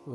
ഓം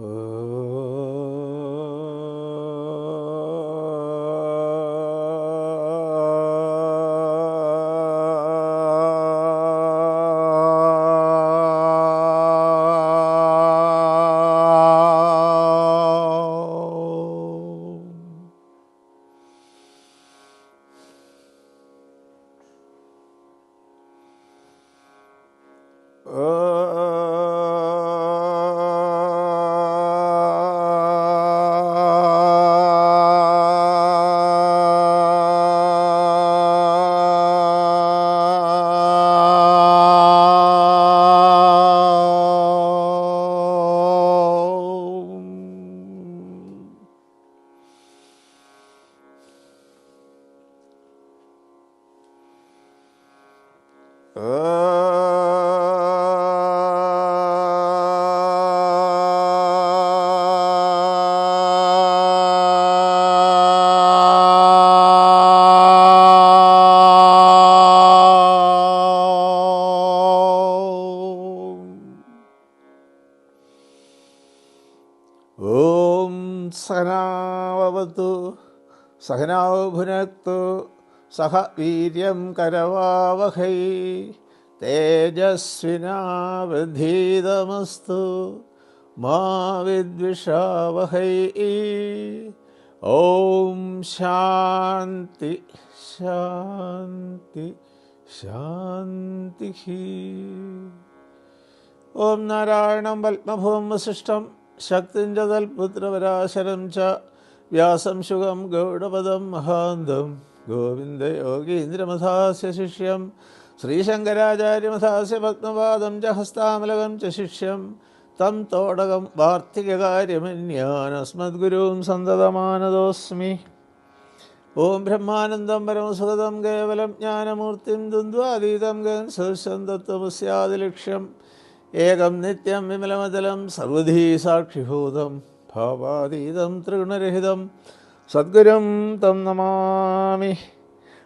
സഹനാവവതു സഹനൗ ഭുനക്തു സഹ വീര്യം കരവാവഹൈ തേജസ്വിനാവധീതമസ്തു മാ വിദ്വിഷാവഹൈ. ഓം ശാന്തി ശാന്തി ശാന്തി. ഓം നാരായണം പത്മഭൂം വസിഷ്ഠം ശക്തിം ച തൽപുത്രപരാശരം ച വ്യാസം ശുഗം ഗൗഡപദം മഹാന്തം ഗോവിന്ദയോഗീന്ദ്രമഥാസ്യ ശിഷ്യം ശ്രീശങ്കരാചാര്യമഥാസ്യ പത്മപാദം ച ഹസ്താമലകം ച ശിഷ്യം തം തോടകം വാർത്തികകാര്യമന്യാനസ്മദ്ഗുരും സന്തതമാനതോസ്മി. ഓം ബ്രഹ്മാനന്ദം പരമസുഖദം കേവലം ജ്ഞാനമൂർത്തിം ദ്വന്ദ്വാതീതം ഗൻ സദൃശം തത്വമസ്യാദിലക്ഷ്യം ഏകം നിത്യം വിമലമതലം സർവധീ സാക്ഷിഭൂതം ഭാവാതീതം ത്രിഗുണരഹിതം സദ്ഗുരും തം നമാമി.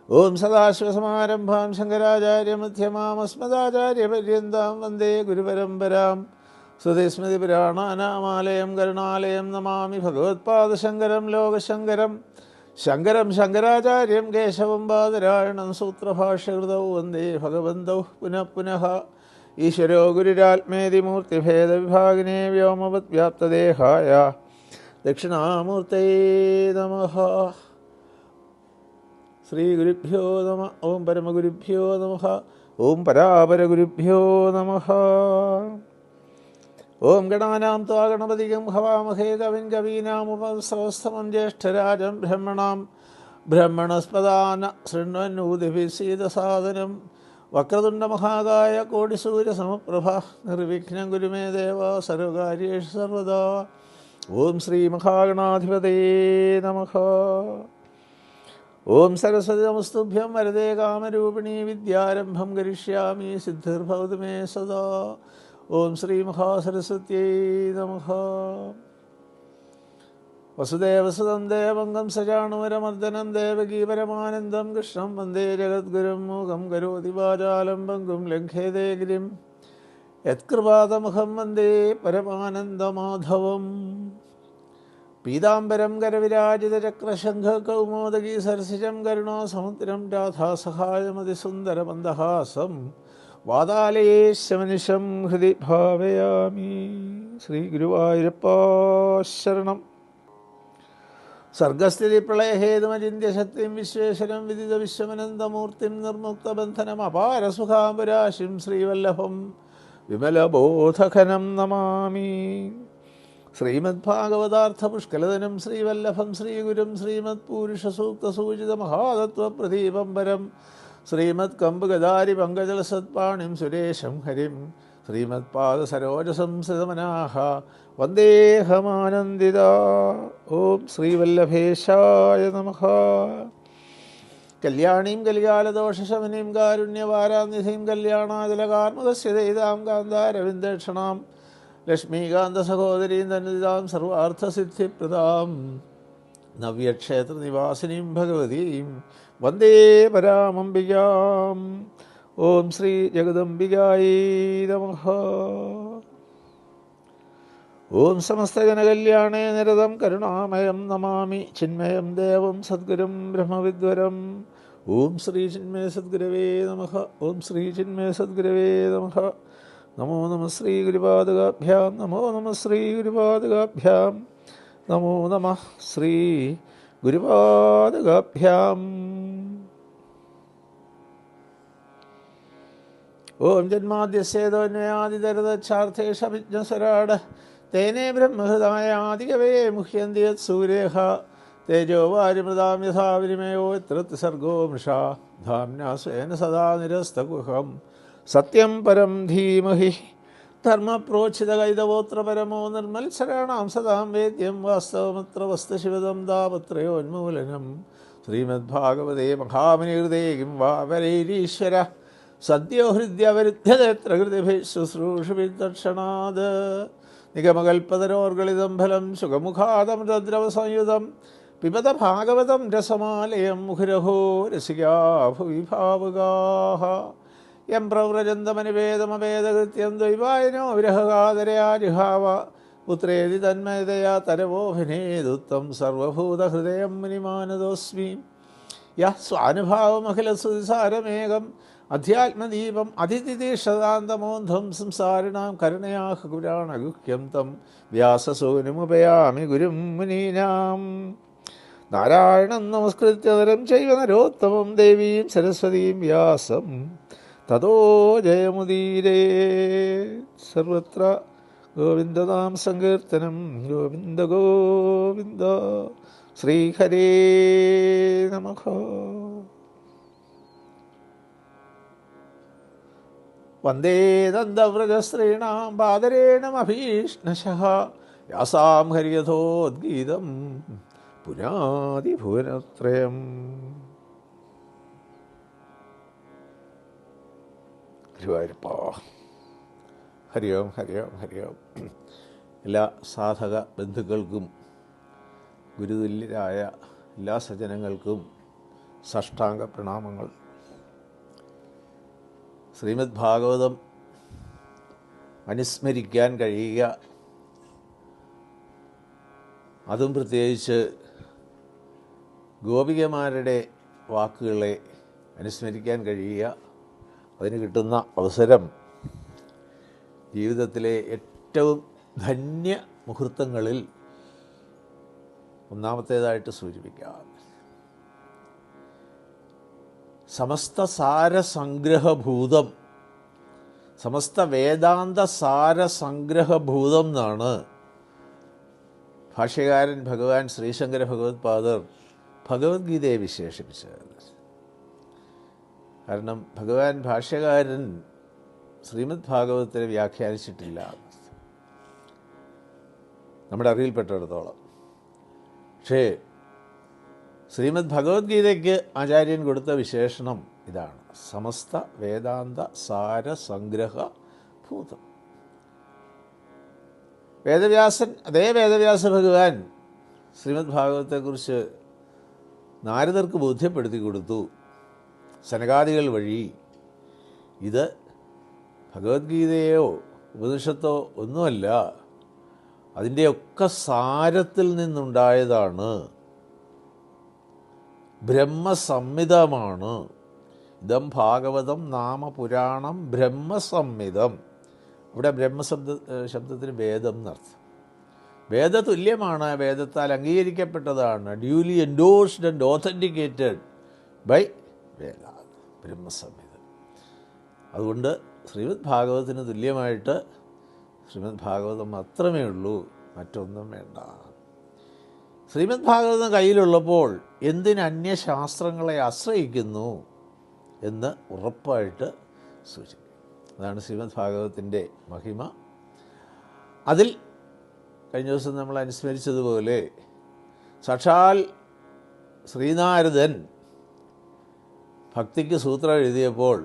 ഓം സദാശിവസമാരംഭാം ശങ്കരാചാര്യമധ്യമാമസ്മദാചാര്യപര്യന്താം വന്ദേ ഗുരുപരമ്പരാം. ശ്രുതിസ്മൃതിപുരാണാനാമാലയം കരുണാലയം നമാമി ഭഗവത്പാദശങ്കരം ലോകശങ്കരം. ശങ്കരം ശങ്കരാചാര്യം കേശവം ബാദരായണം സൂത്രഭാഷ്യകൃതൗ വന്ദേ ഭഗവന്തൗ പുനഃ പുനഃ. ഈശ്വരോ ഗുരുരാത്മേതി മൂർത്തിഭേദവിഭാഗിനേ വ്യോമവത് വ്യാപ്തദേഹായ ദക്ഷിണാമൂർത്തയേ നമഃ. ശ്രീഗുരുഭ്യോ നമഃ. ഓം പരമഗുരുഭ്യോ നമഃ. ഓം പരാപരഗുരുഭ്യോ നമഃ. ഓം ഗണാനാം ത്വാ ഗണപതിം ഹവാമഹേ കവിം കവീനാമുപസ്രവസ്തമം ജ്യേഷ്ഠരാജം ബ്രഹ്മണസ്പദാന ശൃണ്വന്നൂതിഭിः സീദസാദനം. വക്രതുണ്ടമഹാകായ കോടിസൂര്യസമപ്രഭ നിർവിഘ്നം കുരുമേ ദേവ സർവകാര്യേഷു സർവദാ. ഓം ശ്രീമഹാഗണാധിപതയേ നമഃ. ഓം സരസ്വതി നമസ്തുഭ്യം വരദേ കാമരൂപിണീ വിദ്യാരംഭം കരിഷ്യാമി സിദ്ധിർഭവതു മേ സദാ. ഓം ശ്രീമഹാസരസ്വത്यै നമഃ. വസുദേവസുതം ദേവംഗം സജാണുവരമർദ്ദനം ദേവകീ പരമാനന്ദം കൃഷ്ണം വന്ദേ ജഗദ്ഗുരും. മൂകം കരോതി വാചാലം പങ്കും ലംഘേതേ ഗിരിം യത്കൃപാതമുഖം വന്ദേ പരമാനന്ദമാധവം. പീതാംബരം കരവിരാജിതചക്രശംഖകൗമോദകീ സരസിജം കരുണാസമുദ്രം രാധാസഹായമതിസുന്ദരമന്ദഹാസം വാതാലയേ ശമനിശം ഹൃദി ഭാവയാമി. ശ്രീ ഗുരുവായൂരപ്പാ ശരണം. സർഗസ്ഥിതി പ്രളയഹേതുമചിന്യശക്തിം വിശ്വേശ്വരം വിദിത വിശ്വമനന്തമൂർത്തിം നിർമുക്തബന്ധനം അപാരസുഖാംബുരാശിം ശ്രീവല്ലഭം വിമലബോധഘനം നമാമി. ശ്രീമദ്ഭാഗവതാർത്ഥപുഷ്കലധനം ശ്രീവല്ലഭം ശ്രീഗുരും ശ്രീമത്പൂരുഷസൂക്തസൂചിതമഹാതത്വപ്രദീപം പരം ശ്രീമത്കമ്പുഗദാരി പങ്കജലസത്പാണിം സുരേശം ഹരിം ശ്രീമത്പാദസരോജസംസൃതമനാഃ വന്ദേഹമാനന്ദിതാ. ഓം ശ്രീവല്ലഭേശായ നമഃ. കല്യാണീം കലികാലദോഷശമനീം കാരുണ്യവാരാനിധിം കല്യാണാചലകാർമുകസ്യ ദയിതാം കാന്താരവിന്ദക്ഷണാം ലക്ഷ്മീകാന്തസഹോദരീം തന്നിതാം സർവാർത്ഥസിദ്ധിപ്രദാം നവ്യക്ഷേത്രനിവാസിനീം ഭഗവതീം വന്ദേ പരാമംബികാം. ഓം ശ്രീ ജഗദംബികായൈ നമഃ. ഓം സമസ്തജനകല്യാണേ നിരതം കരുണാമയം നമാമി ചിന്മയം ദേവം സദ്ഗുരും ബ്രഹ്മവിദ്വരം. ഓം ശ്രീ ചിന്മയ സദ്ഗുരവേ നമഃ. ഓം ശ്രീ ചിന്മയ സദ്ഗുരവേ നമഃ. നമോ നമഃ ശ്രീ ഗുരുപാദുകാഭ്യാം. നമോ നമഃ ശ്രീ ഗുരുപാദുകാഭ്യാം. നമോ നമഃ ശ്രീ ഗുരുപാദുകാഭ്യാം. ഓം ജന്മാദ്യസ്യേതോന്വയാദിതരതച്ഛാർത്ഥേഷഭിജ്ഞസ്വരാട് തേനേ ബ്രഹ്മഹൃദായാദികവേ മുഹ്യന്തി യത് സൂര്യേഹ തേജോ വാരിമൃതാം യഥാ വിനിമയോ യത്ര ത്രിസർഗോ മൃഷാ ധാമ്നാ സ്വേന സദാ നിരസ്തകുഹം സത്യം പരം ധീമഹി. ധർമ്മപ്രോച്ഛിതകൈതവോത്ര പരമോ നിർമ്മത്സരാണാം സദാം വേദ്യം വാസ്തവമത്ര വസ്തുശിവദം താപത്രയോന്മൂലനം. ശ്രീമദ്ഭാഗവതേ മഹാമുനികൃതേ കിം വാ വരൈരീശ്വര സദ്യോ ഹൃദ്യവരുദ്ധ്യതേത്ര കൃതിഭിः ശുശ്രൂഷുഭിർദക്ഷണാത്. നിഗമകൽപ്പതരോർഗളിതം ഫലം സുഖമുഖാദമൃതദ്രവസംയുതം പിബത ഭാഗവതം രസമാലയം മുഹുരഹോ രസികാ ഭുവി ഭാവുകാഃ. യം പ്രവ്രജന്തമനിവേദമവേദകൃത്യം ദ്വൈവായനോ വിരഹകാതരയാ ജിഹാവ പുത്രേതി തന്മയതയാ തരവോഭിനേതുത്തം സർവഭൂതഹൃദയം മുനിമാനതോസ്മി. യഃ സ്വാനുഭാവമഖിലസുതിസാരമേകം അധ്യാത്മദീപം അതിഥിതീക്ഷതാന്തമോന്ധം സംസാരിണാം കരുണയാഹ പുരാണഗുഹ്യം തം വ്യാസസൂനുമുപയാമി ഗുരും മുനീനാം. നാരായണം നമസ്കൃത്യ നരം ചൈവ നരോത്തമം ദേവീം സരസ്വതീം വ്യാസം തതോ ജയമുദീരേ. സർവത്ര ഗോവിന്ദനാം സങ്കീർത്തനം ഗോവിന്ദ ഗോവിന്ദ. ശ്രീഹരേ നമഃ. വന്ദേ ദന്തവ്രജസ്ത്രീണാം ബാദരേണമഭീഷ്ണശഃ യാസാം ഹരിയഥോദ്ഗീതം പുനാതി ഭുവനത്രയം. ഗുരുവായൂരപ്പാ. ഹരി ഓം ഹരി ഓം ഹരി ഓം. എല്ലാ സാധക ബന്ധുക്കൾക്കും ഗുരുതുല്യരായ എല്ലാ സജ്ജനങ്ങൾക്കും സാഷ്ടാംഗ പ്രണാമങ്ങൾ. ശ്രീമദ് ഭാഗവതം അനുസ്മരിക്കാൻ കഴിയുക, അതും പ്രത്യേകിച്ച് ഗോപികമാരുടെ വാക്കുകളെ അനുസ്മരിക്കാൻ കഴിയുക, അതിന് കിട്ടുന്ന അവസരം ജീവിതത്തിലെ ഏറ്റവും ധന്യ മുഹൂർത്തങ്ങളിൽ ഒന്നാമത്തേതായിട്ട് സൂചിപ്പിക്കാം. സമസ്ത സാരസംഗ്രഹഭൂതം, സമസ്ത വേദാന്ത സാരസംഗ്രഹഭൂതം എന്നാണ് ഭാഷ്യകാരൻ ഭഗവാൻ ശ്രീശങ്കര ഭഗവത്പാദർ ഭഗവത്ഗീതയെ വിശേഷിപ്പിച്ചത്. കാരണം ഭഗവാൻ ഭാഷ്യകാരൻ ശ്രീമദ് ഭാഗവതത്തെ വ്യാഖ്യാനിച്ചിട്ടില്ല നമ്മുടെ അറിവിൽപ്പെട്ടിടത്തോളം. പക്ഷേ ശ്രീമദ് ഭഗവത്ഗീതയ്ക്ക് ആചാര്യൻ കൊടുത്ത വിശേഷണം ഇതാണ്: സമസ്ത വേദാന്ത സാരസംഗ്രഹ ഭൂതം. വേദവ്യാസൻ, അതേ വേദവ്യാസ ഭഗവാൻ ശ്രീമദ് ഭാഗവതത്തെക്കുറിച്ച് നാരദർക്ക് ബോധ്യപ്പെടുത്തി കൊടുത്തു. സനകാദികൾ വഴി ഇത് ഭഗവത്ഗീതയോ ഉപനിഷത്തോ ഒന്നുമല്ല, അതിൻ്റെയൊക്കെ സാരത്തിൽ നിന്നുണ്ടായതാണ്, ബ്രഹ്മസംഹിതമാണ്. ഇതം ഭാഗവതം നാമ പുരാണം ബ്രഹ്മസംഹിതം. ഇവിടെ ശബ്ദത്തിന് വേദം എന്നർത്ഥം. വേദതുല്യമാണ്, വേദത്താൽ അംഗീകരിക്കപ്പെട്ടതാണ്, duly endorsed and authenticated by വേദ, ബ്രഹ്മസംഹിതം. അതുകൊണ്ട് ശ്രീമദ് ഭാഗവതത്തിന് തുല്യമായിട്ട് ശ്രീമദ് ഭാഗവതം മാത്രമേ ഉള്ളൂ, മറ്റൊന്നും വേണ്ട. ശ്രീമദ് ഭാഗവതം കയ്യിലുള്ളപ്പോൾ എന്തിന് അന്യശാസ്ത്രങ്ങളെ ആശ്രയിക്കുന്നു എന്ന് ഉറപ്പായിട്ട് സൂചിപ്പിക്കും. അതാണ് ശ്രീമദ് ഭാഗവതത്തിൻ്റെ മഹിമ. അതിൽ കഴിഞ്ഞ ദിവസം നമ്മൾ അനുസ്മരിച്ചതുപോലെ സാക്ഷാൽ ശ്രീനാരദൻ ഭക്തിക്ക് സൂത്രം എഴുതിയപ്പോൾ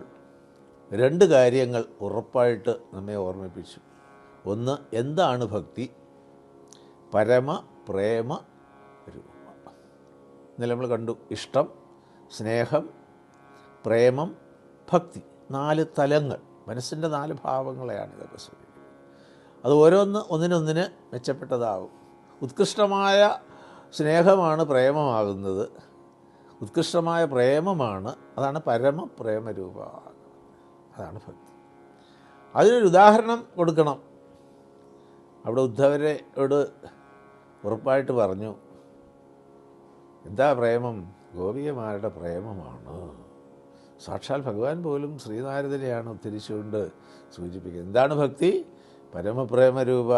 രണ്ട് കാര്യങ്ങൾ ഉറപ്പായിട്ട് നമ്മെ ഓർമ്മിപ്പിച്ചു. ഒന്ന്, എന്താണ് ഭക്തി? പരമ പ്രേമ രൂപം. ഇന്നലെ നമ്മൾ കണ്ടു, ഇഷ്ടം, സ്നേഹം, പ്രേമം, ഭക്തി. 4 തലങ്ങൾ, മനസ്സിൻ്റെ 4 ഭാവങ്ങളെയാണ് ഇതൊക്കെ സൂചിപ്പിക്കുന്നത്. അത് ഒന്നിനൊന്നിന് മെച്ചപ്പെട്ടതാകും. ഉത്കൃഷ്ടമായ സ്നേഹമാണ് പ്രേമമാകുന്നത്. ഉത്കൃഷ്ടമായ പ്രേമമാണ്, അതാണ് പരമപ്രേമരൂപ, അതാണ് ഭക്തി. അതിനൊരു ഉദാഹരണം കൊടുക്കണം. അവിടെ ഉദ്ധവരോട് ഉറപ്പായിട്ട് പറഞ്ഞു, എന്താ പ്രേമം? ഗോപികമാരുടെ പ്രേമമാണ്. സാക്ഷാൽ ഭഗവാൻ പോലും ശ്രീനാരദനെയാണ് ഉദ്ധരിച്ചുകൊണ്ട് സൂചിപ്പിക്കുന്നത്. എന്താണ് ഭക്തി? പരമപ്രേമരൂപ.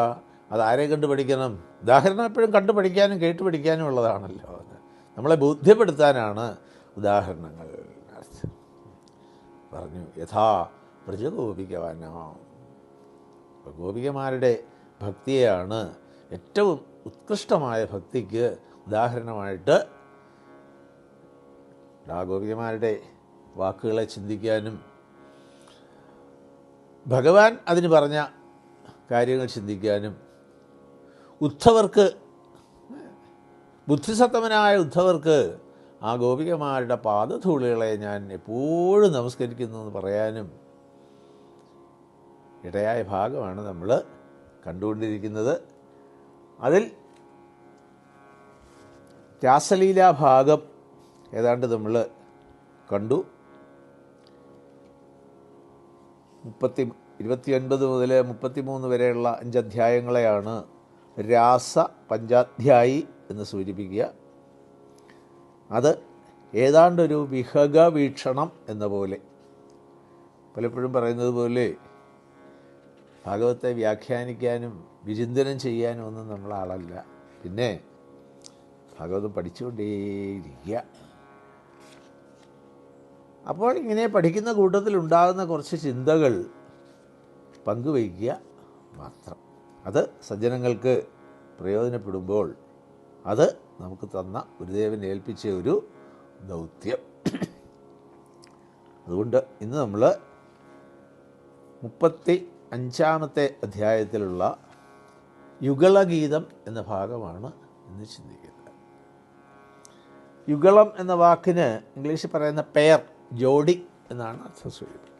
അതാരെ കണ്ടു പഠിക്കണം? ഉദാഹരണം എപ്പോഴും കണ്ടു പഠിക്കാനും കേട്ട് പഠിക്കാനും ഉള്ളതാണല്ലോ. നമ്മളെ ബോധ്യപ്പെടുത്താനാണ് ഉദാഹരണങ്ങൾ പറഞ്ഞു. യഥാ വ്രജഗോപികവാനാം. ഗോപികമാരുടെ ഭക്തിയെയാണ് ഏറ്റവും ഉത്കൃഷ്ടമായ ഭക്തിക്ക് ഉദാഹരണമായിട്ട് ആ ഗോപികമാരുടെ വാക്കുകളെ ചിന്തിക്കാനും ഭഗവാൻ അതിന് പറഞ്ഞ കാര്യങ്ങൾ ചിന്തിക്കാനും ഉദ്ധവർക്ക്, ബുദ്ധിസത്തമനായ ഉദ്ധവർക്ക് ആ ഗോപികമാരുടെ പാദധൂളികളെ ഞാൻ എപ്പോഴും നമസ്കരിക്കുന്നു എന്ന് പറയാനും ഇടയായ ഭാഗമാണ് നമ്മൾ കണ്ടുകൊണ്ടിരിക്കുന്നത്. അതിൽ രാസലീലാ ഭാഗം ഏതാണ്ട് നമ്മൾ കണ്ടു. 29 മുതൽ 33 വരെയുള്ള 5 അധ്യായങ്ങളെയാണ് രാസ പഞ്ചാധ്യായി എന്ന് സൂചിപ്പിക്കുക. അത് ഏതാണ്ടൊരു വിഹഗ വീക്ഷണം എന്ന പോലെ, പലപ്പോഴും പറയുന്നത് പോലെ ഭാഗവത്തെ വ്യാഖ്യാനിക്കാനും വിചിന്തനം ചെയ്യാനും ഒന്നും നമ്മൾ ആളല്ല. പിന്നെ ഭാഗവതം പഠിച്ചുകൊണ്ടേയിരിക്കുക. അപ്പോൾ ഇങ്ങനെ പഠിക്കുന്ന കൂട്ടത്തിലുണ്ടാകുന്ന കുറച്ച് ചിന്തകൾ പങ്കുവയ്ക്കുക മാത്രം. അത് സജ്ജനങ്ങൾക്ക് പ്രയോജനപ്പെടുമ്പോൾ അത് നമുക്ക് തന്ന ഗുരുദേവൻ ഏൽപ്പിച്ച ഒരു ദൗത്യം. അതുകൊണ്ട് ഇന്ന് നമ്മൾ 35-ാമത്തെ അധ്യായത്തിലുള്ള യുഗളഗീതം എന്ന ഭാഗമാണ് ഇന്ന് ചിന്തിക്കുന്നത്. യുഗളം എന്ന വാക്കിന് ഇംഗ്ലീഷിൽ പറയുന്ന പെയർ, ജോഡി എന്നാണ് അർത്ഥം സൂചിപ്പിക്കുന്നത്.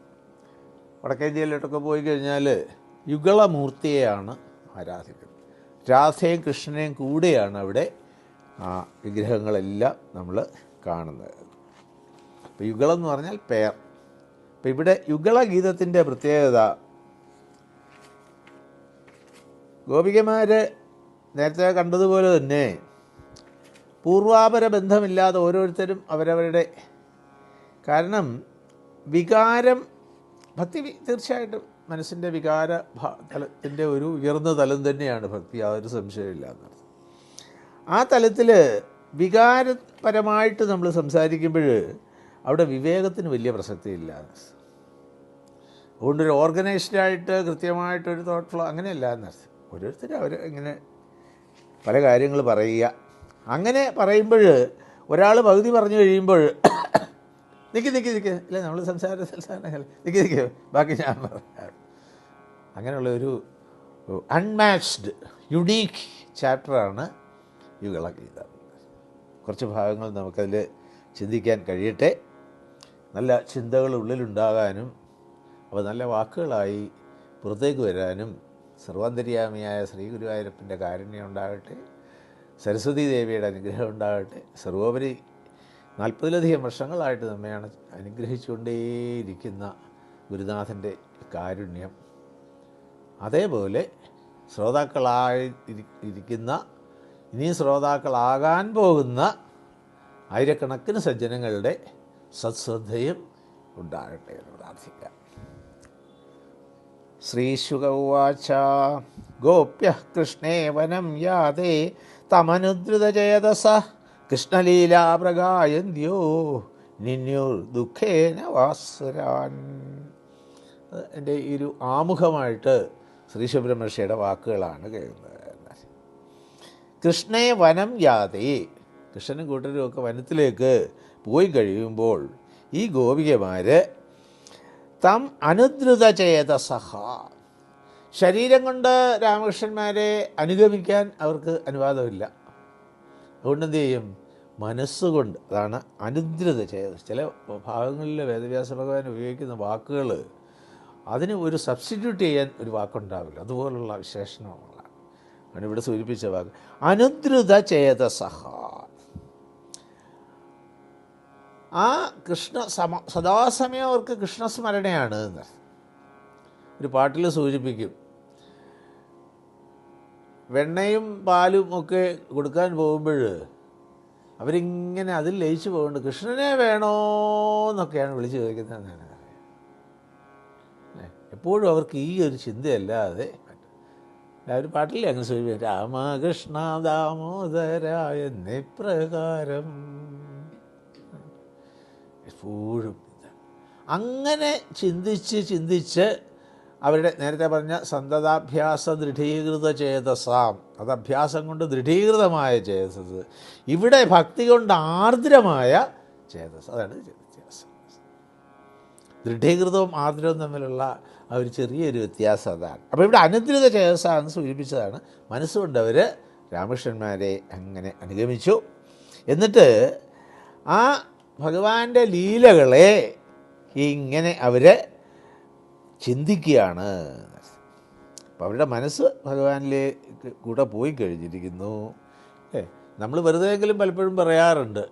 വടക്കേന്ത്യയിലോട്ടൊക്കെ പോയി കഴിഞ്ഞാൽ യുഗളമൂർത്തിയെയാണ് ആരാധിക്കുന്നത്. രാധയും കൃഷ്ണനെയും കൂടെയാണ് അവിടെ ആ വിഗ്രഹങ്ങളെല്ലാം നമ്മൾ കാണുന്നത്. അപ്പോൾ യുഗളം എന്ന് പറഞ്ഞാൽ പെയർ. അപ്പോൾ ഇവിടെ യുഗളഗീതത്തിൻ്റെ പ്രത്യേകത, ഗോപികമാർ നേരത്തെ കണ്ടതുപോലെ തന്നെ പൂർവാപര ബന്ധമില്ലാതെ ഓരോരുത്തരും അവരവരുടെ, കാരണം വികാരം, ഭക്തി തീർച്ചയായിട്ടും മനസ്സിൻ്റെ വികാര തലത്തിൻ്റെ ഒരു ഉയർന്ന തലം തന്നെയാണ് ഭക്തി, യാതൊരു സംശയമില്ലാതെ. ആ തലത്തിൽ വികാരപരമായിട്ട് നമ്മൾ സംസാരിക്കുമ്പോൾ അവിടെ വിവേകത്തിന് വലിയ പ്രസക്തിയില്ല. അതുകൊണ്ടൊരു ഓർഗനൈസ്ഡായിട്ട് കൃത്യമായിട്ടൊരു തോട്ട്ഫുൾ അങ്ങനെയല്ല എന്നർത്ഥം. ഓരോരുത്തരും അവർ ഇങ്ങനെ പല കാര്യങ്ങൾ പറയുക. അങ്ങനെ പറയുമ്പോൾ ഒരാൾ പകുതി പറഞ്ഞു കഴിയുമ്പോൾ നിൽക്കി ഇല്ല, നമ്മൾ സംസാരങ്ങൾ നിൽക്കി ബാക്കി ഞാൻ പറയാം. അങ്ങനെയുള്ള ഒരു അൺമാച്ച്ഡ് യുണീക്ക് ചാപ്റ്ററാണ് യുഗളഗീതം. കുറച്ച് ഭാഗങ്ങൾ നമുക്കതിൽ ചിന്തിക്കാൻ കഴിയട്ടെ. നല്ല ചിന്തകൾ ഉള്ളിലുണ്ടാകാനും അവ നല്ല വാക്കുകളായി പുറത്തേക്ക് വരാനും സർവാന്തര്യാമിയായ ശ്രീ ഗുരുവായൂരപ്പൻ്റെ കാരുണ്യം ഉണ്ടാകട്ടെ, സരസ്വതി ദേവിയുടെ അനുഗ്രഹം ഉണ്ടാകട്ടെ. സർവോപരി 40-ലധികം വർഷങ്ങളായിട്ട് നമ്മയാണ് അനുഗ്രഹിച്ചുകൊണ്ടേയിരിക്കുന്ന ഗുരുനാഥൻ്റെ കാരുണ്യം, അതേപോലെ ശ്രോതാക്കളായിരിക്കുന്ന ഇനിയും ശ്രോതാക്കളാകാൻ പോകുന്ന ആയിരക്കണക്കിന് സജ്ജനങ്ങളുടെ സത്ശ്രദ്ധയും ഉണ്ടാകട്ടെ എന്ന് പ്രാർത്ഥിക്കാം. ശ്രീശുക ഉവാച ഗോപ്യഃ കൃഷ്ണേ വനം യാതേ തമനുദ്രുതചേതസ കൃഷ്ണലീലാ പ്രഗായന്ത്യോ നിന്യുർ ദുഃഖേന വാസുരാൻ. എൻ്റെ ഈ ഒരു ആമുഖമായിട്ട് ശ്രീ സുബ്രഹ്മണ്യയുടെ വാക്കുകളാണ് കേൾക്കുന്നത്. കൃഷ്ണേ വനം യാതേ, കൃഷ്ണനും കൂട്ടരും ഒക്കെ വനത്തിലേക്ക് പോയി കഴിയുമ്പോൾ ഈ ഗോപികമാർ തം അനുദ്രുത ചേതസഹ, ശരീരം കൊണ്ട് രാമകൃഷ്ണന്മാരെ അനുഗമിക്കാൻ അവർക്ക് അനുവാദമില്ല. അതുകൊണ്ട് എന്തു ചെയ്യും? മനസ്സുകൊണ്ട്, അതാണ് അനുദ്രുത ചേതസ്. ചില ഭാഗങ്ങളിൽ വേദവ്യാസ ഭഗവാൻ ഉപയോഗിക്കുന്ന വാക്കുകൾ അതിന് ഒരു സബ്സ്റ്റിറ്റ്യൂട്ട് ചെയ്യാൻ ഒരു വാക്കുണ്ടാവില്ല. അതുപോലുള്ള വിശേഷണങ്ങളാണ് ആണ് ഇവിടെ സൂചിപ്പിച്ച വാക്ക്. അനുദ്രുത ചേതസഹ. ആ കൃഷ്ണ സദാസമയം അവർക്ക് കൃഷ്ണസ്മരണയാണ് എന്ന് ഒരു പാട്ടിൽ സൂചിപ്പിക്കും. വെണ്ണയും പാലും ഒക്കെ കൊടുക്കാൻ പോകുമ്പോൾ അവരിങ്ങനെ അതിൽ ലയിച്ചു പോകുന്നുണ്ട്. കൃഷ്ണനെ വേണോ എന്നൊക്കെയാണ് വിളിച്ച് ചോദിക്കുന്നതെന്നാണ്. എപ്പോഴും അവർക്ക് ഈ ഒരു ചിന്തയല്ലാതെ ഒരു പാട്ടില്ലേ അങ്ങനെ സൂചിപ്പിക്കും, രാമകൃഷ്ണ ദാമോദര എന്നിപ്രകാരം. എപ്പോഴും അങ്ങനെ ചിന്തിച്ച് അവരുടെ നേരത്തെ പറഞ്ഞ സന്തതാഭ്യാസ ദൃഢീകൃത ചേതസാം, അത് അഭ്യാസം കൊണ്ട് ദൃഢീകൃതമായ ചേതസ്, ഇവിടെ ഭക്തി കൊണ്ട് ആർദ്രമായ ചേതസ്. അതാണ് വ്യത്യാസം. ദൃഢീകൃതവും ആർദ്രവും തമ്മിലുള്ള ആ ഒരു ചെറിയൊരു വ്യത്യാസം അതാണ്. അപ്പോൾ ഇവിടെ അനുദ്രുത ചേതസ്സാണെന്ന് സൂചിപ്പിച്ചതാണ്. മനസ്സുകൊണ്ട് അവർ രാമകൃഷ്ണന്മാരെ അങ്ങനെ അനുഗമിച്ചു. എന്നിട്ട് ആ ഭഗവാന്റെ ലീലകളെ ഇങ്ങനെ അവർ ചിന്തിക്കുകയാണ്. അപ്പോൾ അവരുടെ മനസ്സ് ഭഗവാനിലേക്ക് കൂടെ പോയി കഴിഞ്ഞിരിക്കുന്നു. നമ്മൾ വെറുതെയെങ്കിലും പലപ്പോഴും പറയാറുണ്ട്,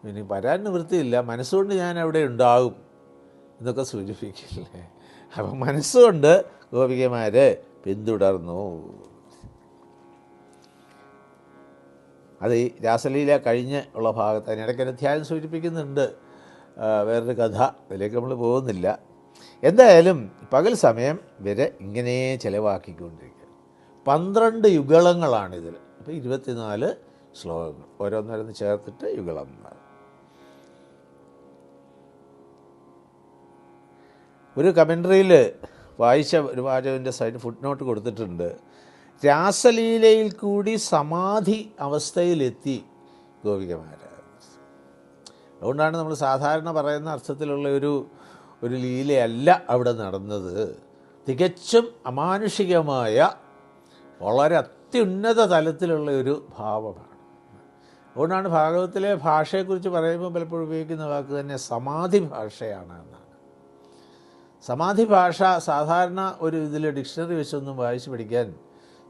ഇനി വരാൻ നിവൃത്തിയില്ല, മനസ്സുകൊണ്ട് ഞാൻ അവിടെ ഉണ്ടാകും എന്നൊക്കെ സൂചിപ്പിക്കില്ലേ. അപ്പം മനസ്സുകൊണ്ട് ഗോപികമാർ പിന്തുടർന്നു. അത് ഈ രാസലീല കഴിഞ്ഞ് ഉള്ള ഭാഗത്ത് അതിനിടയ്ക്ക് അധ്യായം സൂചിപ്പിക്കുന്നുണ്ട് വേറൊരു കഥ, അതിലേക്ക് നമ്മൾ പോകുന്നില്ല. എന്തായാലും പകൽ സമയം വരെ ഇങ്ങനെ ചിലവാക്കിക്കൊണ്ടിരിക്കുക. 12 യുഗളങ്ങളാണിതിൽ. അപ്പോൾ 24 ശ്ലോകങ്ങൾ ഓരോന്നോരോന്ന് ചേർത്തിട്ട് യുഗളം. ഒരു കമൻട്രിയിൽ വായിച്ച ഒരു വാചകൻ്റെ സൈഡ് ഫുട് നോട്ട് കൊടുത്തിട്ടുണ്ട്. രാസലീലയിൽ കൂടി സമാധി അവസ്ഥയിലെത്തി ഗോപികമാർ. അതുകൊണ്ടാണ് നമ്മൾ സാധാരണ പറയുന്ന അർത്ഥത്തിലുള്ള ഒരു ലീലയല്ല അവിടെ നടന്നത്. തികച്ചും അമാനുഷികമായ വളരെ അത്യുന്നത തലത്തിലുള്ള ഒരു ഭാവമാണ്. അതുകൊണ്ടാണ് ഭാഗവത്തിലെ ഭാഷയെക്കുറിച്ച് പറയുമ്പോൾ പലപ്പോഴും ഉപയോഗിക്കുന്ന വാക്ക് തന്നെ സമാധി ഭാഷയാണ് എന്നാണ്. സമാധി ഭാഷ സാധാരണ ഒരു ഇതിൽ ഡിക്ഷണറി വെച്ചൊന്നും വായിച്ച് പഠിക്കാൻ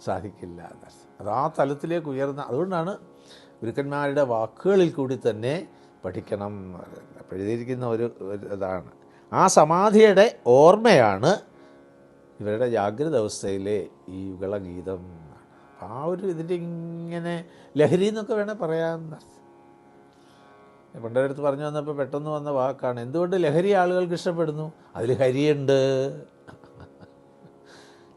സാധിക്കില്ല. അത് ആ തലത്തിലേക്ക് ഉയർന്ന, അതുകൊണ്ടാണ് ഗുരുക്കന്മാരുടെ വാക്കുകളിൽ കൂടി തന്നെ പഠിക്കണം അപ്പോൾ എഴുതിയിരിക്കുന്ന ഒരു ഇതാണ്. ആ സമാധിയുടെ ഓർമ്മയാണ് ഇവരുടെ ജാഗ്രത അവസ്ഥയിലെ ഈ യുഗളഗീതം. ആ ഒരു ഇതിൻ്റെ ഇങ്ങനെ ലഹരി എന്നൊക്കെ വേണേൽ പറയാമെന്ന്. പണ്ടടുത്ത് പറഞ്ഞു വന്നപ്പോൾ പെട്ടെന്ന് വന്ന വാക്കാണ്, എന്തുകൊണ്ട് ലഹരി ആളുകൾക്ക് ഇഷ്ടപ്പെടുന്നു? അതിൽ ഹരിയുണ്ട്.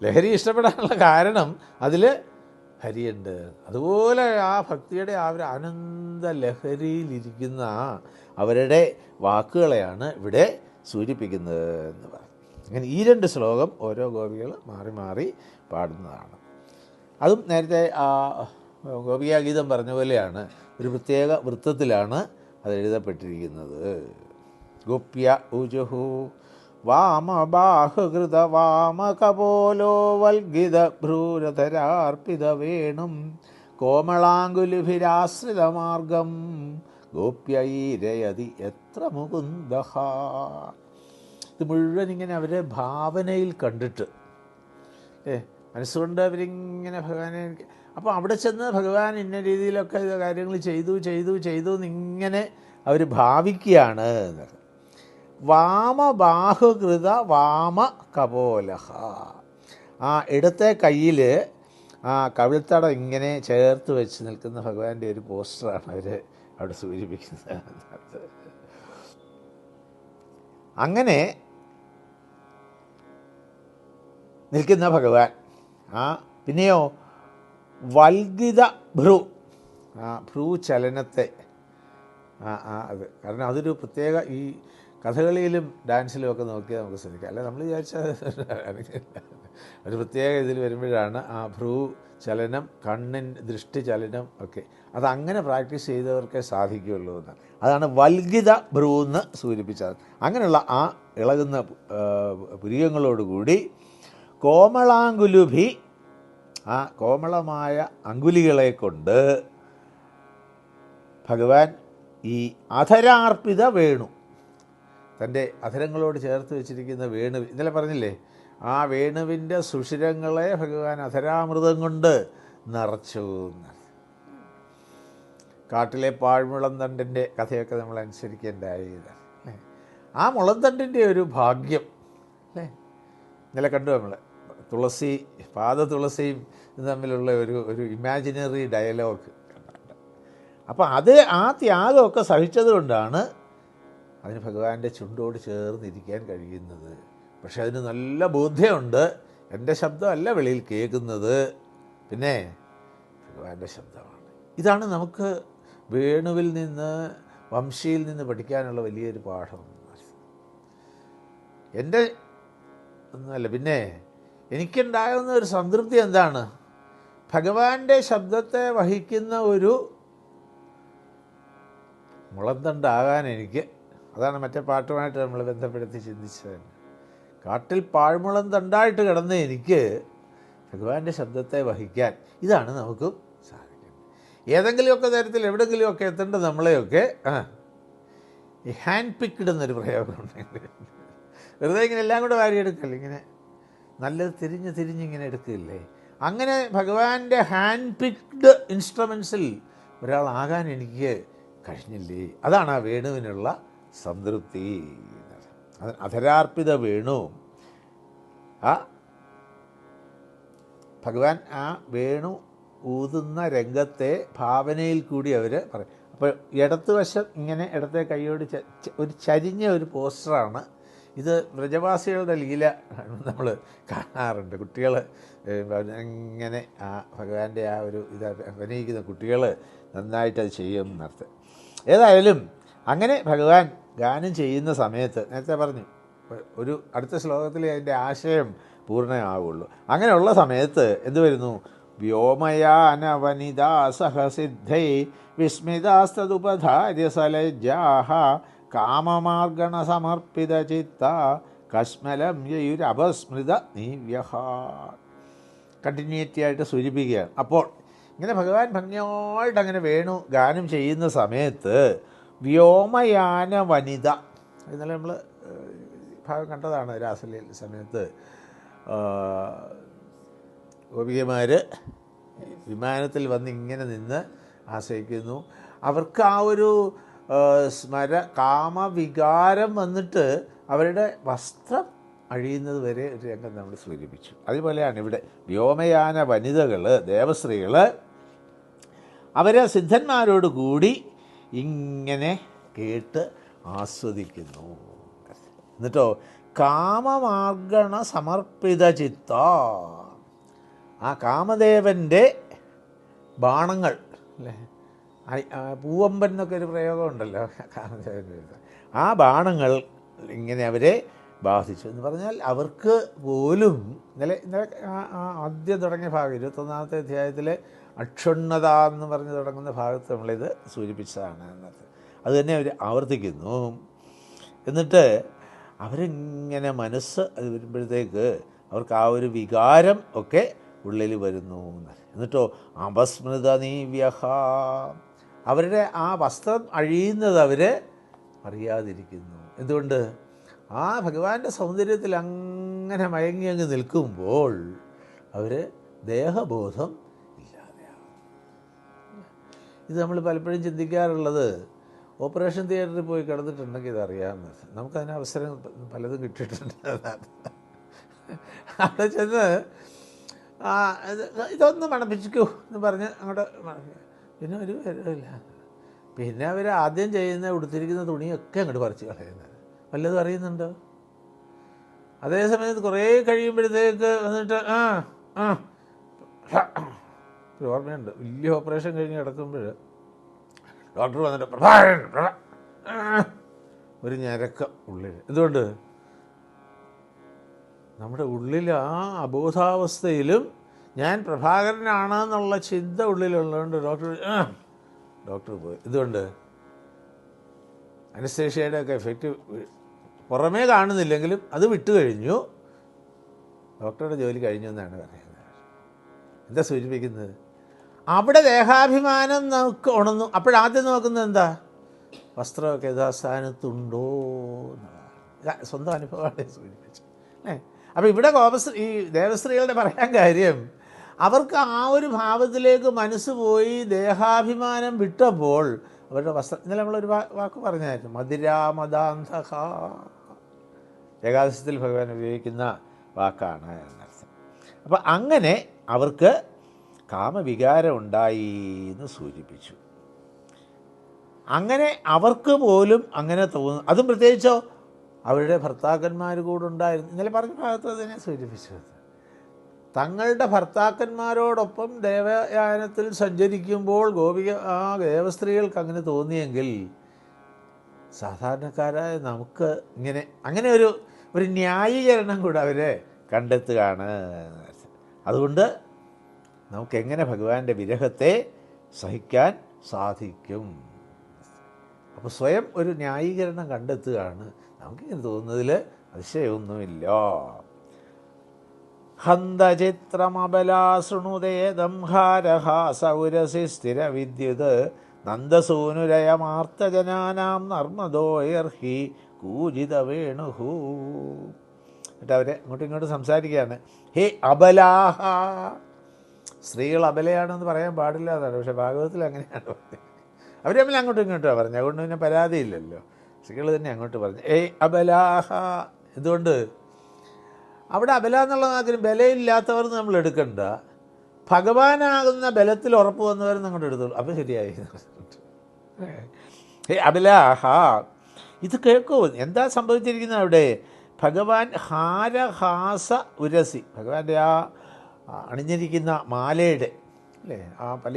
ലഹരി ഇഷ്ടപ്പെടാനുള്ള കാരണം അതിൽ ഹരിയുണ്ട്. അതുപോലെ ആ ഭക്തിയുടെ ആ ഒരു ആനന്ദ ലഹരിയിലിരിക്കുന്ന അവരുടെ വാക്കുകളെയാണ് ഇവിടെ സൂചിപ്പിക്കുന്നത് എന്ന് പറഞ്ഞു. അങ്ങനെ ഈ 2 ശ്ലോകം ഓരോ ഗോപികൾ മാറി മാറി പാടുന്നതാണ്. അതും നേരത്തെ ആ ഗോപികാഗീതം പറഞ്ഞ പോലെയാണ്, ഒരു പ്രത്യേക വൃത്തത്തിലാണ് അത് എഴുതപ്പെട്ടിരിക്കുന്നത്. ഗോപ്യ ഉജുഹു വാമബാഹൃത വാമകപോലോ വൽഗിത ഭ്രൂരധരാർപ്പിത വേണും കോമളാങ്കുലിഭിരാശ്രിതമാർഗം ഗോപ്യൈരയതി എത്ര മുകുന്ദഃ. ഇത് മുഴുവൻ ഇങ്ങനെ അവരെ ഭാവനയിൽ കണ്ടിട്ട് മനസ്സുകൊണ്ട് അവരിങ്ങനെ ഭഗവാനെ, അപ്പോൾ അവിടെ ചെന്ന് ഭഗവാൻ ഇന്ന രീതിയിലൊക്കെ കാര്യങ്ങൾ ചെയ്തു എന്നിങ്ങനെ അവർ ഭാവിക്കുകയാണ്. വാമബാഹുകൃത വാമ കപോലഹ. ആ ഇടത്തെ കയ്യിൽ ആ കവിൾത്തടം ഇങ്ങനെ ചേർത്ത് വെച്ച് നിൽക്കുന്ന ഭഗവാന്റെ ഒരു പോസ്റ്ററാണ് അവർ അവിടെ സൂചിപ്പിക്കുന്നത്. അങ്ങനെ നിൽക്കുന്ന ഭഗവാൻ. പിന്നെയോ വൽഗിത ഭ്രൂ, ഭ്രൂ ചലനത്തെ അത് കാരണം അതൊരു പ്രത്യേക ഈ കഥകളിയിലും ഡാൻസിലും ഒക്കെ നോക്കിയാൽ നമുക്ക് ശ്രദ്ധിക്കാം. അല്ല നമ്മൾ വിചാരിച്ചാൽ ഒരു പ്രത്യേക ഇതിൽ വരുമ്പോഴാണ് ആ ഭ്രൂ ചലനം, കണ്ണിൻ്റെ ദൃഷ്ടി ചലനം ഒക്കെ അതങ്ങനെ പ്രാക്ടീസ് ചെയ്തവർക്കേ സാധിക്കുകയുള്ളൂ എന്ന്. അതാണ് വൽഗിത ഭ്രൂ എന്ന് സൂചിപ്പിച്ചത്. അങ്ങനെയുള്ള ആ ഇളകുന്ന പുരികങ്ങളോടുകൂടി കോമളാങ്കുലുഭി, ആ കോമളമായ അങ്കുലികളെ കൊണ്ട് ഭഗവാൻ ഈ അധരാർപ്പിത വേണു, തൻ്റെ അധരങ്ങളോട് ചേർത്ത് വെച്ചിരിക്കുന്ന വേണു, ഇന്നലെ പറഞ്ഞില്ലേ ആ വേണുവിൻ്റെ സുഷിരങ്ങളെ ഭഗവാൻ അധരാമൃതം കൊണ്ട് നിറച്ചു. കാട്ടിലെ പാഴ്മുളന്തണ്ടിൻ്റെ കഥയൊക്കെ നമ്മൾ അനുസരിക്കേണ്ടായി. ആ മുളന്തണ്ടിൻ്റെ ഒരു ഭാഗ്യം അല്ലേ, ഇന്നലെ കണ്ടു നമ്മൾ തുളസി പാദതുളസിയും തമ്മിലുള്ള ഒരു ഇമാജിനറി ഡയലോഗ്. അപ്പം ആ ത്യാഗമൊക്കെ സഹിച്ചതുകൊണ്ടാണ് അതിന് ഭഗവാന്റെ ചുണ്ടോട് ചേർന്നിരിക്കാൻ കഴിയുന്നത്. പക്ഷെ അതിന് നല്ല ബോധ്യമുണ്ട്, എൻ്റെ ശബ്ദമല്ല വെളിയിൽ കേൾക്കുന്നത്, പിന്നെ ഭഗവാന്റെ ശബ്ദമാണ്. ഇതാണ് നമുക്ക് വേണുവിൽ നിന്ന്, വംശിയിൽ നിന്ന് പഠിക്കാനുള്ള വലിയൊരു പാഠം. എൻ്റെ ഒന്നുമല്ല, പിന്നെ എനിക്കുണ്ടാകുന്ന ഒരു സംതൃപ്തി എന്താണ്, ഭഗവാന്റെ ശബ്ദത്തെ വഹിക്കുന്ന ഒരു മുളന്തണ്ടാകാൻ എനിക്ക്. അതാണ് മറ്റേ പാട്ടുമായിട്ട് നമ്മൾ ബന്ധപ്പെടുത്തി ചിന്തിച്ചത്. കാട്ടിൽ പാഴ്മുളം തണ്ടായിട്ട് കിടന്ന എനിക്ക് ഭഗവാന്റെ ശബ്ദത്തെ വഹിക്കാൻ, ഇതാണ് നമുക്ക് സാധിക്കുന്നത്. ഏതെങ്കിലുമൊക്കെ തരത്തിൽ എവിടെയെങ്കിലുമൊക്കെ എത്തേണ്ട നമ്മളെയൊക്കെ ഈ ഹാൻഡ് പിക്ഡ് എന്നൊരു പ്രയോഗമുണ്ടെങ്കിൽ വെറുതെ ഇങ്ങനെ എല്ലാം കൂടെ വാരിയെടുക്കല്ലേ, ഇങ്ങനെ നല്ലത് തിരിഞ്ഞിങ്ങനെ എടുക്കില്ലേ, അങ്ങനെ ഭഗവാന്റെ ഹാൻഡ് പിക്ഡ് ഇൻസ്ട്രുമെൻസിൽ ഒരാളാകാൻ എനിക്ക് കഴിഞ്ഞില്ലേ. അതാണ് ആ വേണുവിനുള്ള സംതൃപ്തി. അധരാർപ്പിത വേണു, ആ ഭഗവാൻ ആ വേണു ഊതുന്ന രംഗത്തെ ഭാവനയിൽ കൂടി അവർ പറയും. അപ്പോൾ ഇടത്തുവശം ഇങ്ങനെ ഇടത്തെ കൈയോട് ഒരു ചരിഞ്ഞ ഒരു പോസ്റ്ററാണ് ഇത്. വ്രജവാസികളുടെ ലീല നമ്മൾ കാണാറുണ്ട്. കുട്ടികൾ ഇങ്ങനെ ആ ഭഗവാന്റെ ആ ഒരു ഇത് അഭിനയിക്കുന്ന കുട്ടികൾ നന്നായിട്ടത് ചെയ്യും എന്നർത്ഥം. ഏതായാലും അങ്ങനെ ഭഗവാൻ ഗാനം ചെയ്യുന്ന സമയത്ത് നേരത്തെ പറഞ്ഞു ഒരു അടുത്ത ശ്ലോകത്തിൽ അതിൻ്റെ ആശയം പൂർണ്ണമാവുള്ളൂ. അങ്ങനെയുള്ള സമയത്ത് എന്ത് വരുന്നു, വ്യോമയാന വനിതാ സഹസിദ്ധൈ വിസ്മിതാസ്തദുപധാര്യസലജ്ജാഹ കാമമാർഗണ സമർപ്പിത ചിത്ത കശ്മലം യയുരപസ്മൃത നീവ്യഹ. കണ്ടിന്യൂറ്റി ആയിട്ട് സൂചിപ്പിക്കുകയാണ്. അപ്പോൾ ഇങ്ങനെ ഭഗവാൻ ഭംഗിയായിട്ട് അങ്ങനെ വേണു ഗാനം ചെയ്യുന്ന സമയത്ത് വ്യോമയാന വനിത, ഇന്നലെ നമ്മൾ ഭാഗം കണ്ടതാണ് രാസലീല സമയത്ത് ഗോപികമാർ വിമാനത്തിൽ വന്ന് ഇങ്ങനെ നിന്ന് ആശ്രയിക്കുന്നു. അവർക്ക് ആ ഒരു കാമവികാരം വന്നിട്ട് അവരുടെ വസ്ത്രം അഴിയുന്നത് വരെ ഒരു രംഗം നമ്മൾ സൂചിപ്പിച്ചു. അതുപോലെയാണ് ഇവിടെ വ്യോമയാന വനിതകൾ, ദേവസ്ത്രീകൾ, അവർ സിദ്ധന്മാരോട് കൂടി ഇങ്ങനെ കേട്ട് ആസ്വദിക്കുന്നു. എന്നിട്ടോ കാമമാർഗണ സമർപ്പിത ചിത്ത, ആ കാമദേവൻ്റെ ബാണങ്ങൾ അല്ലേ, പൂവമ്പൻ എന്നൊക്കെ ഒരു പ്രയോഗമുണ്ടല്ലോ കാമദേവൻ്റെ, ആ ബാണങ്ങൾ ഇങ്ങനെ അവരെ ബാധിച്ചു എന്ന് പറഞ്ഞാൽ അവർക്ക് പോലും ഇന്നലെ ആദ്യം തുടങ്ങിയ ഭാഗം 21-ാമത്തെ അധ്യായത്തിലെ അക്ഷുണ്ണത എന്ന് പറഞ്ഞ് തുടങ്ങുന്ന ഭാഗത്ത് നമ്മളിത് സൂചിപ്പിച്ചതാണ് എന്നത്. അത് തന്നെ അവർ ആവർത്തിക്കുന്നു. എന്നിട്ട് അവരിങ്ങനെ മനസ്സ് അത് വരുമ്പോഴത്തേക്ക് അവർക്ക് ആ ഒരു വികാരം ഒക്കെ ഉള്ളിൽ വരുന്നു. എന്നിട്ടോ അപസ്മൃത നീവ്യഹ, അവരുടെ ആ വസ്ത്രം അഴിയുന്നത് അവർ അറിയാതിരിക്കുന്നു. എന്തുകൊണ്ട്? ആ ഭഗവാന്റെ സൗന്ദര്യത്തിൽ അങ്ങനെ മയങ്ങി അങ്ങ് നിൽക്കുമ്പോൾ അവർ ദേഹബോധം ഇല്ലാതെയാവും. ഇത് നമ്മൾ പലപ്പോഴും ചിന്തിക്കാറുള്ളത്, ഓപ്പറേഷൻ തിയേറ്ററിൽ പോയി കിടന്നിട്ടുണ്ടെങ്കിൽ ഇതറിയാമെന്ന്. നമുക്കതിന് അവസരം പലതും കിട്ടിയിട്ടുണ്ട്. അവിടെ ചെന്ന് ഇതൊന്ന് മണപ്പിച്ചിക്കൂ എന്ന് പറഞ്ഞ് അങ്ങോട്ട് പിന്നെ ഒരു ഇല്ല. പിന്നെ അവർ ആദ്യം ചെയ്യുന്ന ഉടുത്തിരിക്കുന്ന തുണിയൊക്കെ അങ്ങോട്ട് പറിച്ച് കളയുന്നത്. വല്ലതും അറിയുന്നുണ്ടോ? അതേസമയത്ത് കുറേ കഴിയുമ്പോഴത്തേക്ക് വന്നിട്ട് ഒരു ഓർമ്മയുണ്ട്, വലിയ ഓപ്പറേഷൻ കഴിഞ്ഞ് കിടക്കുമ്പോൾ ഡോക്ടർ വന്നിട്ട് ഒരു ഞരക്കം ഉള്ളിൽ. എന്തുകൊണ്ട്? നമ്മുടെ ഉള്ളിൽ ആ അബോധാവസ്ഥയിലും ഞാൻ പ്രഭാകരനാണെന്നുള്ള ചിന്ത ഉള്ളിലുള്ളതുകൊണ്ട് ഡോക്ടർ പോയി. എന്തുകൊണ്ട്? അനസ്തേഷ്യയുടെ ഒക്കെ എഫക്റ്റ് പുറമേ കാണുന്നില്ലെങ്കിലും അത് വിട്ടുകഴിഞ്ഞു, ഡോക്ടറുടെ ജോലി കഴിഞ്ഞു എന്നാണ് പറയുന്നത്. എന്താ സൂചിപ്പിക്കുന്നത്? അവിടെ ദേഹാഭിമാനം നമുക്ക് ഉണർന്നു. അപ്പോഴാദ്യം നോക്കുന്നത് എന്താ? വസ്ത്രമൊക്കെ യഥാസ്ഥാനത്തുണ്ടോ എന്നുള്ളതാണ്. സ്വന്തം അനുഭവമാണ് സൂചിപ്പിച്ചത്. അപ്പോൾ ഇവിടെ ഈ ദേവസ്ത്രീകളുടെ പറയാൻ കാര്യം, അവർക്ക് ആ ഒരു ഭാവത്തിലേക്ക് മനസ്സ് പോയി ദേഹാഭിമാനം വിട്ടപ്പോൾ അവരുടെ വസ്ത്രം, ഇന്നലെ നമ്മളൊരു വാക്ക് പറഞ്ഞായിരുന്നു, മതിരാമദാന്തഹ, ഏകാദശത്തിൽ ഭഗവാൻ ഉപയോഗിക്കുന്ന വാക്കാണ് എന്നർത്ഥം. അപ്പം അങ്ങനെ അവർക്ക് കാമവികാരം ഉണ്ടായി എന്ന് സൂചിപ്പിച്ചു. അങ്ങനെ അവർക്ക് പോലും അങ്ങനെ തോന്നുന്നു. അതും പ്രത്യേകിച്ചോ അവരുടെ ഭർത്താക്കന്മാർ കൂടെ ഉണ്ടായിരുന്നു. ഇന്നലെ പറഞ്ഞ ഭാഗത്ത് അതിനെ സൂചിപ്പിച്ചത്, തങ്ങളുടെ ഭർത്താക്കന്മാരോടൊപ്പം ദേവയാനത്തിൽ സഞ്ചരിക്കുമ്പോൾ ദേവസ്ത്രീകൾക്ക് അങ്ങനെ തോന്നിയെങ്കിൽ സാധാരണക്കാരായ നമുക്ക് അങ്ങനെ ഒരു ന്യായീകരണം കൂടെ അവരെ കണ്ടെത്തുകയാണ്. അതുകൊണ്ട് നമുക്കെങ്ങനെ ഭഗവാന്റെ വിരഹത്തെ സഹിക്കാൻ സാധിക്കും? അപ്പോൾ സ്വയം ഒരു ന്യായീകരണം കണ്ടെത്തുകയാണ്. നമുക്കിങ്ങനെ തോന്നുന്നതിൽ അതിശയമൊന്നുമില്ല. ഹന്തചിത്രമബലാശൃണുതേദം ഹാരഹാസൗരസി സ്ഥിരവിദ്യുത് നന്ദസൂനുരയമാർത്തജനാനാം നർമ്മദോയർഹി കൂജിത വേണുഹു. എന്നിട്ട് അവരെ അങ്ങോട്ടും ഇങ്ങോട്ടും സംസാരിക്കുകയാണ്. ഹേ അബലാഹ, സ്ത്രീകൾ അബലയാണെന്ന് പറയാൻ പാടില്ല എന്നാണ്, പക്ഷേ ഭാഗവതത്തിൽ അങ്ങനെയാണ് പറഞ്ഞത്. അവർ തമ്മിൽ അങ്ങോട്ടും ഇങ്ങോട്ടാണ് പറഞ്ഞത്, അതുകൊണ്ട് പിന്നെ പരാതിയില്ലല്ലോ. സ്ത്രീകൾ തന്നെ അങ്ങോട്ട് പറഞ്ഞു ഏയ് അബലാഹ. എന്തുകൊണ്ട് അവിടെ അബല എന്നുള്ള വാക്കിന് ബലമില്ലാത്തവർ നമ്മൾ എടുക്കണ്ട, ഭഗവാനാകുന്ന ബലത്തിൽ ഉറപ്പ് വന്നവരെന്ന് അങ്ങോട്ട് എടുത്തോളൂ, അപ്പോൾ ശരിയായി. ഹേ അബലാഹ, ഇത് കേൾക്കൂ, എന്താ സംഭവിച്ചിരിക്കുന്നത് അവിടെ? ഭഗവാൻ ഹാരഹാസ ഉരസി, ഭഗവാന്റെ ആ അണിഞ്ഞിരിക്കുന്ന മാലയുടെ അല്ലേ, ആ പല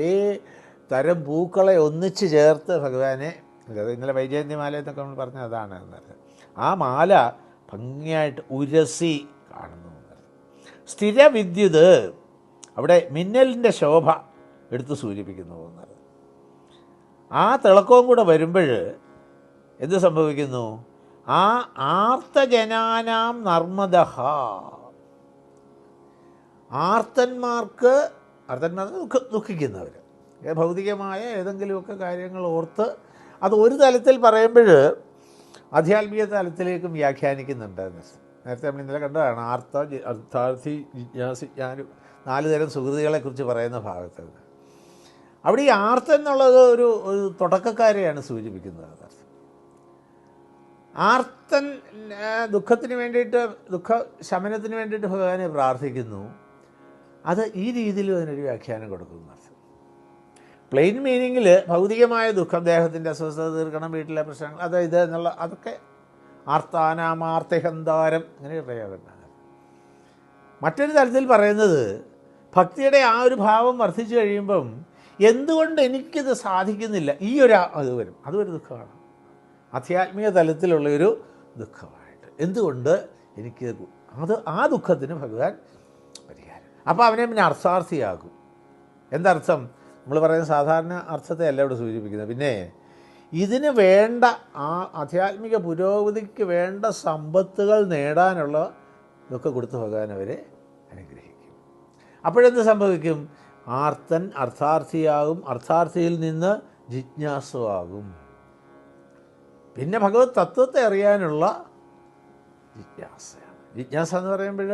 തരം പൂക്കളെ ഒന്നിച്ച് ചേർത്ത് ഭഗവാനെ, ഇന്നലെ വൈജയന്തി മാല എന്നൊക്കെ നമ്മൾ പറഞ്ഞത് അതാണ് എന്നത്. ആ മാല ഭംഗിയായിട്ട് ഉരസി കാണുന്നു. സ്ഥിരവിദ്യുത്, അവിടെ മിന്നലിൻ്റെ ശോഭ എടുത്ത് സൂചിപ്പിക്കുന്നു എന്നത്. ആ തിളക്കവും കൂടെ വരുമ്പോൾ എന്ത് സംഭവിക്കുന്നു? ആ ആർത്തജനാനാം നർമ്മദഹ, ആർത്തന്മാർ ദുഃഖിക്കുന്നവർ, ഭൗതികമായ ഏതെങ്കിലുമൊക്കെ കാര്യങ്ങൾ ഓർത്ത് അത് ഒരു തലത്തിൽ പറയുമ്പോൾ ആധ്യാത്മിക തലത്തിലേക്കും വ്യാഖ്യാനിക്കുന്നുണ്ട്. നേരത്തെ നമ്മൾ ഇന്നലെ കണ്ടതാണ് അർത്ഥാർത്ഥി ജിജ്ഞാസി ജ്ഞാനം, 4 തരം സുഹൃത്തുക്കളെക്കുറിച്ച് പറയുന്ന ഭാഗത്ത്. അവിടെ ഈ ആർത്തൻ എന്നുള്ളത് ഒരു തുടക്കക്കാരെയാണ് സൂചിപ്പിക്കുന്നത്. ആർത്തൻ ദുഃഖത്തിന് വേണ്ടിയിട്ട്, ദുഃഖശമനത്തിന് വേണ്ടിയിട്ട് ഭഗവാനെ പ്രാർത്ഥിക്കുന്നു. അത് ഈ രീതിയിലും അതിനൊരു വ്യാഖ്യാനം കൊടുക്കുന്നു. പ്ലെയിൻ മീനിങ്ങിൽ ഭൗതികമായ ദുഃഖം, ദേഹത്തിൻ്റെ അസ്വസ്ഥത തീർക്കണം, വീട്ടിലെ പ്രശ്നങ്ങൾ, അത് ഇത് എന്നുള്ള അതൊക്കെ ആർത്താനാമാർത്തിഹന്താരം അങ്ങനെ പ്രയോഗമുണ്ടാകും. മറ്റൊരു തരത്തിൽ പറയുന്നത് ഭക്തിയുടെ ആ ഒരു ഭാവം വർദ്ധിച്ചു കഴിയുമ്പം എന്തുകൊണ്ട് എനിക്കിത് സാധിക്കുന്നില്ല, ഈ അത് വരും. അതൊരു ദുഃഖമാണ്, ആധ്യാത്മിക തലത്തിലുള്ളൊരു ദുഃഖമായിട്ട്. എന്തുകൊണ്ട് എനിക്ക് ആ ദുഃഖത്തിന് ഭഗവാൻ പരിഹാരം. അപ്പോൾ അവനെ പിന്നെ അർത്ഥാർത്ഥിയാകും. എന്തർത്ഥം? നമ്മൾ പറയുന്ന സാധാരണ അർത്ഥത്തെ അല്ല ഇവിടെ സൂചിപ്പിക്കുന്നത്. പിന്നെ ഇതിന് വേണ്ട ആ ആധ്യാത്മിക പുരോഗതിക്ക് വേണ്ട സമ്പത്തുകൾ നേടാനുള്ള ഇതൊക്കെ കൊടുത്ത് ഭഗവാൻ അവരെ അനുഗ്രഹിക്കും. അപ്പോഴെന്ത് സംഭവിക്കും? ആർത്തൻ അർത്ഥാർത്ഥിയാകും, അർത്ഥാർത്ഥിയിൽ നിന്ന് ജിജ്ഞാസുവാകും. പിന്നെ ഭഗവത് തത്വത്തെ അറിയാനുള്ള ജിജ്ഞാസയാണ്. ജിജ്ഞാസ എന്ന് പറയുമ്പോൾ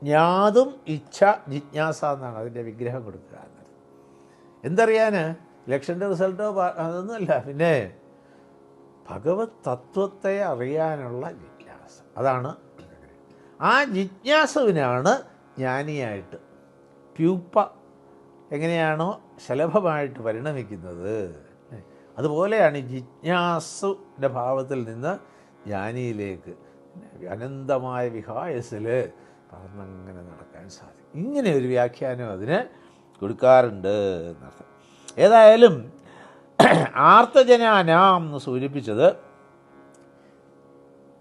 ജ്ഞാതും ഇച്ഛ ജിജ്ഞാസ എന്നാണ് അതിൻ്റെ വിഗ്രഹം കൊടുക്കുക. എന്തറിയാൻ? ഇലക്ഷൻ്റെ റിസൾട്ടോ അതൊന്നുമല്ല, പിന്നെ ഭഗവത് തത്വത്തെ അറിയാനുള്ള ജിജ്ഞാസ. അതാണ് ആ ജിജ്ഞാസുവിനാണ് ജ്ഞാനിയായിട്ട്, പ്യൂപ്പ എങ്ങനെയാണോ ശലഭമായിട്ട് പരിണമിക്കുന്നത്, അതുപോലെയാണ് ജിജ്ഞാസുവിൻ്റെ ഭാവത്തിൽ നിന്ന് ജ്ഞാനിയിലേക്ക് അനന്തമായ വിഹായസിൽ പറന്നങ്ങനെ നടക്കാൻ സാധിക്കും. ഇങ്ങനെ ഒരു വ്യാഖ്യാനം അതിന് കൊടുക്കാറുണ്ട് എന്നർത്ഥം. ഏതായാലും ആർത്തജനാനാം എന്ന് സൂചിപ്പിച്ചത്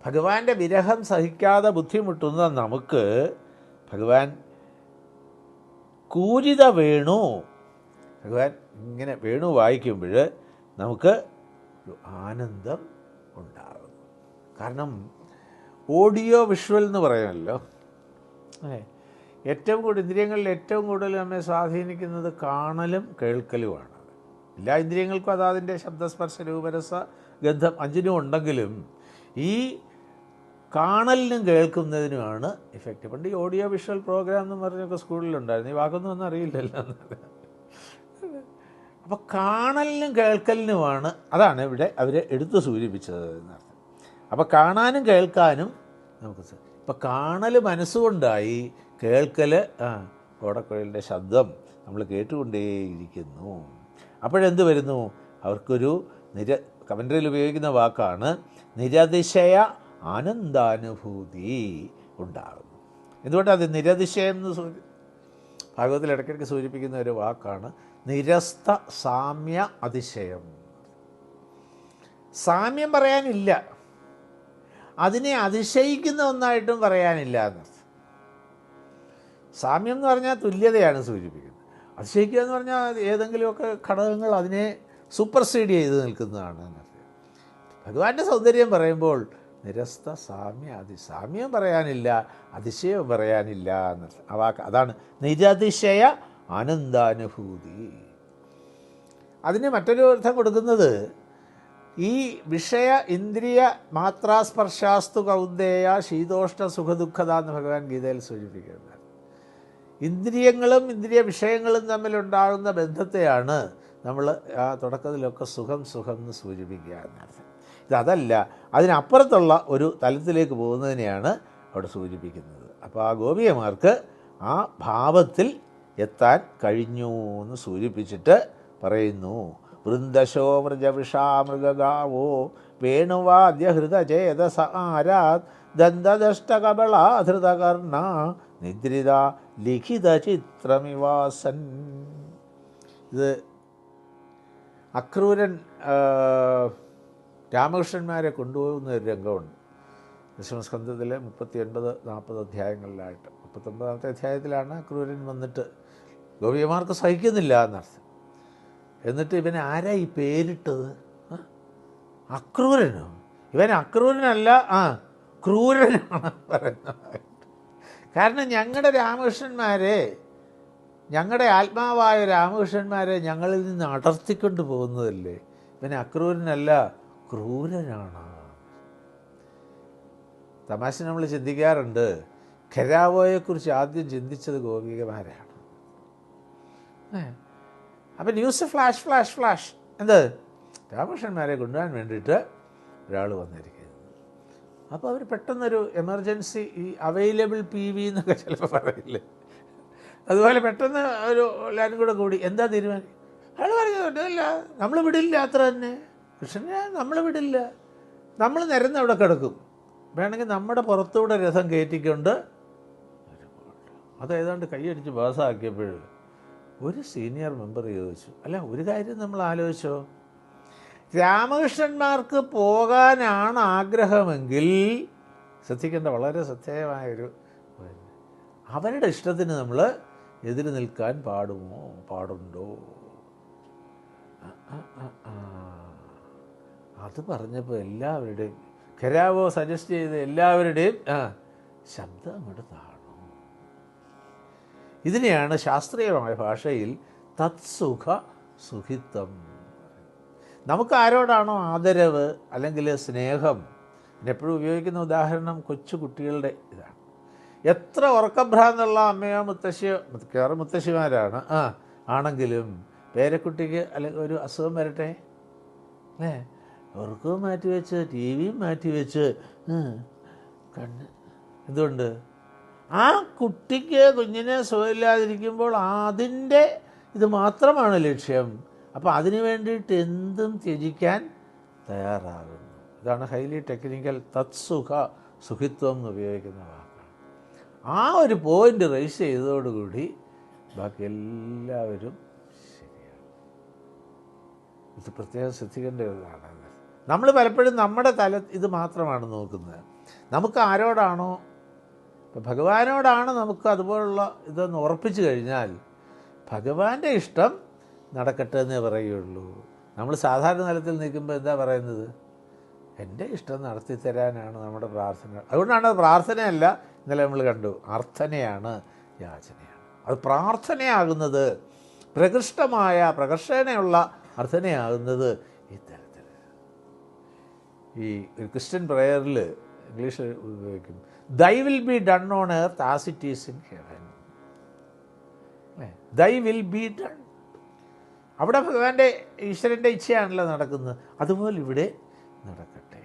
ഭഗവാന്റെ വിരഹം സഹിക്കാതെ ബുദ്ധിമുട്ടുന്ന നമുക്ക് ഭഗവാൻ കൂജിത വേണു, ഭഗവാൻ ഇങ്ങനെ വേണു വായിക്കുമ്പോൾ നമുക്ക് ഒരു ആനന്ദം ഉണ്ടാകും. കാരണം ഓഡിയോ വിഷ്വൽ എന്ന് പറയുമല്ലോ, ഏറ്റവും കൂടുതൽ ഇന്ദ്രിയങ്ങളിൽ ഏറ്റവും കൂടുതൽ നമ്മെ സ്വാധീനിക്കുന്നത് കാണലും കേൾക്കലുമാണ്. എല്ലാ ഇന്ദ്രിയങ്ങൾക്കും അതാതിൻ്റെ ശബ്ദസ്പർശ രൂപരസ ഗന്ധം 5 ഉണ്ടെങ്കിലും ഈ കാണലിനും കേൾക്കുന്നതിനുമാണ് ഇഫക്റ്റ്. പണ്ട് ഈ ഓഡിയോ വിഷ്വൽ പ്രോഗ്രാം എന്ന് പറഞ്ഞൊക്കെ സ്കൂളിലുണ്ടായിരുന്നു. ഈ വാക്കൊന്നും ഒന്നും അറിയില്ലല്ലോ. അപ്പോൾ കാണലിനും കേൾക്കലിനുമാണ്, അതാണ് ഇവിടെ അവർ എടുത്തു സൂചിപ്പിച്ചത് എന്നർത്ഥം. അപ്പോൾ കാണാനും കേൾക്കാനും നമുക്ക് ഇപ്പോൾ കാണൽ മനസ്സുകൊണ്ടായി, കേൾക്കൽ ഓടക്കുഴലിൻ്റെ ശബ്ദം നമ്മൾ കേട്ടുകൊണ്ടേയിരിക്കുന്നു. അപ്പോഴെന്ത് വരുന്നു? അവർക്കൊരു കമൻട്രിയിൽ ഉപയോഗിക്കുന്ന വാക്കാണ് നിരതിശയ ആനന്ദാനുഭൂതി ഉണ്ടാകുന്നു. എന്തുകൊണ്ടത് നിരതിശയം എന്ന് ഭാഗവതത്തിൽ ഇടയ്ക്കിടയ്ക്ക് സൂചിപ്പിക്കുന്ന ഒരു വാക്കാണ് നിരസ്ത സാമ്യ അതിശയം. സാമ്യം പറയാനില്ല, അതിനെ അതിശയിക്കുന്ന ഒന്നായിട്ടും പറയാനില്ല എന്നർത്ഥം. സാമ്യം എന്ന് പറഞ്ഞാൽ തുല്യതയാണ് സൂചിപ്പിക്കുന്നത്. അതിശയിക്കുക എന്ന് പറഞ്ഞാൽ ഏതെങ്കിലുമൊക്കെ ഘടകങ്ങൾ അതിനെ സൂപ്പർസീഡ് ചെയ്ത് നിൽക്കുന്നതാണ് എന്നർത്ഥം. ഭഗവാന്റെ സൗന്ദര്യം പറയുമ്പോൾ നിരസ്ത സാമ്യ സാമ്യം പറയാനില്ല, അതിശയം പറയാനില്ല എന്നർത്ഥം. ആ വാക്ക് അതാണ് നിരതിശയ ആനന്ദാനുഭൂതി. അതിന് മറ്റൊരു അർത്ഥം കൊടുക്കുന്നത് ഈ വിഷയ ഇന്ദ്രിയ മാത്രാസ്പർശാസ്തു കൗന്ദേയ ശീതോഷ്ണ സുഖദുഃഖത എന്ന് ഭഗവാൻ ഗീതയിൽ സൂചിപ്പിക്കുന്നത്. ഇന്ദ്രിയങ്ങളും ഇന്ദ്രിയ വിഷയങ്ങളും തമ്മിലുണ്ടാകുന്ന ബന്ധത്തെയാണ് നമ്മൾ ആ തുടക്കത്തിലൊക്കെ സുഖം സുഖം എന്ന് സൂചിപ്പിക്കുക എന്നർത്ഥം. ഇതല്ല, അതിനപ്പുറത്തുള്ള ഒരു തലത്തിലേക്ക് പോകുന്നതിനെയാണ് അവിടെ സൂചിപ്പിക്കുന്നത്. അപ്പോൾ ആ ഗോപികമാർക്ക് ആ ഭാവത്തിൽ എത്താൻ കഴിഞ്ഞു എന്ന് സൂചിപ്പിച്ചിട്ട് പറയുന്നു. വൃന്ദശോ വ്രജവിഷാമൃഗാവോ വേണുവാദ്യഹൃതചേതസ ആരാത് ദന്തദഷ്ടകബളാധൃതകർണ നിദ്രിത ലിഖിത ചിത്രമിവാസൻ. ഇത് അക്രൂരൻ രാമകൃഷ്ണന്മാരെ കൊണ്ടുപോകുന്ന ഒരു രംഗമുണ്ട് ദശമസ്കന്ധത്തിലെ 39-40 അധ്യായങ്ങളിലായിട്ട്. 39ാമത്തെ അധ്യായത്തിലാണ് അക്രൂരൻ വന്നിട്ട് ഗോപികമാർക്ക് സഹിക്കുന്നില്ല എന്നർത്ഥം. എന്നിട്ട് ഇവൻ ആരാ ഈ പേരിട്ടത്? അക്രൂരനോ? ഇവൻ അക്രൂരനല്ല, ക്രൂരനാണ് പറയുന്നത്. കാരണം ഞങ്ങളുടെ രാമകൃഷ്ണന്മാരെ, ഞങ്ങളുടെ ആത്മാവായ രാമകൃഷ്ണന്മാരെ ഞങ്ങളിൽ നിന്ന് അടർത്തിക്കൊണ്ട് പോകുന്നതല്ലേ. ഇവൻ അക്രൂരനല്ല, ക്രൂരനാണ്. തമാശ നമ്മൾ ചിന്തിക്കാറുണ്ട്, ഖരാവോയെക്കുറിച്ച് ആദ്യം ചിന്തിച്ചത് ഗോപികമാരാണ്. അപ്പം ന്യൂസ് ഫ്ലാഷ് ഫ്ലാഷ് ഫ്ലാഷ് എന്ത് രാമകൃഷ്ണന്മാരെ കൊണ്ടുപോകാൻ വേണ്ടിയിട്ട് ഒരാൾ വന്നിരിക്കുന്നത്. അപ്പോൾ അവർ പെട്ടെന്നൊരു എമർജൻസി, ഈ അവൈലബിൾ PV എന്നൊക്കെ ചിലപ്പോൾ പറയില്ലേ, അതുപോലെ പെട്ടെന്ന് ഒരു എല്ലാവരും കൂടെ കൂടി എന്താ തീരുമാനം? അയാൾ പറഞ്ഞില്ല, നമ്മൾ വിടില്ല, അത്ര തന്നെ. കൃഷ്ണനെ നമ്മൾ വിടില്ല, നമ്മൾ നിരന്ന് അവിടെ കിടക്കും, വേണമെങ്കിൽ നമ്മുടെ പുറത്തൂടെ രഥം കയറ്റിക്കൊണ്ട്. അത് ഏതാണ്ട് കൈയടിച്ച് പാസ്സാക്കിയപ്പോൾ ഒരു സീനിയർ മെമ്പർ ചോദിച്ചു, അല്ല ഒരു കാര്യം നമ്മൾ ആലോചിച്ചോ, രാമകൃഷ്ണന്മാർക്ക് പോകാനാണ് ആഗ്രഹമെങ്കിൽ, ശ്രദ്ധിക്കേണ്ട വളരെ ശ്രദ്ധേയമായൊരു, അവരുടെ ഇഷ്ടത്തിന് നമ്മൾ എതിര് നിൽക്കാൻ പാടുണ്ടോ? അത് പറഞ്ഞപ്പോൾ എല്ലാവരുടെയും, ഖരാവോ സജസ്റ്റ് ചെയ്ത എല്ലാവരുടെയും ശബ്ദം അങ്ങോട്ട് താണു. ഇതിനെയാണ് ശാസ്ത്രീയമായ ഭാഷയിൽ തത്സുഖ സുഖിത്വം. നമുക്ക് ആരോടാണോ ആദരവ് അല്ലെങ്കിൽ സ്നേഹം, എപ്പോഴും ഉപയോഗിക്കുന്ന ഉദാഹരണം കൊച്ചു കുട്ടികളുടെ ഇതാണ്. എത്ര ഉറക്കഭ്രാന്തുള്ള അമ്മയോ മുത്തശ്ശിയോ, മിക്കവാറും മുത്തശ്ശിമാരാണ് ആണെങ്കിലും പേരക്കുട്ടിക്ക് അല്ലെങ്കിൽ ഒരു അസുഖം വരട്ടെ, ഉറക്കവും മാറ്റിവെച്ച് TV-യും മാറ്റിവെച്ച് കണ്ണ്, എന്തുകൊണ്ട്? ആ കുഞ്ഞിനെ സുഖമില്ലാതിരിക്കുമ്പോൾ അതിൻ്റെ ഇത് മാത്രമാണ് ലക്ഷ്യം. അപ്പോൾ അതിനു വേണ്ടിയിട്ട് എന്തും ത്യജിക്കാൻ തയ്യാറാകുന്നു. ഇതാണ് ഹൈലി ടെക്നിക്കൽ തത്സുഖ സുഖിത്വം എന്ന് ഉപയോഗിക്കുന്ന വാക്കാണ്. ആ ഒരു പോയിൻ്റ് റൈസ് ചെയ്തതോടുകൂടി ബാക്കി എല്ലാവരും ശരിയാണ്. ഇത് പ്രത്യേകം ശ്രദ്ധിക്കേണ്ട ഒന്നാണ്. നമ്മൾ പലപ്പോഴും നമ്മുടെ ഇത് മാത്രമാണ് നോക്കുന്നത്. നമുക്ക് ആരോടാണോ, ഇപ്പം ഭഗവാനോടാണ് നമുക്ക് അതുപോലുള്ള ഇതൊന്ന് ഉറപ്പിച്ചു കഴിഞ്ഞാൽ ഭഗവാന്റെ ഇഷ്ടം നടക്കട്ടെ എന്നേ പറയുള്ളൂ. നമ്മൾ സാധാരണ തലത്തിൽ നിൽക്കുമ്പോൾ എന്താ പറയുന്നത്? എൻ്റെ ഇഷ്ടം നടത്തി തരാനാണ് നമ്മുടെ പ്രാർത്ഥന. അതുകൊണ്ടാണ് അത് പ്രാർത്ഥനയല്ല, ഇന്നലെ നമ്മൾ കണ്ടു, അർത്ഥനയാണ്, യാചനയാണ്. അത് പ്രാർത്ഥനയാകുന്നത്, പ്രകർഷണയുള്ള അർത്ഥനയാകുന്നത് ഇത്തരത്തിൽ. ഈ ക്രിസ്ത്യൻ പ്രയറിൽ ഇംഗ്ലീഷ് ഉപയോഗിക്കും, ദൈ will be done on earth as it is in heaven. ദൈ വിൽ ബി ഡൺ. അവിടെ ഭഗവാന്റെ ഈശ്വരൻ്റെ ഇച്ഛയാണല്ലോ നടക്കുന്നത്, അതുപോലെ ഇവിടെ നടക്കട്ടെ.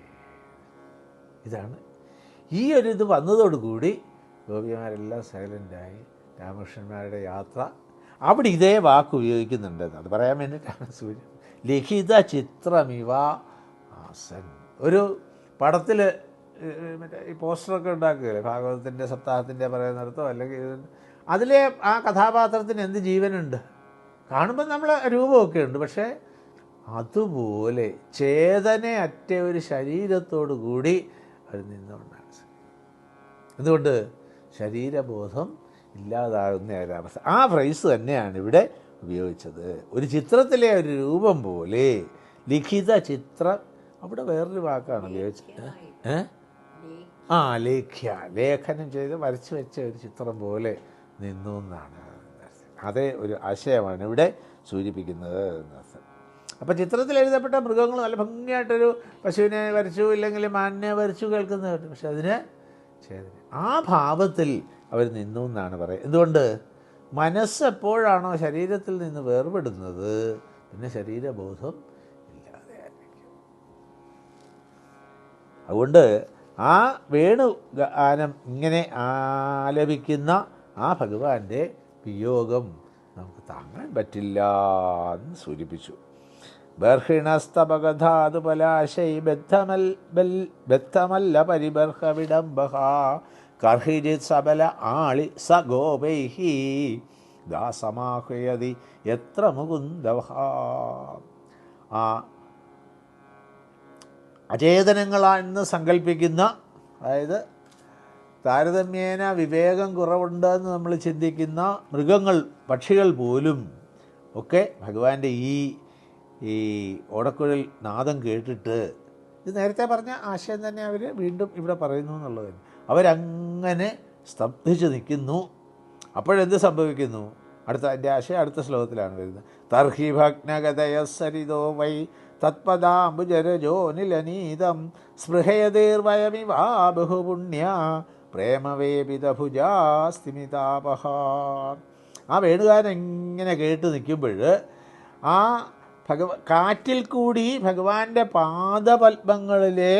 ഇതാണ് ഈ ഒരു ഇത് വന്നതോടുകൂടി ഗോപിമാരെല്ലാം സൈലൻ്റായി. രാമകൃഷ്ണന്മാരുടെ യാത്ര അവിടെ ഇതേ വാക്ക് ഉപയോഗിക്കുന്നുണ്ട്. അത് പറയാൻ വേണ്ടിയിട്ടാണ് സൂര്യൻ ലിഖിത ചിത്രമിവ ആസൻ. ഒരു പടത്തിൽ മറ്റേ ഈ പോസ്റ്ററൊക്കെ ഉണ്ടാക്കുകയല്ലേ, ഭാഗവതത്തിൻ്റെ സപ്താഹത്തിൻ്റെ പറയുന്നിടത്തോ അല്ലെങ്കിൽ അതിലെ ആ കഥാപാത്രത്തിന് എന്ത് ജീവനുണ്ട്, കാണുമ്പോൾ നമ്മൾ രൂപമൊക്കെ ഉണ്ട്, പക്ഷേ അതുപോലെ ചേതനയറ്റ ഒരു ശരീരത്തോടു കൂടി അവർ നിന്നുകൊണ്ടാണ്. എന്തുകൊണ്ട്? ശരീരബോധം ഇല്ലാതാകുന്ന ഒരവസ്ഥ. ആ ഫ്രൈസ് തന്നെയാണ് ഇവിടെ ഉപയോഗിച്ചത്. ഒരു ചിത്രത്തിലെ ഒരു രൂപം പോലെ ലിഖിത ചിത്രം. അവിടെ വേറൊരു വാക്കാണ് ഉപയോഗിച്ചത്. ലേഖ്യ, ലേഖനം ചെയ്ത് വരച്ചു വെച്ച ഒരു ചിത്രം പോലെ നിന്നു എന്നാണ്. അതേ ഒരു ആശയമാണ് ഇവിടെ സൂചിപ്പിക്കുന്നത്. അപ്പോൾ ചിത്രത്തിൽ എഴുതപ്പെട്ട മൃഗങ്ങൾ നല്ല ഭംഗിയായിട്ടൊരു പശുവിനെ വരച്ചു, ഇല്ലെങ്കിൽ മാനിനെ വരച്ചു കേൾക്കുന്നത് കേട്ടു, പക്ഷെ അതിന് ആ ഭാവത്തിൽ അവർ നിന്നു എന്നാണ് പറയുന്നത്. എന്തുകൊണ്ട്? മനസ്സ് എപ്പോഴാണോ ശരീരത്തിൽ നിന്ന് വേർപെടുന്നത്, പിന്നെ ശരീരബോധം ഇല്ലാതെ ആയിരിക്കും. അതുകൊണ്ട് ആ വേണുഗാനം ഇങ്ങനെ ആലപിക്കുന്ന ആ ഭഗവാന്റെ വിയോഗം നമുക്ക് താങ്ങാൻ പറ്റില്ല എന്ന് സൂചിപ്പിച്ചു. ബർഹിണസ്തപകഥാതു പലാശൈ ബദ്ധമല്ല പരിബർഹ വിഡംബഹ കർഹിജിത് സബല ആളി സ ഗോപൈഹി ദാസമാഹയതി എത്ര മുകുന്ദവ. ആ അചേതനങ്ങളെന്ന് സങ്കല്പിക്കുന്ന, അതായത് താരതമ്യേന വിവേകം കുറവുണ്ടെന്ന് നമ്മൾ ചിന്തിക്കുന്ന മൃഗങ്ങൾ, പക്ഷികൾ പോലും ഒക്കെ ഭഗവാന്റെ ഈ ഓടക്കുഴൽ നാദം കേട്ടിട്ട്, ഇത് നേരത്തെ പറഞ്ഞ ആശയം തന്നെ അവർ വീണ്ടും ഇവിടെ പറയുന്നു എന്നുള്ളത്. അവരങ്ങനെ സ്തബ്ധിച്ച് നിൽക്കുന്നു. അപ്പോഴെന്ത് സംഭവിക്കുന്നു? എൻ്റെ ആശയം അടുത്ത ശ്ലോകത്തിലാണ് വരുന്നത്. തർഹി ഭഗ്നഗതയസരിതോ വൈ തത്പദാംബുജരജോ നിലനീതം സ്പൃഹയതീർവയമിവാ ബഹുപുണ്യ പ്രേമവേപിതഭുജാസ്തിമിതാപഹ. ആ വേണുകാരൻ എങ്ങനെ കേട്ട് നിൽക്കുമ്പോൾ ആ കാറ്റിൽ കൂടി ഭഗവാന്റെ പാദപത്മങ്ങളിലെ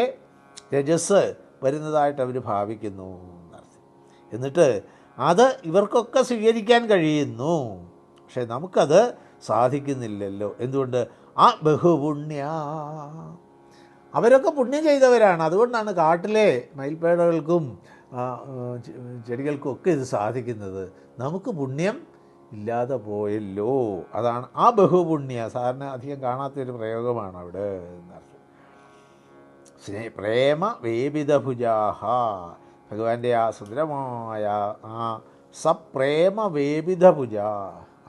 രജസ് വരുന്നതായിട്ട് അവർ ഭാവിക്കുന്നു. എന്നിട്ട് അത് ഇവർക്കൊക്കെ സ്വീകരിക്കാൻ കഴിയുന്നു, പക്ഷെ നമുക്കത് സാധിക്കുന്നില്ലല്ലോ. എന്തുകൊണ്ട്? ആ ബഹുപുണ്യ, അവരൊക്കെ പുണ്യം ചെയ്തവരാണ്. അതുകൊണ്ടാണ് കാട്ടിലെ മയിൽപ്പേടകൾക്കും ചെടികൾക്കും ഒക്കെ ഇത് സാധിക്കുന്നത്. നമുക്ക് പുണ്യം ഇല്ലാതെ പോയല്ലോ. അതാണ് ആ ബഹുപുണ്യ. സാറിന് അധികം കാണാത്തൊരു പ്രയോഗമാണ് അവിടെ എന്നർത്ഥം. പ്രേമ വേപിതഭുജാഹ, ഭഗവാന്റെ ആ സുന്ദരമായ ആ സപ്രേമ വേപിതഭുജ,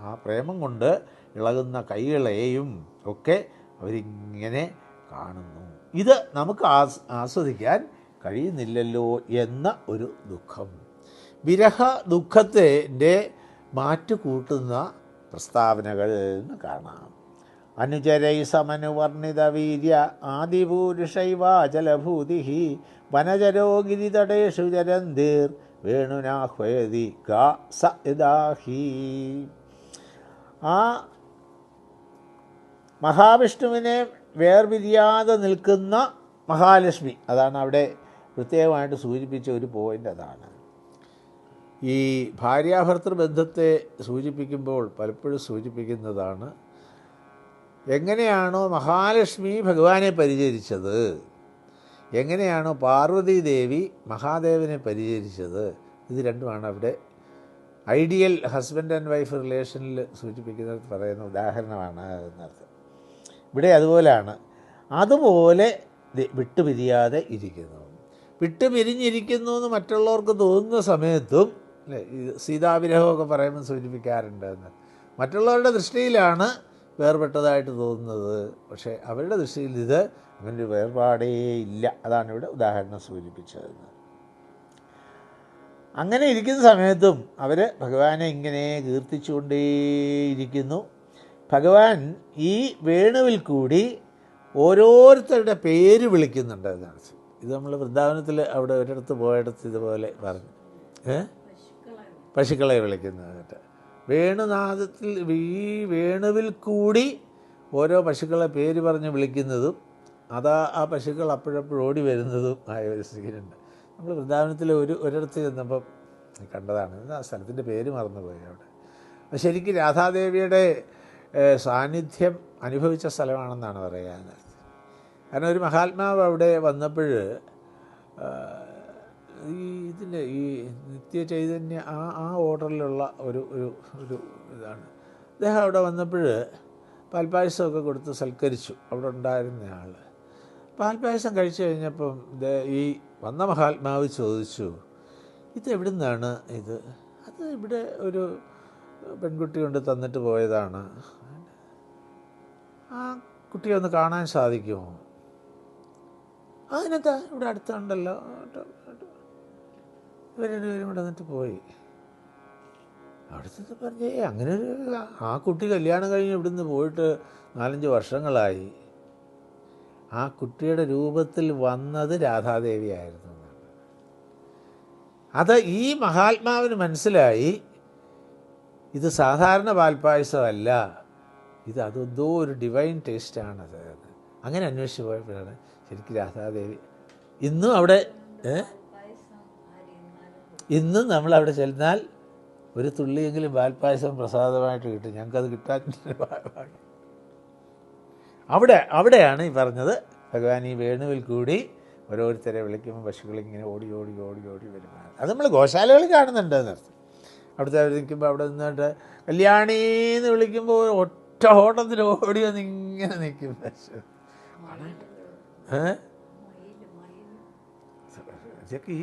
ആ പ്രേമം കൊണ്ട് ഇളകുന്ന കൈകളെയും ഒക്കെ അവരിങ്ങനെ കാണുന്നു. ഇത് നമുക്ക് ആസ്വദിക്കാൻ കഴിയുന്നില്ലല്ലോ എന്ന ഒരു ദുഃഖം. വിരഹ ദുഃഖത്തിൻ്റെ മാറ്റുകൂട്ടുന്ന പ്രസ്താവനകൾ എന്ന് കാണാം. അനുചരൈ സമനുവർണിത വീര്യ ആദിപൂരുഷൈവാചലഭൂതി വനചരോ ഗിരിതടേഷു ചരന്തിർ വേണുനാഹ്വയതി ഗാ സ യദാഹി. ആ മഹാവിഷ്ണുവിനെ വേർപിരിയാതെ നിൽക്കുന്ന മഹാലക്ഷ്മി, അതാണ് അവിടെ പ്രത്യേകമായിട്ട് സൂചിപ്പിച്ച ഒരു പോയിൻ്റ്. അതാണ് ഈ ഭാര്യാഭർത്തൃ ബന്ധത്തെ സൂചിപ്പിക്കുമ്പോൾ പലപ്പോഴും സൂചിപ്പിക്കുന്നതാണ്, എങ്ങനെയാണോ മഹാലക്ഷ്മി ഭഗവാനെ പരിചരിച്ചത്, എങ്ങനെയാണോ പാർവതീദേവി മഹാദേവനെ പരിചരിച്ചത്, ഇത് രണ്ടുമാണ് അവിടെ ഐഡിയൽ ഹസ്ബൻഡ് ആൻഡ് വൈഫ് റിലേഷനിൽ സൂചിപ്പിക്കുന്നത് പറയുന്ന ഉദാഹരണമാണ് എന്നർത്ഥം. ഇവിടെ അതുപോലെയാണ്. അതുപോലെ വിട്ടുപിരിയാതെ ഇരിക്കുന്നു. വിട്ടുപിരിഞ്ഞിരിക്കുന്നു എന്ന് മറ്റുള്ളവർക്ക് തോന്നുന്ന സമയത്തും, അല്ലേ, സീതാവിരഹമൊക്കെ പറയുമ്പോൾ സൂചിപ്പിക്കാറുണ്ട് എന്ന്. മറ്റുള്ളവരുടെ ദൃഷ്ടിയിലാണ് വേർപെട്ടതായിട്ട് തോന്നുന്നത്, പക്ഷേ അവരുടെ ദൃഷ്ടിയിൽ ഇത് അങ്ങനൊരു വേർപാടേ ഇല്ല. അതാണ് ഇവിടെ ഉദാഹരണം സൂചിപ്പിച്ചതെന്ന്. അങ്ങനെ ഇരിക്കുന്ന സമയത്തും അവർ ഭഗവാനെ ഇങ്ങനെ കീർത്തിച്ചുകൊണ്ടേയിരിക്കുന്നു. ഭഗവാൻ ഈ വേണുവിൽ കൂടി ഓരോരുത്തരുടെ പേര് വിളിക്കുന്നുണ്ട് എന്നാണ്. ഇത് നമ്മൾ വൃന്ദാവനത്തിൽ അവിടെ ഒരിടത്ത് പോയിടത്ത് ഇതുപോലെ പറഞ്ഞു പശുക്കളെ വിളിക്കുന്നത്. വേണുനാദത്തിൽ ഈ വേണുവിൽ കൂടി ഓരോ പശുക്കളെ പേര് പറഞ്ഞ് വിളിക്കുന്നതും ആ പശുക്കൾ അപ്പോഴപ്പോഴും ഓടി വരുന്നതും ആയ ഒരു സീനുണ്ട്. നമ്മൾ വൃന്ദാവനത്തിൽ ഒരിടത്ത് ചെന്നപ്പം കണ്ടതാണ്. ആ സ്ഥലത്തിൻ്റെ പേര് മറന്നുപോയി അവിടെ. അത് ശരിക്കും രാധാദേവിയുടെ സാന്നിധ്യം അനുഭവിച്ച സ്ഥലമാണെന്നാണ് പറയാൻ. കാരണം ഒരു മഹാത്മാവ് അവിടെ വന്നപ്പോൾ ഇതിൻ്റെ ഈ നിത്യചൈതന്യ ആ ഓർഡറിലുള്ള ഒരു ഇതാണ്. അദ്ദേഹം അവിടെ വന്നപ്പോൾ പാൽപ്പായസമൊക്കെ കൊടുത്ത് സൽക്കരിച്ചു അവിടെ ഉണ്ടായിരുന്ന ആൾ. പാൽപ്പായസം കഴിച്ചു കഴിഞ്ഞപ്പം ഈ വന്ന മഹാത്മാവ് ചോദിച്ചു, ഇത് എവിടെ നിന്നാണ് ഇത്? അത് ഇവിടെ ഒരു പെൺകുട്ടി കൊണ്ട് തന്നിട്ട് പോയതാണ്. ആ കുട്ടിയെ ഒന്ന് കാണാൻ സാധിക്കുമോ? അതിനെന്താ, ഇവിടെ അടുത്തുണ്ടല്ലോ. ഇവരും ഇവിടെ വന്നിട്ട് പോയി. അവിടുത്തെ പറഞ്ഞേ അങ്ങനെ ആ കുട്ടി കല്യാണം കഴിഞ്ഞ് ഇവിടുന്ന് പോയിട്ട് 4-5 വർഷങ്ങളായി. ആ കുട്ടിയുടെ രൂപത്തിൽ വന്നത് രാധാദേവിയായിരുന്നു. അത് ഈ മഹാത്മാവിന് മനസ്സിലായി, ഇത് സാധാരണ പാൽപ്പായസമല്ല, അതെന്തോ ഒരു ഡിവൈൻ ടേസ്റ്റാണത്. അങ്ങനെ അന്വേഷിച്ച് പോയപ്പോഴാണ് ശരിക്കും രാധാദേവി. ഇന്നും അവിടെ ഇന്നും നമ്മളവിടെ ചെന്നാൽ ഒരു തുള്ളിയെങ്കിലും പാൽപ്പായസം പ്രസാദമായിട്ട് കിട്ടും. ഞങ്ങൾക്കത് കിട്ടാൻ അവിടെയാണ് ഈ പറഞ്ഞത്, ഭഗവാൻ ഈ വേണുവിൽ കൂടി ഓരോരുത്തരെ വിളിക്കുമ്പോൾ പശുക്കളിങ്ങനെ ഓടി ഓടി ഓടി ഓടി വരുന്നതാണ്. അത് നമ്മൾ ഗോശാലകളിൽ കാണുന്നുണ്ട് എന്നർത്ഥം. അവിടുത്തെ നിൽക്കുമ്പോൾ അവിടെ നിന്നിട്ട് കല്യാണീന്ന് വിളിക്കുമ്പോൾ ഒറ്റ ഓട്ടത്തിൽ ഓടി വന്ന് ഇങ്ങനെ നിൽക്കും പശു. ഇതൊക്കെ ഈ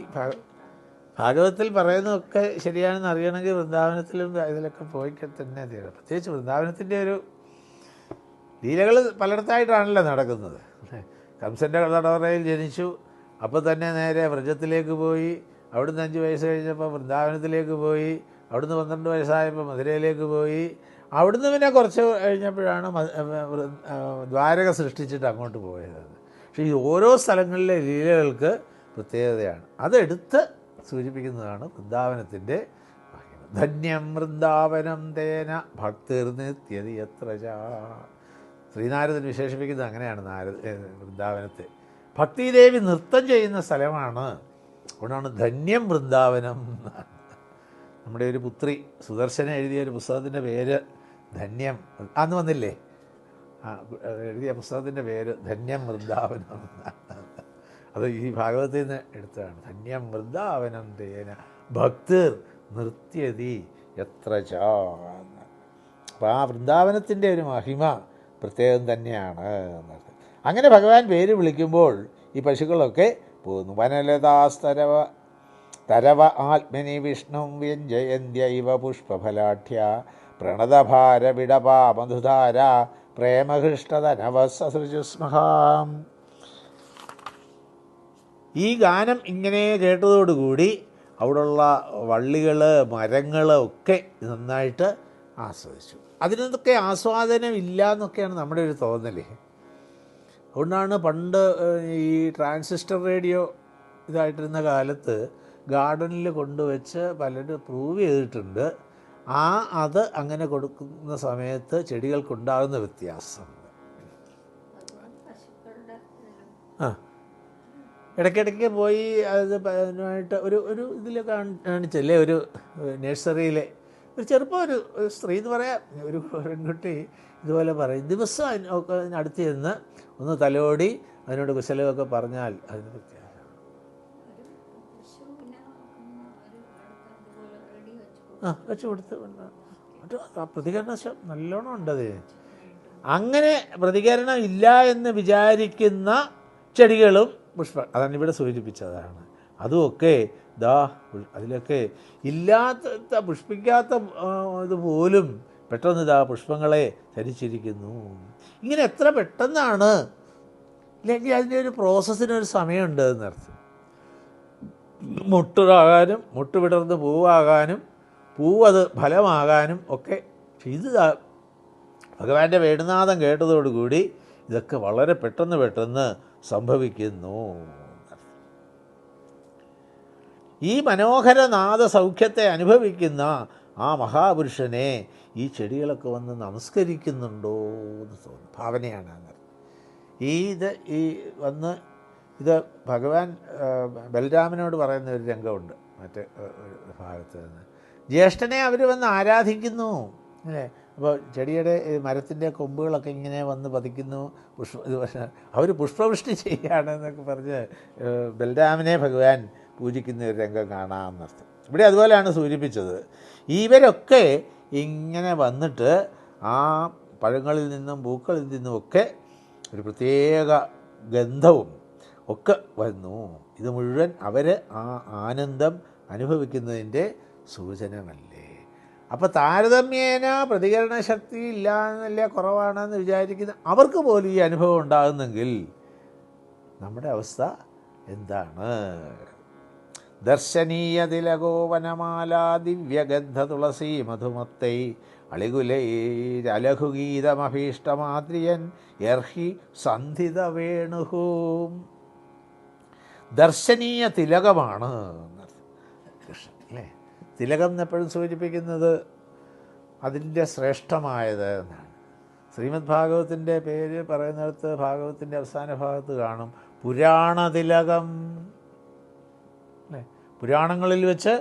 ഭാഗവത്തിൽ പറയുന്നതൊക്കെ ശരിയാണെന്ന് അറിയണമെങ്കിൽ വൃന്ദാവനത്തിലും ഇതിലൊക്കെ പോയിക്കെ തന്നെ തീരണം. പ്രത്യേകിച്ച് വൃന്ദാവനത്തിൻ്റെ ഒരു ലീലകൾ പലയിടത്തായിട്ടാണല്ലോ നടക്കുന്നത്. കംസൻ്റെ തടവറയിൽ ജനിച്ചു, അപ്പോൾ തന്നെ നേരെ വ്രജത്തിലേക്ക് പോയി, അവിടുന്ന് 5 വയസ്സ് കഴിഞ്ഞപ്പോൾ വൃന്ദാവനത്തിലേക്ക് പോയി, അവിടുന്ന് 12 വയസ്സായപ്പോൾ മധുരയിലേക്ക് പോയി, അവിടുന്ന് പിന്നെ കുറച്ച് കഴിഞ്ഞപ്പോഴാണ് ദ്വാരക സൃഷ്ടിച്ചിട്ട് അങ്ങോട്ട് പോയത്. പക്ഷേ ഈ ഓരോ സ്ഥലങ്ങളിലെ ലീലകൾക്ക് പ്രത്യേകതയാണ്. അതെടുത്ത് സൂചിപ്പിക്കുന്നതാണ് വൃന്ദാവനത്തിൻ്റെ മഹിമ. ധന്യം വൃന്ദാവനം തേന ഭക്തിർനിത്യതി യത്ര ച. ശ്രീനാരദൻ വിശേഷിപ്പിക്കുന്നത് അങ്ങനെയാണ് വൃന്ദാവനത്തെ. ഭക്തിദേവി നൃത്തം ചെയ്യുന്ന സ്ഥലമാണ്. അതുകൊണ്ടാണ് ധന്യം വൃന്ദാവനം. നമ്മുടെ ഒരു പുത്രി സുദർശന എഴുതിയ ഒരു പുസ്തകത്തിൻ്റെ പേര് ധന്യം, അന്ന് വന്നില്ലേ, എഴുതിയ പുസ്തകത്തിൻ്റെ പേര് ധന്യം വൃന്ദാവനം. അത് ഈ ഭാഗവത്തിൽ നിന്ന് എടുത്തതാണ്. ധന്യം വൃന്ദാവനം തേന ഭക്തിർ നൃത്യതി യത്ര ച. അപ്പോൾ ആ വൃന്ദാവനത്തിൻ്റെ ഒരു മഹിമ പ്രത്യേകം തന്നെയാണ് എന്നത്. അങ്ങനെ ഭഗവാൻ പേര് വിളിക്കുമ്പോൾ ഈ പശുക്കളൊക്കെ പോകുന്നു. വനലതാസ്തരവ തരവ ആത്മനി വിഷ്ണു വ്യഞ്ജയന്ത്യൈവ പുഷ്പഫലാഠ്യ പ്രണതഭാര വിടപാ മധുധാര പ്രേമഹൃഷ്ടതനവസൃജുസ്മഹാം. ഈ ഗാനം ഇങ്ങനെ കേട്ടതോടുകൂടി അവിടെയുള്ള വള്ളികൾ മരങ്ങൾ ഒക്കെ നന്നായിട്ട് ആസ്വദിച്ചു. അതിനൊക്കെ ആസ്വാദനമില്ല എന്നൊക്കെയാണ് നമ്മുടെ ഒരു തോന്നൽ. അതുകൊണ്ടാണ് പണ്ട് ഈ ട്രാൻസിസ്റ്റർ റേഡിയോ ഇതായിട്ടിരുന്ന കാലത്ത് ഗാർഡനിൽ കൊണ്ടുവച്ച് പലരും പ്രൂവ് ചെയ്തിട്ടുണ്ട്. അത് അങ്ങനെ കൊടുക്കുന്ന സമയത്ത് ചെടികൾക്കുണ്ടാകുന്ന വ്യത്യാസം. ഇടയ്ക്കിടയ്ക്ക് പോയി അത് അതിനായിട്ട് ഒരു ഇതിൽ കാണിച്ചല്ലേ, ഒരു നഴ്സറിയിലെ ഒരു ചെറുപ്പം ഒരു സ്ത്രീ എന്ന് പറയാം, ഒരു പെൺകുട്ടി ഇതുപോലെ പറയും, ദിവസം അടുത്ത് ചെന്ന് ഒന്ന് തലോടി അതിനോട് കുശലമൊക്കെ പറഞ്ഞാൽ അതിന് വ്യത്യാസം. വെച്ച് കൊടുത്ത് പ്രതികരണം നല്ലോണം ഉണ്ടത്. അങ്ങനെ പ്രതികരണം ഇല്ല എന്ന് വിചാരിക്കുന്ന ചെടികളും അതാണ് ഇവിടെ സൂചിപ്പിച്ചതാണ്. അതുമൊക്കെ അതിലൊക്കെ ഇല്ലാത്ത പുഷ്പിക്കാത്ത ഇതുപോലും പെട്ടെന്ന് പുഷ്പങ്ങളെ ധരിച്ചിരിക്കുന്നു. ഇങ്ങനെ എത്ര പെട്ടെന്നാണ്, ഇല്ലെങ്കിൽ അതിൻ്റെ ഒരു പ്രോസസ്സിനൊരു സമയമുണ്ട് എന്നർത്ഥം. മുട്ടാകാനും മുട്ട് വിടർന്ന് പൂവാകാനും പൂവത് ഫലമാകാനും ഒക്കെ. ഇത് ഭഗവാന്റെ വേണുനാദം കേട്ടതോടുകൂടി ഇതൊക്കെ വളരെ പെട്ടെന്ന് സംഭവിക്കുന്നു. ഈ മനോഹരനാദ സൗഖ്യത്തെ അനുഭവിക്കുന്ന ആ മഹാപുരുഷനെ ഈ ചെടികളൊക്കെ വന്ന് നമസ്കരിക്കുന്നുണ്ടോ എന്ന് തോന്നും. ഭാവനയാണ് അങ്ങനെ. ഈ വന്ന് ഇത് ഭഗവാൻ ബലരാമനോട് പറയുന്ന ഒരു രംഗമുണ്ട് മറ്റേ ഭാഗത്ത് നിന്ന്. ജ്യേഷ്ഠനെ അവർ വന്ന് ആരാധിക്കുന്നു അല്ലേ. അപ്പോൾ ചെടിയുടെ മരത്തിൻ്റെ കൊമ്പുകളൊക്കെ ഇങ്ങനെ വന്ന് പതിക്കുന്നു, അവർ പുഷ്പവൃഷ്ടി ചെയ്യുകയാണെന്നൊക്കെ പറഞ്ഞ് ബലരാമനെ ഭഗവാൻ പൂജിക്കുന്ന ഒരു രംഗം കാണാമെന്നർത്ഥം. ഇവിടെ അതുപോലെയാണ് സൂചിപ്പിച്ചത്. ഇവരൊക്കെ ഇങ്ങനെ വന്നിട്ട് ആ പഴങ്ങളിൽ നിന്നും പൂക്കളിൽ നിന്നുമൊക്കെ ഒരു പ്രത്യേക ഗന്ധവും ഒക്കെ വന്നു. ഇത് മുഴുവൻ അവർ ആ ആനന്ദം അനുഭവിക്കുന്നതിൻ്റെ സൂചനമല്ലേ. അപ്പോൾ താരതമ്യേന പ്രതികരണ ശക്തി ഇല്ല എന്നല്ല, കുറവാണെന്ന് വിചാരിക്കുന്ന അവർക്ക് പോലും ഈ അനുഭവം ഉണ്ടാകുന്നെങ്കിൽ നമ്മുടെ അവസ്ഥ എന്താണ്? ദർശനീയ തിലകോ വനമാല ദിവ്യഗന്ധ തുളസി മധുമത്തൈ അളികുലൈരലഘുഗീതമഭീഷ്ടമാദ്രിയൻ യർഹി സന്ധിത വേണുഹൂം. ദർശനീയ തിലകമാണ് കൃഷ്ണൻ അല്ലേ. തിലകം എന്നെപ്പോഴും സൂചിപ്പിക്കുന്നത് അതിൻ്റെ ശ്രേഷ്ഠമായത് എന്നാണ്. ശ്രീമദ് ഭാഗവത്തിൻ്റെ പേര് പറയുന്നിടത്ത് ഭാഗവത്തിൻ്റെ അവസാന ഭാഗത്ത് കാണും പുരാണതിലകം അല്ലേ. പുരാണങ്ങളിൽ വെച്ച്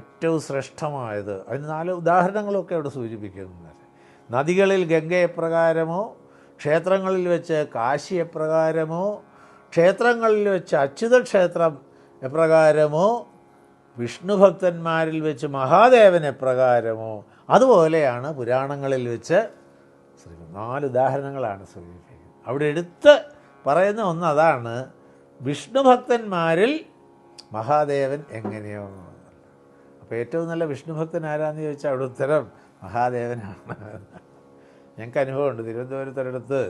ഏറ്റവും ശ്രേഷ്ഠമായത്. അതിന് 4 ഉദാഹരണങ്ങളൊക്കെ അവിടെ സൂചിപ്പിക്കുന്നത്. നദികളിൽ ഗംഗ എപ്രകാരമോ, ക്ഷേത്രങ്ങളിൽ വെച്ച് കാശി എപ്രകാരമോ, ക്ഷേത്രങ്ങളിൽ വെച്ച് അച്യുതക്ഷേത്രം എപ്രകാരമോ, വിഷ്ണു ഭക്തന്മാരിൽ വെച്ച് മഹാദേവൻ എപ്രകാരമോ, അതുപോലെയാണ് പുരാണങ്ങളിൽ വെച്ച് 4 ഉദാഹരണങ്ങളാണ് സൂചിപ്പിക്കുന്നത്. അവിടെ എടുത്ത് പറയുന്ന ഒന്ന് അതാണ്, വിഷ്ണു ഭക്തന്മാരിൽ മഹാദേവൻ എങ്ങനെയോ. അപ്പോൾ ഏറ്റവും നല്ല വിഷ്ണു ഭക്തൻ ആരാന്ന് ചോദിച്ചാൽ അവിടെ ഉത്തരം മഹാദേവനാണ്. ഞങ്ങൾക്ക് അനുഭവമുണ്ട്. തിരുവനന്തപുരത്തൊരിടത്ത്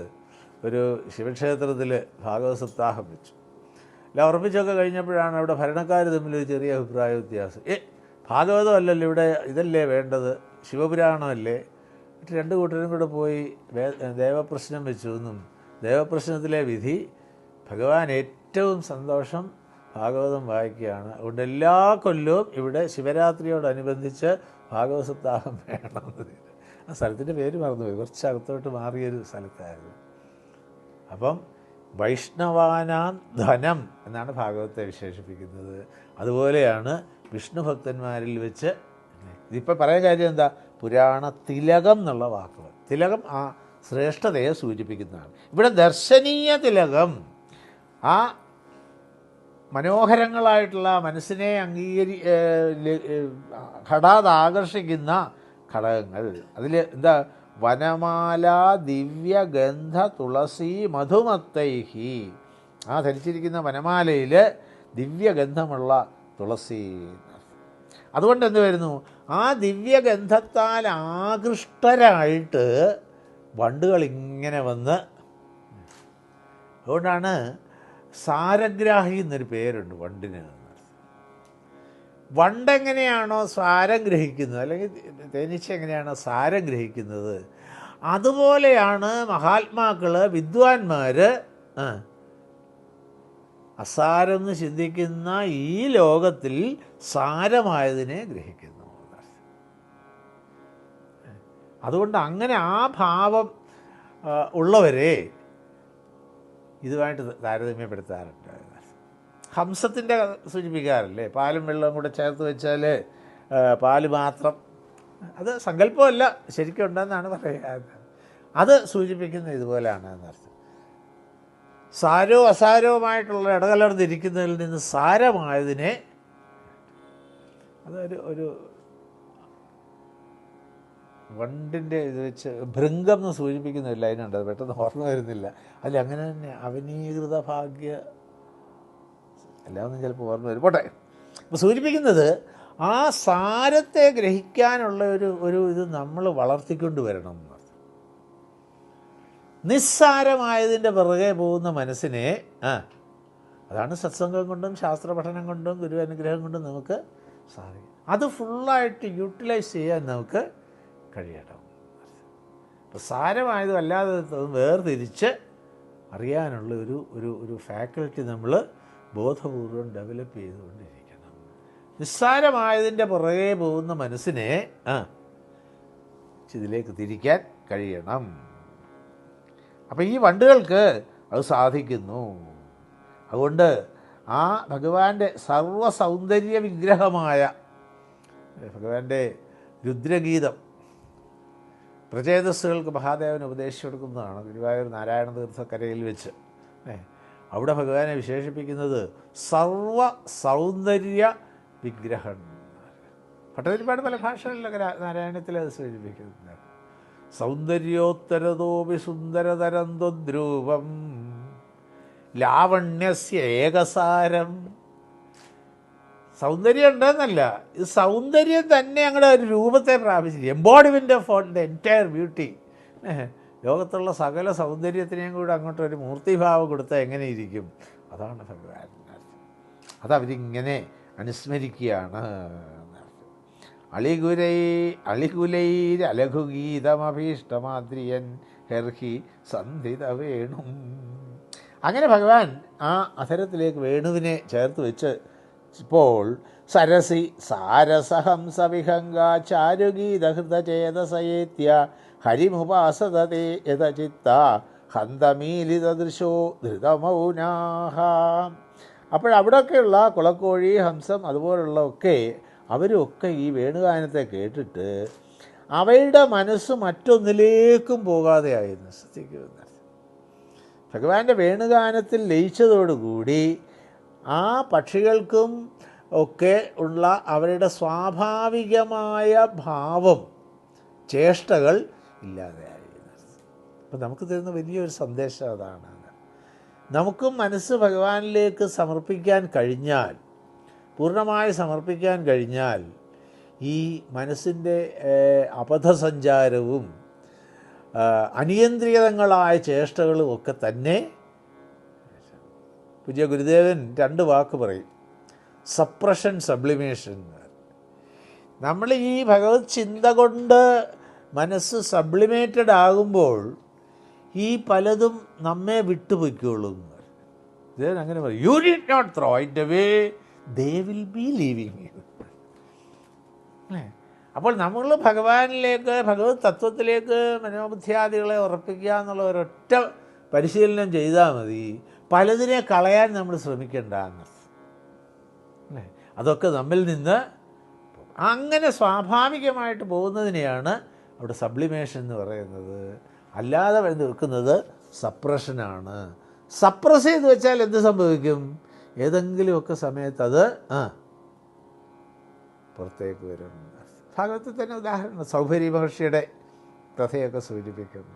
ഒരു ശിവക്ഷേത്രത്തിൽ ഭാഗവത സപ്താഹം വെച്ചു. എല്ലാം ഉറപ്പിച്ചൊക്കെ കഴിഞ്ഞപ്പോഴാണ് അവിടെ ഭരണക്കാർ തമ്മിലൊരു ചെറിയ അഭിപ്രായ വ്യത്യാസം. ഭാഗവതം അല്ലല്ലോ ഇവിടെ, ഇതല്ലേ വേണ്ടത്, ശിവപുരാണമല്ലേ. എന്നിട്ട് 2 കൂട്ടരും കൂടെ പോയി ദേവപ്രശ്നം വെച്ചു എന്നും ദേവപ്രശ്നത്തിലെ വിധി ഭഗവാൻ ഏറ്റവും സന്തോഷം ഭാഗവതം വായിക്കുകയാണ്, അതുകൊണ്ട് എല്ലാ കൊല്ലവും ഇവിടെ ശിവരാത്രിയോടനുബന്ധിച്ച് ഭാഗവത സപ്താഹം വേണമെന്ന്. ആ സ്ഥലത്തിൻ്റെ പേര് മറന്നുപോയി, കുറച്ച് അകത്തോട്ട് മാറിയൊരു സ്ഥലത്തായിരുന്നു. അപ്പം വൈഷ്ണവാനാം ധനം എന്നാണ് ഭാഗവത്തെ വിശേഷിപ്പിക്കുന്നത്. അതുപോലെയാണ് വിഷ്ണു ഭക്തന്മാരിൽ വെച്ച്. ഇതിപ്പോൾ പറയാൻ കാര്യം എന്താ, പുരാണ തിലകം എന്നുള്ള വാക്കുകൾ. തിലകം ആ ശ്രേഷ്ഠതയെ സൂചിപ്പിക്കുന്നതാണ്. ഇവിടെ ദർശനീയ തിലകം, ആ മനോഹരങ്ങളായിട്ടുള്ള മനസ്സിനെ ആകർഷിക്കുന്ന ഘടകങ്ങൾ. അതിൽ എന്താ, വനമാല ദിവ്യഗന്ധ തുളസി മധുമത്തൈഹി. ആ ധരിച്ചിരിക്കുന്ന വനമാലയിൽ ദിവ്യഗന്ധമുള്ള തുളസി. അതുകൊണ്ട് എന്ത് വരുന്നു, ആ ദിവ്യഗന്ധത്താൽ ആകൃഷ്ടരായിട്ട് വണ്ടുകൾ ഇങ്ങനെ വന്ന്, അതുകൊണ്ടാണ് സാരഗ്രാഹി എന്നൊരു പേരുണ്ട് വണ്ടിന്. വണ്ടെങ്ങനെയാണോ സാരം ഗ്രഹിക്കുന്നത്, അല്ലെങ്കിൽ തേനീച്ച എങ്ങനെയാണോ സാരം ഗ്രഹിക്കുന്നത്, അതുപോലെയാണ് മഹാത്മാക്കൾ, വിദ്വാൻമാർ അസാരം എന്ന് ചിന്തിക്കുന്ന ഈ ലോകത്തിൽ സാരമായതിനെ ഗ്രഹിക്കുന്നു. അതുകൊണ്ട് അങ്ങനെ ആ ഭാവം ഉള്ളവരെ ഇതുമായിട്ട് താരതമ്യപ്പെടുത്താറുണ്ട്. ഹംസത്തിൻ്റെ സൂചിപ്പിക്കാറില്ലേ, പാലും വെള്ളവും കൂടെ ചേർത്ത് വെച്ചാൽ പാല് മാത്രം, അത് സങ്കല്പമല്ല, ശരിക്കും ഉണ്ടെന്നാണ് പറയുക. അത് സൂചിപ്പിക്കുന്നത് ഇതുപോലെയാണ് എന്നർത്ഥം. സാരവും അസാരവുമായിട്ടുള്ള ഇടകലർന്നിരിക്കുന്നതിൽ നിന്ന് സാരമായതിനെ, ഒരു വണ്ടിൻ്റെ ഇത് വെച്ച് ഭൃംഗം എന്ന് സൂചിപ്പിക്കുന്ന ഒരു ലൈനുണ്ട്, അത് പെട്ടെന്ന് ഓർമ്മ വരുന്നില്ല. അതിൽ അങ്ങനെ തന്നെ അവനീകൃത ഭാഗ്യ എല്ലാമൊന്നും ചിലപ്പോൾ ഓർമ്മ വരും, പോട്ടെ. അപ്പോൾ സൂചിപ്പിക്കുന്നത് ആ സാരത്തെ ഗ്രഹിക്കാനുള്ള ഒരു ഇത് നമ്മൾ വളർത്തിക്കൊണ്ട് വരണം എന്നർത്ഥം. നിസ്സാരമായതിൻ്റെ പിറകെ പോകുന്ന മനസ്സിനെ അതാണ് സത്സംഗം കൊണ്ടും ശാസ്ത്ര പഠനം കൊണ്ടും ഗുരു അനുഗ്രഹം കൊണ്ടും നമുക്ക് സാധിക്കും. അത് ഫുള്ളായിട്ട് യൂട്ടിലൈസ് ചെയ്യാൻ നമുക്ക് കഴിയണം. അപ്പോൾ സാരമായതും അല്ലാതെ വേർതിരിച്ച് അറിയാനുള്ള ഒരു ഫാക്കൽറ്റി നമ്മൾ ബോധപൂർവം ഡെവലപ്പ് ചെയ്തുകൊണ്ടിരിക്കണം. നിസ്സാരമായതിൻ്റെ പുറകെ പോകുന്ന മനസ്സിനെ ഇതിലേക്ക് തിരിക്കാൻ കഴിയണം. അപ്പം ഈ വണ്ടുകൾക്ക് അത് സാധിക്കുന്നു. അതുകൊണ്ട് ആ ഭഗവാന്റെ സർവസൗന്ദര്യ വിഗ്രഹമായ ഭഗവാന്റെ രുദ്രഗീതം പ്രചേതസ്സുകൾക്ക് മഹാദേവൻ ഉപദേശിച്ചു കൊടുക്കുന്നതാണ് ഗുരുവായൂർ നാരായണ തീർത്ഥക്കരയിൽ വെച്ച്. അവിടെ ഭഗവാനെ വിശേഷിപ്പിക്കുന്നത് സർവ സൗന്ദര്യ വിഗ്രഹം. ഭട്ടതിരിപ്പാട് പല ഭാഷകളിലൊക്കെ നാരായണത്തിൽ അത് സൂചിപ്പിക്കുന്നത്. സൗന്ദര്യോത്തരതോപി സുന്ദരതരം ത്വദ്രൂപം ലാവണ്യസ്യ ഏകസാരം. സൗന്ദര്യം ഉണ്ടെന്നല്ല, ഇത് സൗന്ദര്യം തന്നെ ഞങ്ങളുടെ ഒരു രൂപത്തെ പ്രാപിച്ചിരിക്കും. Embodiment of the entire beauty. ലോകത്തുള്ള സകല സൗന്ദര്യത്തിനെയും കൂടെ അങ്ങോട്ടൊരു മൂർത്തിഭാവം കൊടുത്താൽ എങ്ങനെ ഇരിക്കും? അതാണ് ഭഗവാൻ. അതവരിങ്ങനെ അനുസ്മരിക്കുകയാണ്. അളികുലൈരലഘുഗീതമഭീഷ്ടമാദ്രിയൻ ഹെർഹി സന്ധിത വേണും. അങ്ങനെ ഭഗവാൻ ആ അധരത്തിലേക്ക് വേണുവിനെ ചേർത്ത് വെച്ച് ഇപ്പോൾ സരസി സാരസഹംസവിഹംഗ ചാരുഗീതഹൃതചേതസയേത്യ ഹരിമുപാസതേ യഥചിത്ത ഹന്തമീലിതദൃശോ ധൃതമൗനാഹ. അപ്പോഴവിടെയൊക്കെയുള്ള കുളക്കോഴി, ഹംസം അതുപോലുള്ളതൊക്കെ അവരൊക്കെ ഈ വേണുഗാനത്തെ കേട്ടിട്ട് അവയുടെ മനസ്സ് മറ്റൊന്നിലേക്കും പോകാതെയായിരുന്നു. ശ്രദ്ധിക്കുക, ഭഗവാന്റെ വേണുഗാനത്തിൽ ലയിച്ചതോടുകൂടി ആ പക്ഷികൾക്കും ഒക്കെ ഉള്ള അവരുടെ സ്വാഭാവികമായ ഭാവം, ചേഷ്ടകൾ ഇല്ലാതെയായി. അപ്പം നമുക്ക് തരുന്ന വലിയൊരു സന്ദേശം അതാണ്. നമുക്കും മനസ്സ് ഭഗവാനിലേക്ക് സമർപ്പിക്കാൻ കഴിഞ്ഞാൽ, പൂർണ്ണമായി സമർപ്പിക്കാൻ കഴിഞ്ഞാൽ, ഈ മനസ്സിൻ്റെ അബദ്ധസഞ്ചാരവും അനിയന്ത്രിതങ്ങളായ ചേഷ്ടകളും ഒക്കെ തന്നെ. പൂജ്യ ഗുരുദേവൻ 2 വാക്ക് പറയും: സപ്രഷൻ, സബ്ലിമേഷൻ. നമ്മൾ ഈ ഭഗവത് ചിന്ത കൊണ്ട് മനസ്സ് സബ്ലിമേറ്റഡ് ആകുമ്പോൾ ഈ പലതും നമ്മെ വിട്ടുപോയിക്കോളും. ദേവൻ അങ്ങനെ പറയും: you need not throw it away, they will be leaving you. അപ്പോൾ നമ്മൾ ഭഗവാനിലേക്ക്, ഭഗവത് തത്വത്തിലേക്ക് മനോബുദ്ധിയാദികളെ ഉറപ്പിക്കുക എന്നുള്ള ഒരൊറ്റ പരിശീലനം ചെയ്താൽ മതി. പലതിനെ കളയാൻ നമ്മൾ ശ്രമിക്കേണ്ട എന്നർത്ഥം. അതൊക്കെ നമ്മിൽ നിന്ന് അങ്ങനെ സ്വാഭാവികമായിട്ട് പോകുന്നതിനെയാണ് അവിടെ സബ്ലിമേഷൻ എന്ന് പറയുന്നത്. അല്ലാതെ നിൽക്കുന്നത് സപ്രഷനാണ്. സപ്രസ് ചെയ്ത് വെച്ചാൽ എന്ത് സംഭവിക്കും? ഏതെങ്കിലുമൊക്കെ സമയത്ത് അത് പുറത്തേക്ക് വരും. ഭാഗവതത്തിൽ തന്നെ ഉദാഹരണം സൗഭരി മഹർഷിയുടെ കഥയൊക്കെ സൂചിപ്പിക്കുന്നു.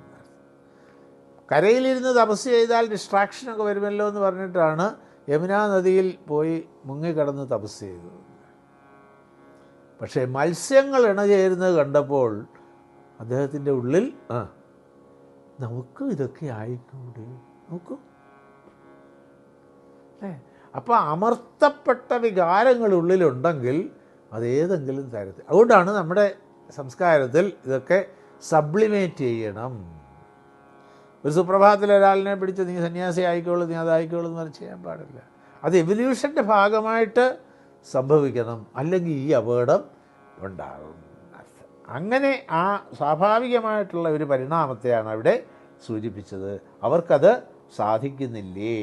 കരയിലിരുന്ന് തപസ് ചെയ്താൽ ഡിസ്ട്രാക്ഷനൊക്കെ വരുമല്ലോ എന്ന് പറഞ്ഞിട്ടാണ് യമുനാ നദിയിൽ പോയി മുങ്ങിക്കിടന്ന് തപസ് ചെയ്തത്. പക്ഷേ മത്സ്യങ്ങൾ ഇണചേരുന്നത് കണ്ടപ്പോൾ അദ്ദേഹത്തിൻ്റെ ഉള്ളിൽ നമുക്ക് ഇതൊക്കെ ആയിക്കൂടെ, നോക്കൂ അപ്പോൾ അമർത്തപ്പെട്ട വികാരങ്ങൾ ഉള്ളിലുണ്ടെങ്കിൽ അതേതെങ്കിലും തരത്തിൽ. അതുകൊണ്ടാണ് നമ്മുടെ സംസ്കാരത്തിൽ ഇതൊക്കെ സബ്ലിമേറ്റ് ചെയ്യണം. ഒരു സുപ്രഭാതത്തിൽ ഒരാളിനെ പിടിച്ച് നീ സന്യാസി ആയിക്കോളൂ, നീ അതായിക്കോളൂ എന്ന് പറഞ്ഞ് ചെയ്യാൻ പാടില്ല. അത് എവല്യൂഷൻ്റെ ഭാഗമായിട്ട് സംഭവിക്കണം, അല്ലെങ്കിൽ ഈ അപകടം ഉണ്ടാകും. അങ്ങനെ ആ സ്വാഭാവികമായിട്ടുള്ള ഒരു പരിണാമത്തെയാണ് അവിടെ സൂചിപ്പിച്ചത്. അവർക്കത് സാധിക്കുന്നില്ലേ?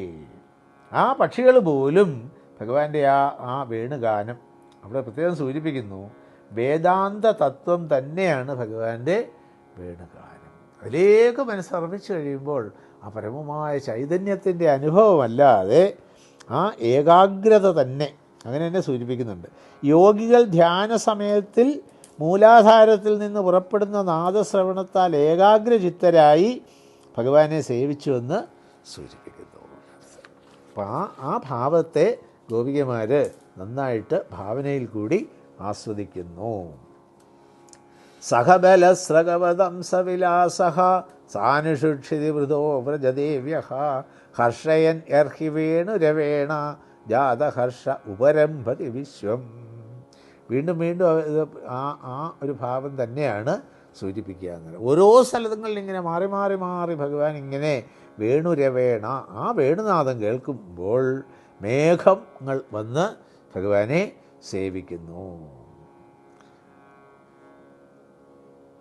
ആ പക്ഷികൾ പോലും ഭഗവാന്റെ ആ വേണുഗാനം അവിടെ പ്രത്യേകം സൂചിപ്പിക്കുന്നു. വേദാന്ത തത്വം തന്നെയാണ് ഭഗവാന്റെ വേണുഗാനം. അതിലേക്ക് മനസ്സർപ്പിച്ചു കഴിയുമ്പോൾ ആ പരമമായ ചൈതന്യത്തിൻ്റെ അനുഭവമല്ലാതെ ആ ഏകാഗ്രത തന്നെ അങ്ങനെ തന്നെ സൂചിപ്പിക്കുന്നുണ്ട്. യോഗികൾ ധ്യാന സമയത്തിൽ മൂലാധാരത്തിൽ നിന്ന് പുറപ്പെടുന്ന നാദശ്രവണത്താൽ ഏകാഗ്രചിത്തരായി ഭഗവാനെ സേവിച്ചുവെന്ന് സൂചിപ്പിക്കുന്നു. അപ്പോൾ ആ ഭാവത്തെ ഗോപികമാർ നന്നായിട്ട് ഭാവനയിൽ കൂടി ആസ്വദിക്കുന്നു. സഹബലസ്രഗവദംസവിലാസഃ സാനുഷുക്ഷിതി വൃതോ വ്രജദേവ്യഃ ഹർഷയൻ യർഹി വേണുരവേണ ജാതഹർഷ ഉപരംഭതി വിശ്വം. വീണ്ടും വീണ്ടും ആ ഒരു ഭാവം തന്നെയാണ് സൂചിപ്പിക്കുക എന്നത്. ഓരോ സ്ഥലങ്ങളിൽ ഇങ്ങനെ മാറി മാറി മാറി ഭഗവാൻ ഇങ്ങനെ വേണുരവേണ, ആ വേണുനാദം കേൾക്കുമ്പോൾ മേഘങ്ങൾ വന്ന് ഭഗവാനെ സേവിക്കുന്നു.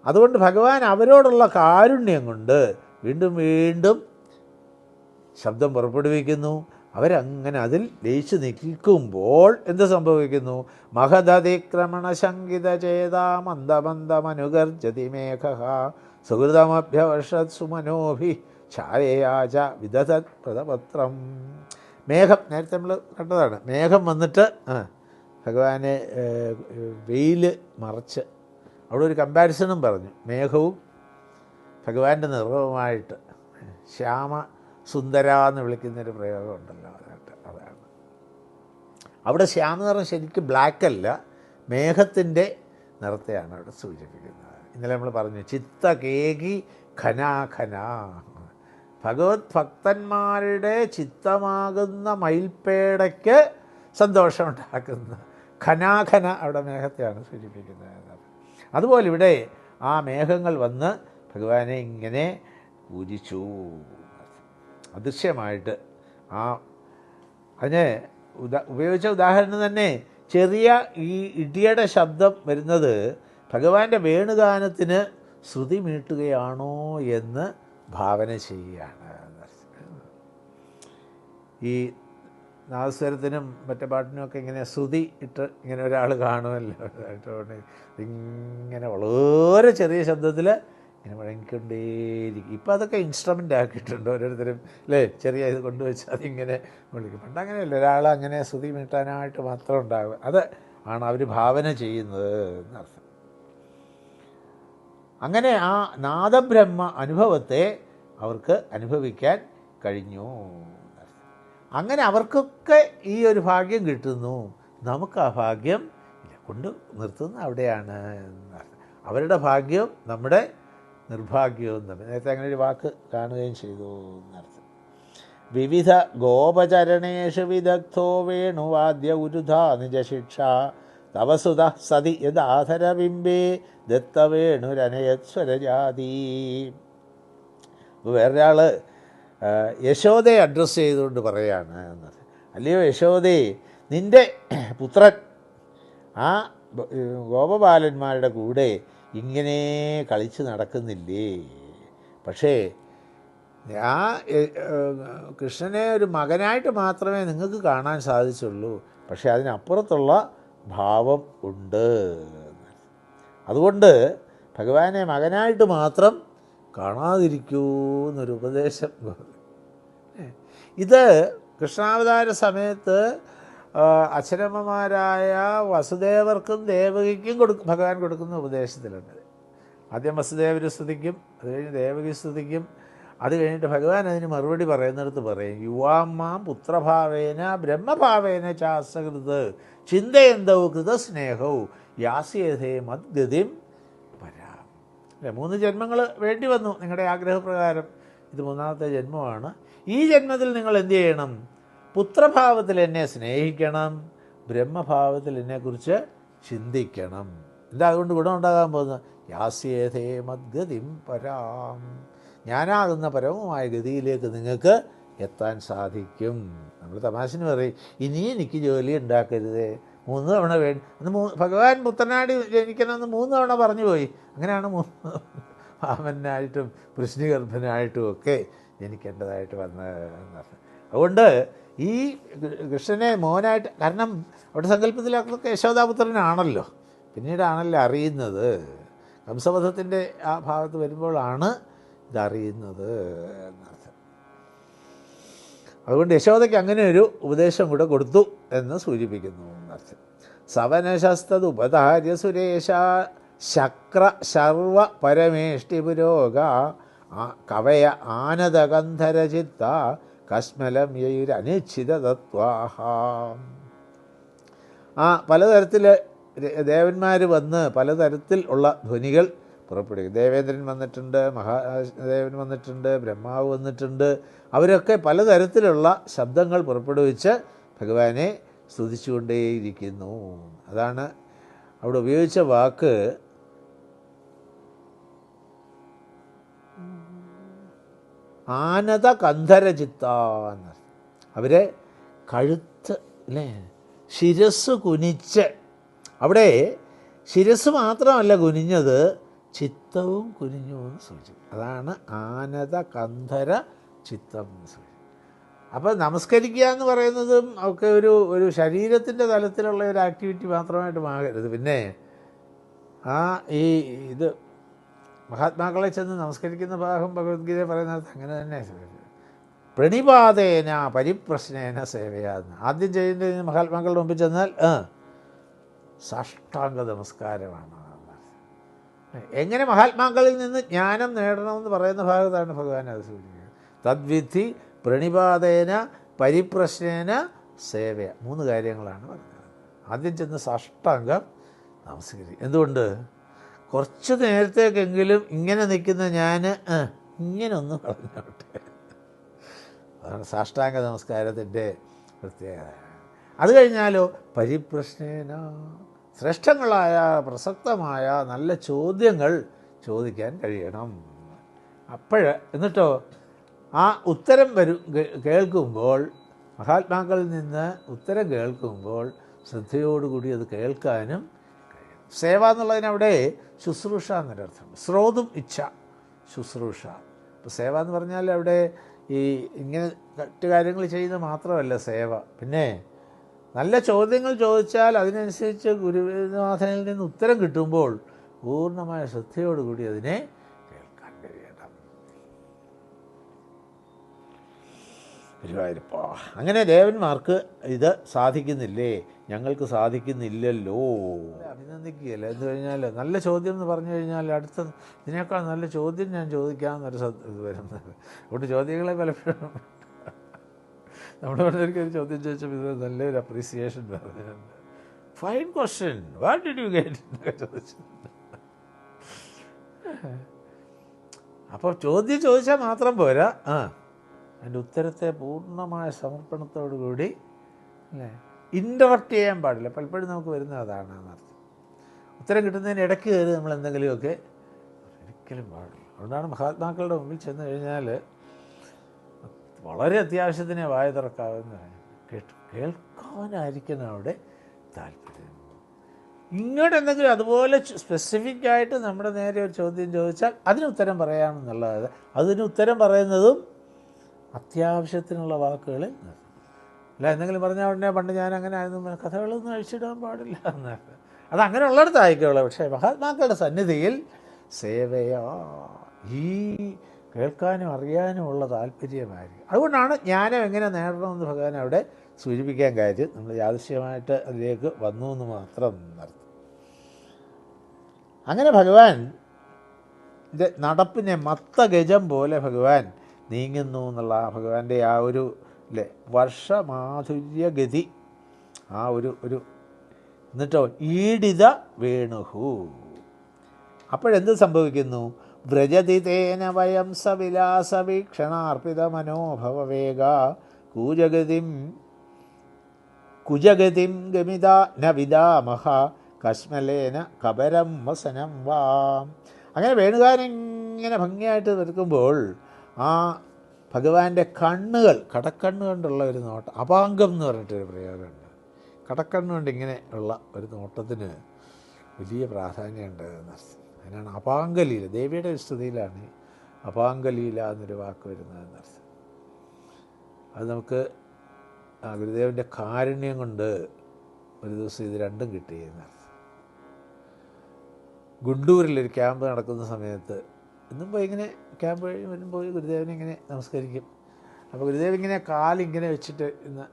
അതുകൊണ്ട് ഭഗവാൻ അവരോടുള്ള കാരുണ്യം കൊണ്ട് വീണ്ടും വീണ്ടും ശബ്ദം പുറപ്പെടുവിക്കുന്നു. അവരങ്ങനെ അതിൽ ലയിച്ചു നിൽക്കുമ്പോൾ എന്ത് സംഭവിക്കുന്നു? മഹദതിക്രമണ ശങ്കിത ചേതാ മന്ദമന്ദമനുഗർജതി മേഘ സുഹൃതമഭ്യവർഷത് സുമനോഭി ഛായയാച വിദധത് പ്രതപത്രം. മേഘം നേരത്തെ നമ്മൾ കണ്ടതാണ്. മേഘം വന്നിട്ട് ഭഗവാനെ വെയിൽ മറച്ച് അവിടെ ഒരു കമ്പാരിസണും പറഞ്ഞു. മേഘവും ഭഗവാന്റെ നിറവുമായിട്ട് ശ്യാമ സുന്ദര എന്ന് വിളിക്കുന്നൊരു പ്രയോഗമുണ്ടല്ലോ, അതാണ് അവിടെ ശ്യാമ നിറം ശരിക്കും ബ്ലാക്കല്ല, മേഘത്തിൻ്റെ നിറത്തെയാണ് അവിടെ സൂചിപ്പിക്കുന്നത്. ഇന്നലെ നമ്മൾ പറഞ്ഞു ചിത്തകേകി ഖനാഖന. ഭഗവത് ഭക്തന്മാരുടെ ചിത്തമാകുന്ന മയിൽപ്പേടയ്ക്ക് സന്തോഷമുണ്ടാക്കുന്ന ഖനാഖന അവിടെ മേഘത്തെയാണ് സൂചിപ്പിക്കുന്നത്. അതുപോലെ ഇവിടെ ആ മേഘങ്ങൾ വന്ന് ഭഗവാനെ ഇങ്ങനെ പൂജിച്ചു അദൃശ്യമായിട്ട്. അതിന് ഉപയോഗിച്ച ഉദാഹരണം തന്നെ ചെറിയ ഈ ഇടിയുടെ ശബ്ദം വരുന്നത് ഭഗവാന്റെ വേണുഗാനത്തിന് ശ്രുതി മീട്ടുകയാണോ എന്ന് ഭാവന ചെയ്യുകയാണ്. ഈ നാദസ്വരത്തിനും മറ്റേ പാട്ടിനുമൊക്കെ ഇങ്ങനെ ശ്രുതി ഇട്ട് ഇങ്ങനെ ഒരാൾ കാണുമല്ലോ, ഇങ്ങനെ വളരെ ചെറിയ ശബ്ദത്തിൽ ഇങ്ങനെ മുഴങ്ങിക്കൊണ്ടേയിരിക്കും. ഇപ്പം അതൊക്കെ ഇൻസ്ട്രുമെൻ്റ് ആക്കിയിട്ടുണ്ട് ഓരോരുത്തരും അല്ലേ, ചെറിയ ഇത് കൊണ്ടുവച്ച് അതിങ്ങനെ വിളിക്കും. പണ്ട് അങ്ങനെയല്ല, ഒരാൾ അങ്ങനെ ശ്രുതി മീട്ടാനായിട്ട് മാത്രം ഉണ്ടാകും. അത് ആണ് അവർ ഭാവന ചെയ്യുന്നത് എന്നർത്ഥം. അങ്ങനെ ആ നാദബ്രഹ്മ അനുഭവത്തെ അവർക്ക് അനുഭവിക്കാൻ കഴിഞ്ഞു. അങ്ങനെ അവർക്കൊക്കെ ഈ ഒരു ഭാഗ്യം കിട്ടുന്നു. നമുക്ക് ആ ഭാഗ്യം കൊണ്ട് നിർത്തുന്നത് അവിടെയാണ് എന്നർത്ഥം. അവരുടെ ഭാഗ്യവും നമ്മുടെ നിർഭാഗ്യവും തമ്മിൽ നേരത്തെ അങ്ങനെ ഒരു വാക്ക് കാണുകയും ചെയ്തു എന്നർത്ഥം. വിവിധ ഗോപചരണേഷു വിദഗ്ധോ വേണുവാദ്യ ഉരുധാ നിജശിക്ഷ തവസുത സതി യഥാധരബിംബേ ദത്തവേണുരനയസ്വരജാതി. അപ്പോൾ വേറൊരാൾ യശോദയെ അഡ്രസ്സ് ചെയ്തുകൊണ്ട് പറയുകയാണ് എന്നത്. അല്ലയോ യശോദേ, നിൻ്റെ പുത്രൻ ആ ഗോപബാലന്മാരുടെ കൂടെ ഇങ്ങനെ കളിച്ച് നടക്കുന്നില്ലേ? പക്ഷേ ആ കൃഷ്ണനെ ഒരു മകനായിട്ട് മാത്രമേ നിങ്ങൾക്ക് കാണാൻ സാധിച്ചുള്ളൂ. പക്ഷേ അതിനപ്പുറത്തുള്ള ഭാവം ഉണ്ട്. അതുകൊണ്ട് ഭഗവാനെ മകനായിട്ട് മാത്രം കാണാതിരിക്കൂ എന്നൊരു ഉപദേശം. ഇത് കൃഷ്ണാവതാര സമയത്ത് അച്ഛനമ്മമാരായ വസുദേവർക്കും ദേവകിക്കും ഭഗവാൻ കൊടുക്കുന്ന ഉപദേശത്തിലുണ്ട്. ആദ്യം വസുദേവർ സ്തുതിക്കും, അത് കഴിഞ്ഞ് ദേവകി സ്തുതിക്കും, അത് കഴിഞ്ഞിട്ട് ഭഗവാൻ അതിന് മറുപടി പറയുന്നിടത്ത് പറയും യുവാമാം പുത്രഭാവേന ബ്രഹ്മഭാവേന ചാസകൃത് ചിന്തയന്തവും കൃതസ്നേഹവും യാസ്യേധേ മദ്ഗതിം പരാം. അല്ലേ, 3 ജന്മങ്ങൾ വേണ്ടി വന്നു നിങ്ങളുടെ ആഗ്രഹപ്രകാരം. ഇത് 3ാമത്തെ ജന്മമാണ്. ഈ ജന്മത്തിൽ നിങ്ങൾ എന്ത് ചെയ്യണം? പുത്രഭാവത്തിൽ എന്നെ സ്നേഹിക്കണം, ബ്രഹ്മഭാവത്തിൽ എന്നെക്കുറിച്ച് ചിന്തിക്കണം. എന്താ അതുകൊണ്ട് ഗുണമുണ്ടാകാൻ പോകുന്നത്? യാസ്യേധേ മദ്ഗതിം പരാം. ഞാനാകുന്ന പരമമായ ഗതിയിലേക്ക് നിങ്ങൾക്ക് എത്താൻ സാധിക്കും. നമ്മൾ തമാശന് പറയും ഇനി എനിക്ക് ജോലി ഉണ്ടാക്കരുതേ, 3 തവണ വേണ്ടി അന്ന് ഭഗവാൻ പുത്രനാടി ജനിക്കണമെന്ന് 3 തവണ പറഞ്ഞു പോയി. അങ്ങനെയാണ് വാമനായിട്ടും വൃഷ്ണിഗർഭനായിട്ടും ഒക്കെ ജനിക്കേണ്ടതായിട്ട് വന്നത്. അതുകൊണ്ട് ഈ കൃഷ്ണനെ മോനായിട്ട്, കാരണം അവിടെ സങ്കല്പത്തിലൊക്കെ യശോദാപുത്രനാണല്ലോ, പിന്നീടാണല്ലോ അറിയുന്നത്. കംസവധത്തിൻ്റെ ആ ഭാഗത്ത് വരുമ്പോഴാണ് ഇതറിയുന്നത് എന്നർത്ഥം. അതുകൊണ്ട് യശോദയ്ക്ക് അങ്ങനെ ഒരു ഉപദേശം കൂടെ കൊടുത്തു എന്ന് സൂചിപ്പിക്കുന്നു എന്നർത്ഥം. സവനശസ്തത് ഉപധാര്യ സുരേശ ശക്ര ശർവ പരമേഷ്ടി പുരോഗ കവയ ആനദഗന്ധരചിത്ത കശ്മലം യൈരനിശ്ചിത തത്വാഹ. പലതരത്തിൽ ദേവന്മാർ വന്ന് പലതരത്തിൽ ഉള്ള ധ്വനികൾ പുറപ്പെടുവിക്കും. ദേവേന്ദ്രൻ വന്നിട്ടുണ്ട്, മഹാദേവൻ വന്നിട്ടുണ്ട്, ബ്രഹ്മാവ് വന്നിട്ടുണ്ട്. അവരൊക്കെ പലതരത്തിലുള്ള ശബ്ദങ്ങൾ പുറപ്പെടുവിച്ച് ഭഗവാനെ സ്തുതിച്ചുകൊണ്ടേയിരിക്കുന്നു. അതാണ് അവിടെ ഉപയോഗിച്ച വാക്ക് ആനത കന്ധരചിത്ത. അവരെ കഴുത്ത് അല്ലേ ശിരസ് കുനിച്ച്, അവിടെ ശിരസ് മാത്രമല്ല കുനിഞ്ഞത്, ചിത്തവും കുനിഞ്ഞു എന്ന് സൂചിക്കും. അതാണ് ആനത കന്ധര ചിത്തം എന്ന് സൂചിക്കും. അപ്പോൾ നമസ്കരിക്കുക എന്ന് പറയുന്നതും ഒക്കെ ഒരു ശരീരത്തിൻ്റെ തലത്തിലുള്ള ഒരു ആക്ടിവിറ്റി മാത്രമായിട്ട് ആകരുത്. പിന്നെ ഇത് മഹാത്മാക്കളെ ചെന്ന് നമസ്കരിക്കുന്ന ഭാഗം ഭഗവത്ഗീത പറയുന്നത് അങ്ങനെ തന്നെ. പ്രണിപാതേന പരിപ്രശ്നേന സേവയാന്ന് ആദ്യം ചെയ്യേണ്ടത് മഹാത്മാക്കളുടെ മുമ്പിൽ ചെന്നാൽ സാഷ്ടാംഗ നമസ്കാരമാണ്. എങ്ങനെ മഹാത്മാക്കളിൽ നിന്ന് ജ്ഞാനം നേടണമെന്ന് പറയുന്ന ഭാഗത്താണ് ഭഗവാൻ അത് സൂചിപ്പിക്കുന്നത്. തദ്വിധി പ്രണിപാതേന പരിപ്രശ്നേന സേവയ, 3 കാര്യങ്ങളാണ് പറഞ്ഞത്. ആദ്യം ചെന്ന് സാഷ്ടാംഗം നമസ്കരിക്കും. എന്തുകൊണ്ട്? കുറച്ച് നേരത്തേക്കെങ്കിലും ഇങ്ങനെ നിൽക്കുന്ന ഞാൻ ഇങ്ങനെ ഒന്ന് പറഞ്ഞോട്ടെ. അതാണ് സാഷ്ടാംഗ നമസ്കാരത്തിൻ്റെ പ്രത്യേകത. അത് കഴിഞ്ഞാലോ പരിപ്രശ്നേന, ശ്രേഷ്ഠങ്ങളായ പ്രസക്തമായ നല്ല ചോദ്യങ്ങൾ ചോദിക്കാൻ കഴിയണം. എന്നിട്ടോ ആ ഉത്തരം കേൾക്കുമ്പോൾ, മഹാത്മാക്കളിൽ നിന്ന് ഉത്തരം കേൾക്കുമ്പോൾ ശ്രദ്ധയോടുകൂടി അത് കേൾക്കാനും കഴിയും. സേവ എന്നുള്ളതിനവിടെ ശുശ്രൂഷ എന്നൊരർത്ഥം. ശ്രോതും ഇച്ഛ, ശുശ്രൂഷ. ഇപ്പോൾ സേവ എന്ന് പറഞ്ഞാൽ അവിടെ ഇങ്ങനെ മറ്റു കാര്യങ്ങൾ ചെയ്യുന്നത് മാത്രമല്ല സേവ. പിന്നെ നല്ല ചോദ്യങ്ങൾ ചോദിച്ചാൽ അതിനനുസരിച്ച് ഗുരുനാഥനിൽ നിന്ന് ഉത്തരം കിട്ടുമ്പോൾ പൂർണ്ണമായ ശ്രദ്ധയോടുകൂടി അതിനെ കേൾക്കാൻ കഴിയണം. ഗുരുവായൂരപ്പാ, അങ്ങനെ ദേവന്മാർക്ക് ഇത് സാധിക്കുന്നില്ലേ, ഞങ്ങൾക്ക് സാധിക്കുന്നില്ലല്ലോ. അഭിനന്ദിക്കുകയല്ല എന്ന് കഴിഞ്ഞാൽ നല്ല ചോദ്യം എന്ന് പറഞ്ഞു കഴിഞ്ഞാൽ അടുത്ത ഇതിനേക്കാൾ നല്ല ചോദ്യം ഞാൻ ചോദിക്കാമെന്നൊരു ഇത് വരുന്നത്. അതുകൊണ്ട് ചോദ്യങ്ങളെ പലപ്പോഴും നമ്മുടെ ഒരു ചോദ്യം ചോദിച്ചപ്പോൾ ഇത് നല്ലൊരു അപ്രീസിയേഷൻ പറഞ്ഞിട്ടുണ്ട്. Fine question, what did you get എന്നൊക്കെ ചോദിച്ചു. അപ്പോൾ ചോദ്യം ചോദിച്ചാൽ മാത്രം പോരാ, അതിൻ്റെ ഉത്തരത്തെ പൂർണ്ണമായ സമർപ്പണത്തോടു കൂടി അല്ലേ, ഇൻ്ററപ്റ്റ് ചെയ്യാൻ പാടില്ല. പലപ്പോഴും നമുക്ക് വരുന്നത് അതാണ് എന്നർത്ഥം. ഉത്തരം കിട്ടുന്നതിന് ഇടയ്ക്ക് കയറി നമ്മൾ എന്തെങ്കിലുമൊക്കെ ഒരിക്കലും പാടില്ല. അതുകൊണ്ടാണ് മഹാത്മാക്കളുടെ മുമ്പിൽ ചെന്ന് കഴിഞ്ഞാൽ വളരെ അത്യാവശ്യത്തിനെ വായ തുറക്കാവുന്ന കേൾക്കാനായിരിക്കണം അവിടെ താല്പര്യം. ഇങ്ങോട്ട് എന്തെങ്കിലും അതുപോലെ സ്പെസിഫിക്കായിട്ട് നമ്മുടെ നേരെ ഒരു ചോദ്യം ചോദിച്ചാൽ അതിന് ഉത്തരം പറയാമെന്നുള്ളത്, അതിന് ഉത്തരം പറയുന്നതും അത്യാവശ്യത്തിനുള്ള വാക്കുകളിൽ അല്ല. എന്തെങ്കിലും പറഞ്ഞാൽ ഉടനെ പണ്ട് ഞാൻ അങ്ങനെ ആയിരുന്നു, കഥകളൊന്നും അഴിച്ചിടാൻ പാടില്ല എന്നൊക്കെ, അത് അങ്ങനെ ഉള്ളിടത്തായിക്കോളൂ. പക്ഷേ മഹാത്മാക്കളുടെ സന്നിധിയിൽ സേവയാ, ഈ കേൾക്കാനും അറിയാനും ഉള്ള താല്പര്യമായിരിക്കും. അതുകൊണ്ടാണ് ജ്ഞാനം എങ്ങനെ നേടണമെന്ന് ഭഗവാൻ അവിടെ സൂചിപ്പിക്കാൻ കാര്യം. നമ്മൾ യാദൃശ്യമായിട്ട് അതിലേക്ക് വന്നു എന്ന് മാത്രം നടത്തും. അങ്ങനെ ഭഗവാൻ നടപ്പിനെ മത്തഗജം പോലെ ഭഗവാൻ നീങ്ങുന്നു എന്നുള്ള ഭഗവാന്റെ ആ ഒരു വർഷമാധുര്യഗതി, ആ ഒരു എന്നിട്ടോ ഈഡിത വേണുഹു. അപ്പോഴെന്ത് സംഭവിക്കുന്നു? വ്രജതി തേന വയം സവിലാസവീക്ഷണാർപ്പിത മനോഭവവേഗ കുജഗതിം ഗമിത ന വിദാമഹ കശ്മലേന കബരം വസനം വാം. അങ്ങനെ വേണുകാരനിങ്ങനെ ഭംഗിയായിട്ട് നിൽക്കുമ്പോൾ ആ ഭഗവാന്റെ കണ്ണുകൾ, കടക്കണ്ണ് കൊണ്ടുള്ള ഒരു നോട്ടം, അപാംഗം എന്ന് പറഞ്ഞിട്ടൊരു പ്രയോഗമുണ്ട്. കടക്കണ്ണ് കൊണ്ട് ഇങ്ങനെ ഉള്ള ഒരു നോട്ടത്തിന് വലിയ പ്രാധാന്യമുണ്ട് എന്നർത്ഥം. അതിനാണ് അപാംഗലീല, ദേവിയുടെ ഒരു സ്തുതിയിലാണ് അപാംഗലീല എന്നൊരു വാക്ക് വരുന്നതെന്നർത്ഥം. അത് നമുക്ക് ഗുരുദേവൻ്റെ കാരുണ്യം കൊണ്ട് ഒരു ദിവസം ഇത് രണ്ടും കിട്ടിയെന്നർത്ഥം. ഗുണ്ടൂരിലൊരു ക്യാമ്പ് നടക്കുന്ന സമയത്ത് ഇന്നും പോയി ഇങ്ങനെ ക്യാമ്പ് കഴിഞ്ഞ് പോയി ഗുരുദേവനെ ഇങ്ങനെ നമസ്കരിക്കും. അപ്പോൾ ഗുരുദേവൻ ഇങ്ങനെ കാലിങ്ങനെ വെച്ചിട്ട് ഇന്ന്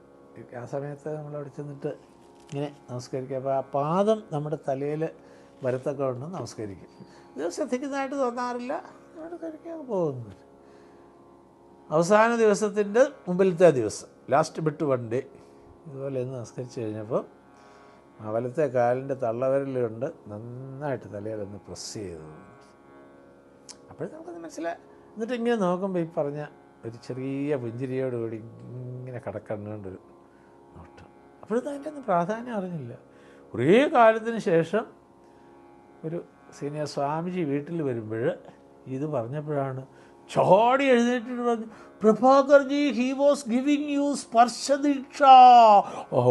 ആ സമയത്ത് നമ്മളവിടെ ചെന്നിട്ട് ഇങ്ങനെ നമസ്കരിക്കുക. അപ്പോൾ ആ പാദം നമ്മുടെ തലയിൽ വരത്തൊക്കെ കൊണ്ട് നമസ്കരിക്കും. ഇത് ശ്രദ്ധിക്കുന്നതായിട്ട് തോന്നാറില്ല, അവിടെ കഴിക്കാൻ പോകുന്നു. അവസാന ദിവസത്തിൻ്റെ മുമ്പിലത്തെ ദിവസം, ലാസ്റ്റ് ബിട്ട് വൺ ഡേ, ഇതുപോലെ ഇന്ന് നമസ്കരിച്ച് കഴിഞ്ഞപ്പോൾ ആ വലത്തെ കാലിൻ്റെ തള്ളവരലുകൊണ്ട് നന്നായിട്ട് തലയിലൊന്ന് പ്രസ് ചെയ്തു. അപ്പോഴും നമുക്കത് മനസ്സിലായി. എന്നിട്ട് ഇങ്ങനെ നോക്കുമ്പോൾ ഈ പറഞ്ഞ ഒരു ചെറിയ പുഞ്ചിരിയോടുകൂടി ഇങ്ങനെ കടക്കണ്ണുകൊണ്ടൊരു നോട്ടം. അപ്പോഴൊന്നും അതിൻ്റെ ഒന്നും പ്രാധാന്യം അറിഞ്ഞില്ല. കുറേ കാലത്തിന് ശേഷം ഒരു സീനിയർ സ്വാമിജി വീട്ടിൽ വരുമ്പോൾ ഇത് പറഞ്ഞപ്പോഴാണ് ചാടി എഴുന്നേറ്റിട്ട് പറഞ്ഞു, പ്രഭാകർജി, ഹി വാസ് ഗിവിങ് യു സ്പർശദീക്ഷ. ഓ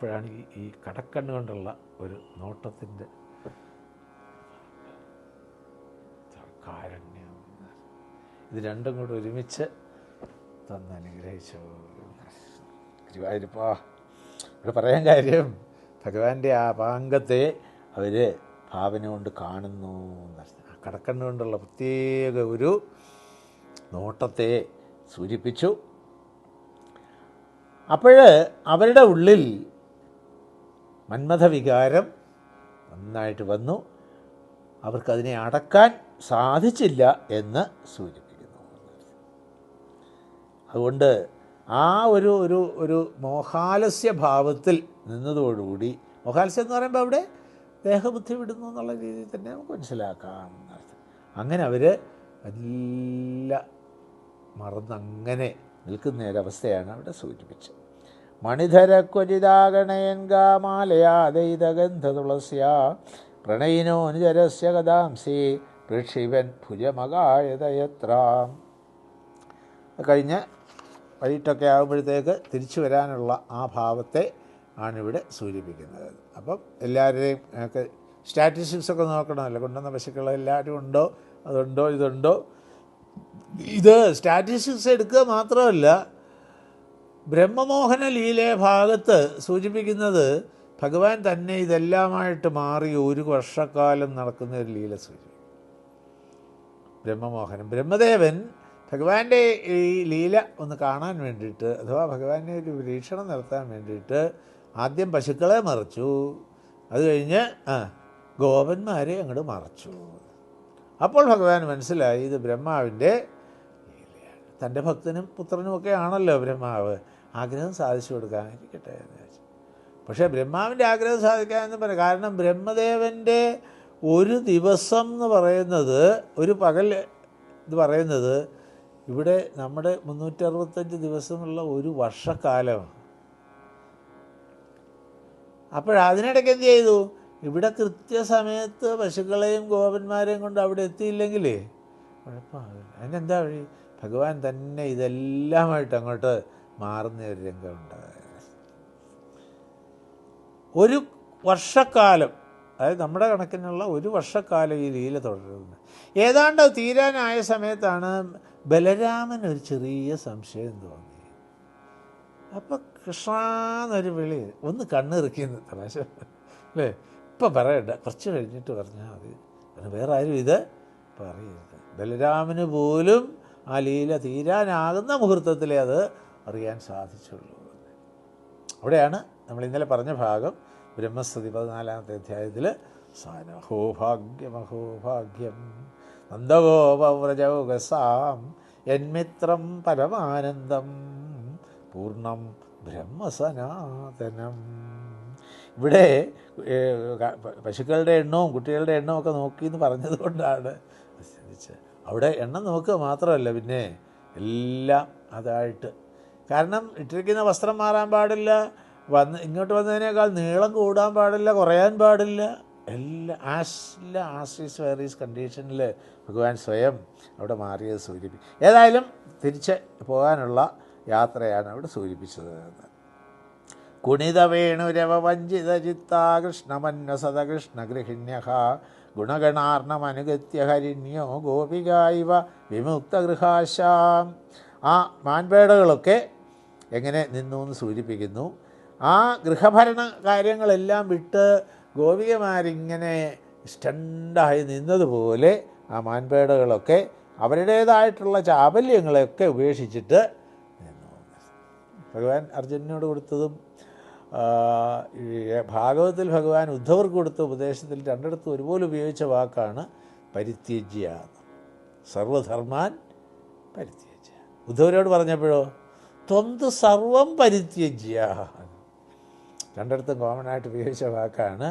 അപ്പോഴാണ് ഈ കടക്കണ്ണ് കൊണ്ടുള്ള ഒരു നോട്ടത്തിൻ്റെ കാരുണ്യം, ഇത് രണ്ടും കൂടെ ഒരുമിച്ച് തന്ന് അനുഗ്രഹിച്ചു. ഗുരുവായൂരപ്പാ, ഇവിടെ പറയാൻ കാര്യം ഭഗവാന്റെ ആ പാങ്കത്തെ അവർ ഭാവന കൊണ്ട് കാണുന്നു. ആ കടക്കണ്ണ് കൊണ്ടുള്ള പ്രത്യേക ഒരു നോട്ടത്തെ സൂചിപ്പിച്ചു. അപ്പോൾ അവരുടെ ഉള്ളിൽ മന്മഥവികാരം നന്നായിട്ട് വന്നു. അവർക്കതിനെ അടക്കാൻ സാധിച്ചില്ല എന്ന് സൂചിപ്പിക്കുന്നു. അതുകൊണ്ട് ആ ഒരു ഒരു ഒരു മോഹാലസ്യ ഭാവത്തിൽ നിന്നതോടുകൂടി, മോഹാലസ്യം എന്ന് പറയുമ്പോൾ അവിടെ ദേഹബുദ്ധി വിടുന്നു എന്നുള്ള രീതിയിൽ തന്നെ നമുക്ക് മനസ്സിലാക്കാം. അങ്ങനെ അവർ എല്ലാം മറന്നങ്ങനെ നിൽക്കുന്ന ഒരവസ്ഥയാണ് അവിടെ സൂചിപ്പിച്ചത്. മണിധര ക്വചിതാഗണയൻ ഗാമാലയാദൈതഗന്ധ തുളസ്യ പ്രണയിനോ അനുചരസ്യ കഥാംസി ഋഷിവൻ ഭുജമകായതയത്ര. കഴിഞ്ഞ് വൈകിട്ടൊക്കെ ആകുമ്പോഴത്തേക്ക് തിരിച്ചു വരാനുള്ള ആ ഭാവത്തെ ആണിവിടെ സൂചിപ്പിക്കുന്നത്. അപ്പം എല്ലാവരുടെയും ഒക്കെ സ്റ്റാറ്റിസ്റ്റിക്സൊക്കെ നോക്കണമല്ലോ, കൊണ്ടുവന്ന പശുക്കളെല്ലാവരും ഉണ്ടോ, അതുണ്ടോ, ഇതുണ്ടോ. ഇത് സ്റ്റാറ്റിസ്റ്റിക്സ് എടുക്കുക മാത്രമല്ല, ബ്രഹ്മമോഹന ലീലയെ ഭാഗത്ത് സൂചിപ്പിക്കുന്നത് ഭഗവാൻ തന്നെ ഇതെല്ലാമായിട്ട് മാറി ഒരു വർഷക്കാലം നടക്കുന്ന ഒരു ലീല സൂചിപ്പിക്കും. ബ്രഹ്മമോഹനം, ബ്രഹ്മദേവൻ ഭഗവാന്റെ ഈ ലീല ഒന്ന് കാണാൻ വേണ്ടിയിട്ട്, അഥവാ ഭഗവാന്റെ ഒരു നിരീക്ഷണം നടത്താൻ വേണ്ടിയിട്ട് ആദ്യം പശുക്കളെ മറച്ചു, അത് കഴിഞ്ഞ് ഗോപന്മാരെ അങ്ങോട്ട് മറച്ചു. അപ്പോൾ ഭഗവാൻ മനസ്സിലായി ഇത് ബ്രഹ്മാവിൻ്റെ ലീലയാണ്. തൻ്റെ ഭക്തനും പുത്രനുമൊക്കെ ആണല്ലോ ബ്രഹ്മാവ്, ആഗ്രഹം സാധിച്ചു കൊടുക്കാനിരിക്കട്ടെ എന്ന് വെച്ചു. പക്ഷേ ബ്രഹ്മാവിൻ്റെ ആഗ്രഹം സാധിക്കാമെന്ന് പറയാം. കാരണം ബ്രഹ്മദേവൻ്റെ ഒരു ദിവസം എന്ന് പറയുന്നത്, ഒരു പകൽ ഇത് പറയുന്നത് ഇവിടെ നമ്മുടെ 365 ദിവസമുള്ള ഒരു വർഷക്കാലമാണ്. അപ്പോഴതിനിടയ്ക്ക് എന്ത് ചെയ്തു? ഇവിടെ കൃത്യസമയത്ത് പശുക്കളെയും ഗോപന്മാരെയും കൊണ്ട് അവിടെ എത്തിയില്ലെങ്കിലേ കുഴപ്പമാകില്ല. അതിനെന്താ വഴി? ഭഗവാൻ തന്നെ ഇതെല്ലാമായിട്ട് അങ്ങോട്ട് മാറുന്ന ഒരു രംഗമുണ്ട്. ഒരു വർഷക്കാലം, അതായത് നമ്മുടെ കണക്കിനുള്ള ഒരു വർഷക്കാലം ഈ ലീല തുടരുന്നത്. ഏതാണ്ട് തീരാനായ സമയത്താണ് ബലരാമൻ ഒരു ചെറിയ സംശയം തോന്നി. അപ്പം കൃഷ്ണന്നൊരു വിളി, ഒന്ന് കണ്ണിറുക്കിയെന്ന് തമാശ അല്ലേ, ഇപ്പം പറയണ്ട, കുറച്ച് കഴിഞ്ഞിട്ട് പറഞ്ഞാൽ മതി, വേറെ ആരും ഇത് പറയരുത്. ബലരാമന് പോലും ആ ലീല തീരാനാകുന്ന മുഹൂർത്തത്തിലേ അത് അറിയാൻ സാധിച്ചുള്ളൂ. അവിടെയാണ് നമ്മൾ ഇന്നലെ പറഞ്ഞ ഭാഗം, ബ്രഹ്മസ്തുതി 14-ാമത്തെ അധ്യായത്തിൽ അഹോഭാഗ്യം അഹോഭാഗ്യം നന്ദഗോപവ്രജൗകസാം യന്മിത്രം പരമാനന്ദം പൂർണ്ണം ബ്രഹ്മസനാതനം. ഇവിടെ പശുക്കളുടെ എണ്ണവും കുട്ടികളുടെ എണ്ണവും ഒക്കെ നോക്കി എന്ന് പറഞ്ഞത് കൊണ്ടാണ് ശ്രദ്ധിച്ചത്. അവിടെ എണ്ണം നോക്കുക മാത്രമല്ല, പിന്നെ എല്ലാം അതായിട്ട്. കാരണം ഇട്ടിരിക്കുന്ന വസ്ത്രം മാറാൻ പാടില്ല, ഇങ്ങോട്ട് വന്നതിനേക്കാൾ നീളം കൂടാൻ പാടില്ല, കുറയാൻ പാടില്ല, എല്ലാം ആസ് വേറീസ് കണ്ടീഷനിൽ ഭഗവാൻ സ്വയം അവിടെ മാറിയത് സൂചിപ്പിക്കും. ഏതായാലും തിരിച്ച് പോകാനുള്ള യാത്രയാണ് അവിടെ സൂചിപ്പിച്ചത്. കുണിതവേണുരവവഞ്ചിത ചിത്താ കൃഷ്ണമന്വസത കൃഷ്ണഗൃഹിണ്യ ഗുണഗണാർണമനുഗത്യ ഹരിണ്യോ ഗോപികായിവ വിമുക്തഗൃഹാശാം. ആ മാൻപേടകളൊക്കെ എങ്ങനെ നിന്നു എന്ന് സൂചിപ്പിക്കുന്നു. ആ ഗൃഹഭരണ കാര്യങ്ങളെല്ലാം വിട്ട് ഗോപികമാരിങ്ങനെ സ്റ്റണ്ടായി നിന്നതുപോലെ ആ മാൻപേടകളൊക്കെ അവരുടേതായിട്ടുള്ള ചാബല്യങ്ങളെയൊക്കെ ഉപേക്ഷിച്ചിട്ട് നിന്നു. ഭഗവാൻ അർജുനനോട് കൊടുത്തതും ഭാഗവതത്തിൽ ഭഗവാൻ ഉദ്ധവർക്ക് കൊടുത്ത ഉപദേശത്തിൽ രണ്ടിടത്തും ഒരുപോലെ ഉപയോഗിച്ച വാക്കാണ് പരിത്യജ്യ. സർവധർമാൻ പരിത്യജ്യ. ഉദ്ധവരോട് പറഞ്ഞപ്പോഴോ ത്വന്ത് സർവം പരിത്യജ്യ. രണ്ടിടത്തും കോമൺ ആയിട്ട് ഉപയോഗിച്ച വാക്കാണ്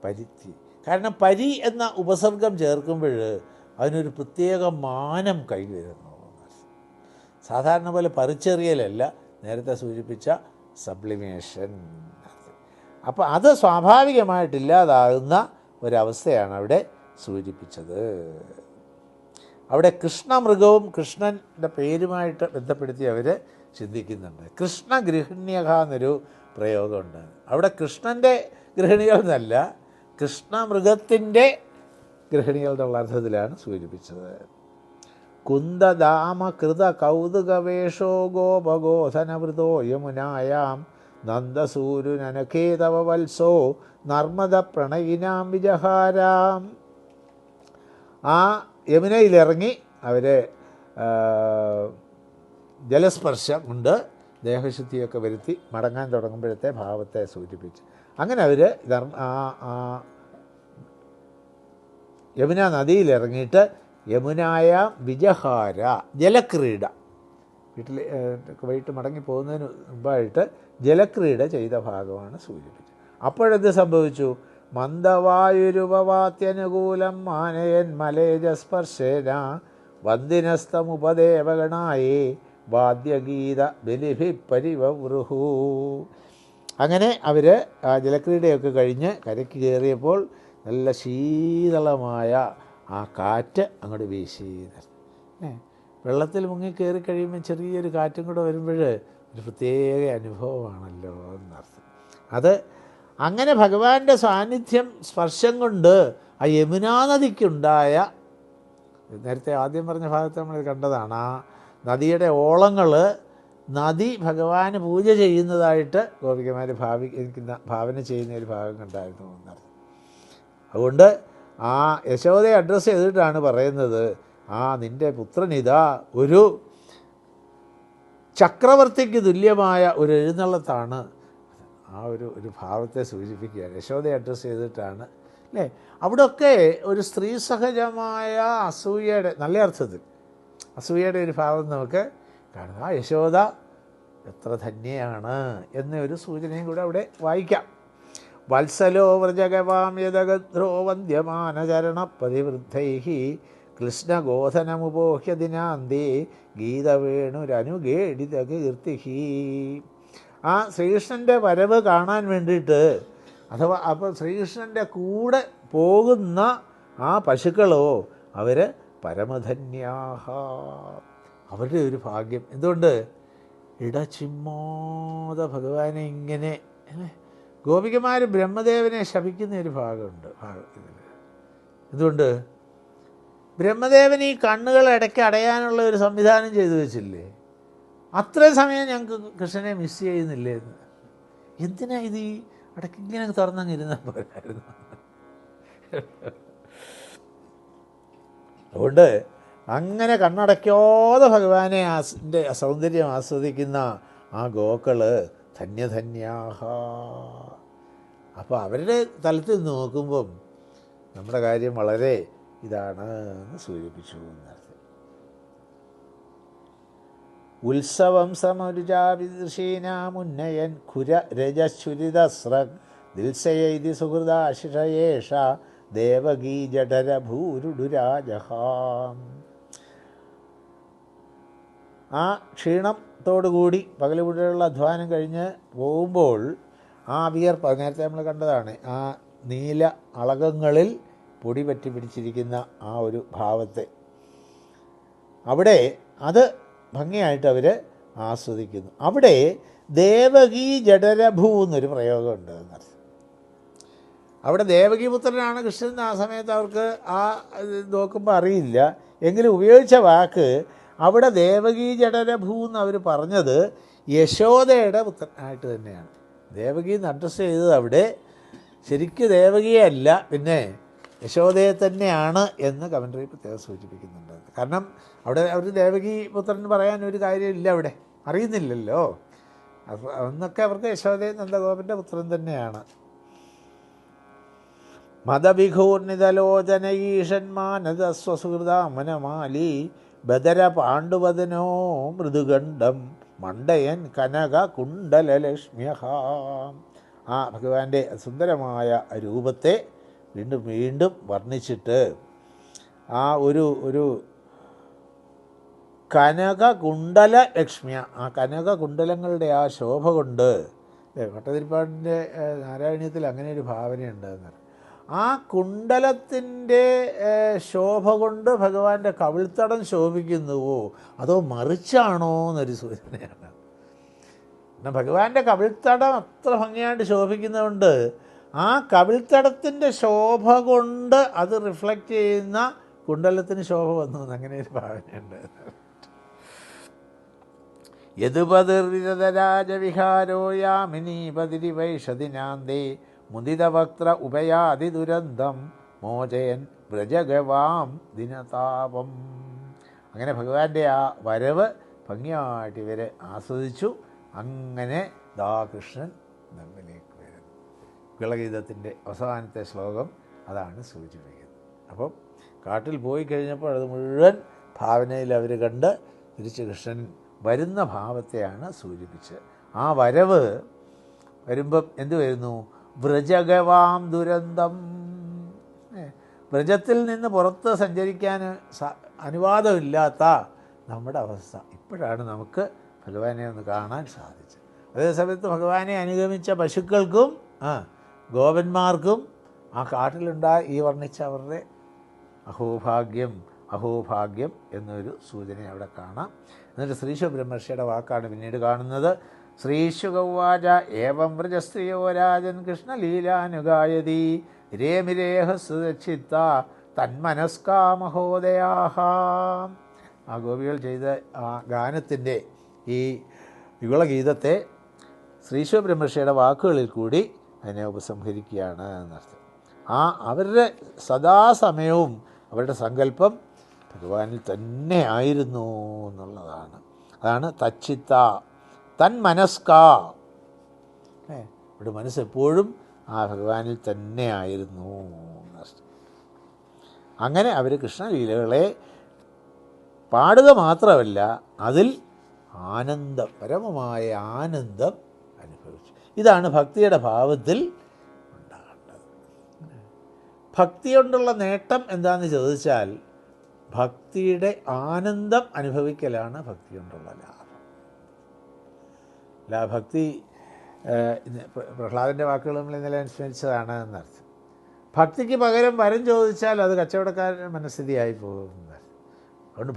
പരിത്യ. കാരണം പരി എന്ന ഉപസർഗം ചേർക്കുമ്പോൾ അതിനൊരു പ്രത്യേക മാനം കൈവരുന്നു. സാധാരണ പോലെ പറിച്ചെറിയലല്ല, നേരത്തെ സൂചിപ്പിച്ച സബ്ലിമേഷൻ. അപ്പോൾ അത് സ്വാഭാവികമായിട്ടില്ലാതാകുന്ന ഒരവസ്ഥയാണ് അവിടെ സൂചിപ്പിച്ചത്. അവിടെ കൃഷ്ണമൃഗവും കൃഷ്ണൻ്റെ പേരുമായിട്ട് ബന്ധപ്പെടുത്തി അവർ ചിന്തിക്കുന്നുണ്ട്. കൃഷ്ണഗൃഹിണ്യക എന്നൊരു പ്രയോഗമുണ്ട്. അവിടെ കൃഷ്ണൻ്റെ ഗൃഹിണികൾ എന്നല്ല, കൃഷ്ണമൃഗത്തിൻ്റെ ഗൃഹിണികൾ എന്നുള്ള അർത്ഥത്തിലാണ് സൂചിപ്പിച്ചത്. കുന്ദദാമകൃത കൗതുകവേഷോ ഗോപഗോധനവൃതോ യമുനായാം നന്ദസൂരുനനഖേതവ വത്സോ നർമ്മദ പ്രണയിനാം വിജഹാരാം. ആ യമുനയിലിറങ്ങി അവർ ജലസ്പർശം കൊണ്ട് ദേഹശുദ്ധിയൊക്കെ വരുത്തി മടങ്ങാൻ തുടങ്ങുമ്പോഴത്തെ ഭാവത്തെ സൂചിപ്പിച്ച് അങ്ങനെ അവർ യമുന നദിയിലിറങ്ങിയിട്ട് യമുനായ വിജഹാര ജലക്രീഡ, വീട്ടിൽ വൈകിട്ട് മടങ്ങി പോകുന്നതിന് മുമ്പായിട്ട് ജലക്രീഡ ചെയ്ത ഭാഗമാണ് സൂചിപ്പിച്ചത്. അപ്പോഴെന്ത് സംഭവിച്ചു? മന്ദവായുരുപവാത്യനുകൂലം മാനയൻ മലേജസ്പർശേന വന്ദിനസ്തമുപദേവഗണായേ വാദ്യഗീത ബലിഭി പരിവവൃഹു. അങ്ങനെ അവർ ആ ജലക്രീഡയൊക്കെ കഴിഞ്ഞ് കരയ്ക്ക് കയറിയപ്പോൾ നല്ല ശീതളമായ ആ കാറ്റ് അങ്ങോട്ട് വീശി. വെള്ളത്തിൽ മുങ്ങിക്കയറി കഴിയുമ്പോൾ ചെറിയൊരു കാറ്റും കൂടെ വരുമ്പോൾ ഒരു പ്രത്യേക അനുഭവമാണല്ലോ എന്നർത്ഥം. അത് അങ്ങനെ ഭഗവാന്റെ സാന്നിധ്യം സ്പർശം കൊണ്ട് ആ യമുനാ നദിക്കുണ്ടായ, നേരത്തെ ആദ്യം പറഞ്ഞ ഭാഗത്ത് നമ്മൾ കണ്ടതാണ്, ആ നദിയുടെ ഓളങ്ങൾ നദി ഭഗവാന് പൂജ ചെയ്യുന്നതായിട്ട് ഗോപികമാർ ഭാവന ചെയ്യുന്ന ഒരു ഭാഗം കണ്ടായിരുന്നു എന്നർത്ഥം. അതുകൊണ്ട് ആ യശോദയെ അഡ്രസ്സ് ചെയ്തിട്ടാണ് പറയുന്നത്, നിൻ്റെ പുത്രനിതാ ഒരു ചക്രവർത്തിക്ക് തുല്യമായ ഒരു എഴുന്നള്ളത്താണ്. ആ ഒരു ഭാവത്തെ സൂചിപ്പിക്കുകയാണ്, യശോദയെ അഡ്രസ്സ് ചെയ്തിട്ടാണ് അല്ലേ. അവിടെയൊക്കെ ഒരു സ്ത്രീ സഹജമായ അസൂയയുടെ, നല്ല അർത്ഥത്തിൽ അസൂയയുടെ ഒരു ഭാവം നമുക്ക് കാണും. ആ യശോദ എത്ര ധന്യയാണ് എന്നൊരു സൂചനയും കൂടെ അവിടെ വായിക്കാം. വത്സലോ വ്രജഗവാം യദഗദ്രോ വന്ദ്യമാനചരണപതിവൃദ്ധൈ കൃഷ്ണഗോധനമുപോഹ്യദിനാന്തേ ഗീതവേണുരനുഗേഡിത കീർത്തി. ആ ശ്രീകൃഷ്ണൻ്റെ വരവ് കാണാൻ വേണ്ടിയിട്ട്, അഥവാ അപ്പോൾ ശ്രീകൃഷ്ണൻ്റെ കൂടെ പോകുന്ന ആ പശുക്കളോ അവർ പരമധന്യാഹ, അവരുടെ ഒരു ഭാഗ്യം. എന്തുകൊണ്ട്? ഇടച്ചിമ്മാതെ ഭഗവാനെ ഇങ്ങനെ ഗോപികമാർ ബ്രഹ്മദേവനെ ശപിക്കുന്ന ഒരു ഭാഗമുണ്ട്. എന്തുകൊണ്ട്? ബ്രഹ്മദേവൻ ഈ കണ്ണുകൾ ഇടയ്ക്ക് അടയാനുള്ള ഒരു സംവിധാനം ചെയ്തു വെച്ചില്ലേ, അത്രയും സമയം ഞങ്ങൾക്ക് കൃഷ്ണനെ മിസ് ചെയ്യുന്നില്ലേ എന്ന്. എന്തിനാ ഇത് ഈ ഇടയ്ക്ക് ഇങ്ങനെ തുറന്നങ്ങിരുന്നാൽ പോരായിരുന്നു. അതുകൊണ്ട് അങ്ങനെ കണ്ണടയ്ക്കാതെ ഭഗവാനെ സൗന്ദര്യം ആസ്വദിക്കുന്ന ആ ഗോക്കള് ധന്യധന്യാഹ. അപ്പോൾ അവരുടെ തലത്തിൽ നിന്ന് നോക്കുമ്പം നമ്മുടെ കാര്യം വളരെ ഇതാണ് എന്ന് സൂചിപ്പിച്ചു എന്നർത്ഥം. ഉത്സവം സമരുചാവിദൃശീനാമുന്നയൻ ഖുര രജശ്ചുരിതസ്രഗ് ദിൽസയൈതി സുഹൃദാശിഷയേഷ ദേവകീ ജഠരഭൂരുഡുരാജഹാം. ആ ക്ഷീണത്തോടുകൂടി പകലുകൂടിയുള്ള അധ്വാനം കഴിഞ്ഞ് പോകുമ്പോൾ ആ വിയർപ്പ്, നേരത്തെ നമ്മൾ കണ്ടതാണ്, ആ നീല അളകങ്ങളിൽ പൊടി പറ്റി പിടിച്ചിരിക്കുന്ന ആ ഒരു ഭാവത്തെ അവിടെ അത് ഭംഗിയായിട്ട് അവർ ആസ്വദിക്കുന്നു. അവിടെ ദേവകീ ജഠരഭൂ എന്നൊരു പ്രയോഗമുണ്ട് എന്നർത്ഥം. അവിടെ ദേവകീപുത്രനാണ് കൃഷ്ണൻ. ആ സമയത്ത് അവർക്ക് ആ നോക്കുമ്പോൾ അറിയില്ല, എങ്കിലും ഉപയോഗിച്ച വാക്ക് അവിടെ ദേവകീ ജഠരഭൂ എന്ന് അവർ പറഞ്ഞത് യശോദയുടെ പുത്രനായിട്ട് തന്നെയാണ്. ദേവകി എന്ന് അഡ്രസ്സ് ചെയ്തത് അവിടെ ശരിക്കും ദേവകിയല്ല, പിന്നെ യശോദയെ തന്നെയാണ് എന്ന് കമൻട്രി പ്രത്യേകം സൂചിപ്പിക്കുന്നുണ്ട്. കാരണം അവിടെ അവർ ദേവകി പുത്രൻ പറയാൻ ഒരു കാര്യമില്ല, അവിടെ അറിയുന്നില്ലല്ലോ. അന്നൊക്കെ അവർക്ക് യശോദയും നന്ദഗോപൻ്റെ പുത്രൻ തന്നെയാണ്. മദവിഘൂർണിതലോചനയീഷന്മാനദസ്വസുഹൃദാമനമാലി ബദര പാണ്ഡുവദനോ മൃദുഗണ്ഡം മണ്ഡയൻ കനക കുണ്ടലലക്ഷ്മ്യഹ. ആ ഭഗവാന്റെ സുന്ദരമായ രൂപത്തെ വീണ്ടും വീണ്ടും വർണ്ണിച്ചിട്ട് ആ ഒരു കനകകുണ്ടല ലക്ഷ്മ്യ, ആ കനകകുണ്ടലങ്ങളുടെ ആ ശോഭ കൊണ്ട്, ഭട്ടതിരിപ്പാടിൻ്റെ നാരായണീയത്തിൽ അങ്ങനെ ഒരു ഭാവനയുണ്ട് എന്ന്. ആ കുണ്ടലത്തിൻ്റെ ശോഭ കൊണ്ട് ഭഗവാന്റെ കവിൾത്തടം ശോഭിക്കുന്നുവോ അതോ മറിച്ചാണോ എന്നൊരു സൂചനയാണ്. പിന്നെ ഭഗവാന്റെ കവിൾത്തടം അത്ര ഭംഗിയായിട്ട് ശോഭിക്കുന്നതുകൊണ്ട് ആ കവിൾത്തടത്തിൻ്റെ ശോഭ കൊണ്ട് അത് റിഫ്ലക്റ്റ് ചെയ്യുന്ന കുണ്ടലത്തിന് ശോഭ വന്നു അങ്ങനെ ഒരു ഭാവനയുണ്ട്. യദുപതിർവിരതരാജവിഹാരോ യാമിനീപതിരി വൈഷദിനാന്തേ മുദിതവക്ത്ര ഉപയാതി ദുരന്തം മോചയൻ വ്രജഗവാം ദിനതാപം. അങ്ങനെ ഭഗവാന്റെ ആ വരവ് ഭംഗിയായിട്ട് ഇവരെ ആസ്വദിച്ചു. അങ്ങനെ കൃഷ്ണൻ നമ്മിലേക്ക് വരുന്നു. ഗളഗീതത്തിൻ്റെ അവസാനത്തെ ശ്ലോകം അതാണ് സൂചിപ്പിക്കുന്നത്. അപ്പം കാട്ടിൽ പോയി കഴിഞ്ഞപ്പോൾ അത് മുഴുവൻ ഭാവനയിൽ അവർ കണ്ട് തിരിച്ച് കൃഷ്ണൻ വരുന്ന ഭാവത്തെയാണ് സൂചിപ്പിച്ച്. ആ വരവ് വരുമ്പം എന്ത് വരുന്നു? വ്രജഗവാം ദുരന്തം. വ്രജത്തിൽ നിന്ന് പുറത്ത് സഞ്ചരിക്കാൻ അനുവാദമില്ലാത്ത നമ്മുടെ അവസ്ഥ ഇപ്പോഴാണ് നമുക്ക് ഭഗവാനെ ഒന്ന് കാണാൻ സാധിച്ചത്. അതേസമയത്ത് ഭഗവാനെ അനുഗമിച്ച പശുക്കൾക്കും ഗോപന്മാർക്കും ആ കാട്ടിലുണ്ടായ ഈ വർണ്ണിച്ച അവരുടെ അഹോഭാഗ്യം അഹോഭാഗ്യം എന്നൊരു സൂചന അവിടെ കാണാം. എന്നിട്ട് ശ്രീശു ബ്രഹ്മർഷിയുടെ വാക്കാണ് പിന്നീട് കാണുന്നത്. ശ്രീശുഗൗവാച ഏവം വ്രജസ്ത്രീയോ രാജൻ കൃഷ്ണലീലാനുഗായതി രേമിരേഹസുരക്ഷിത്ത തന്മനസ്കാ മഹോദയാഹ. ആ ഗോപികൾ ചെയ്ത ആ ഗാനത്തിൻ്റെ ഈ യുഗളഗീതത്തെ ശ്രീശു ബ്രഹ്മർഷിയുടെ വാക്കുകളിൽ കൂടി അതിനെ ഉപസംഹരിക്കുകയാണ് എന്നർത്ഥം. അവരുടെ സദാസമയവും അവരുടെ സങ്കല്പം ഭഗവാനിൽ തന്നെ ആയിരുന്നു എന്നുള്ളതാണ്. അതാണ് തച്ചിത്ത തന്മനസ്ക. ഇവിടെ മനസ്സെപ്പോഴും ആ ഭഗവാനിൽ തന്നെ ആയിരുന്നു എന്നർത്ഥം. അങ്ങനെ അവർ കൃഷ്ണലീലകളെ പാടുക മാത്രമല്ല അതിൽ ആനന്ദം, പരമമായ ആനന്ദം അനുഭവിച്ചു. ഇതാണ് ഭക്തിയുടെ ഭാവത്തിൽ ഉണ്ടാകേണ്ടത്. ഭക്തി കൊണ്ടുള്ള നേട്ടം എന്താണെന്ന് ചോദിച്ചാൽ ഭക്തിയുടെ ആനന്ദം അനുഭവിക്കലാണ് ഭക്തി കൊണ്ടുള്ള ലാഭം. ഭക്തി പ്രഹ്ലാദൻ്റെ വാക്കുകൾ നമ്മൾ ഇന്നലെ അനുസ്മരിച്ചതാണ് എന്നർത്ഥം. ഭക്തിക്ക് പകരം വരം ചോദിച്ചാൽ അത് കച്ചവടക്കാരൻ്റെ മനസ്ഥിതിയായി പോകുന്നത്. അതുകൊണ്ട്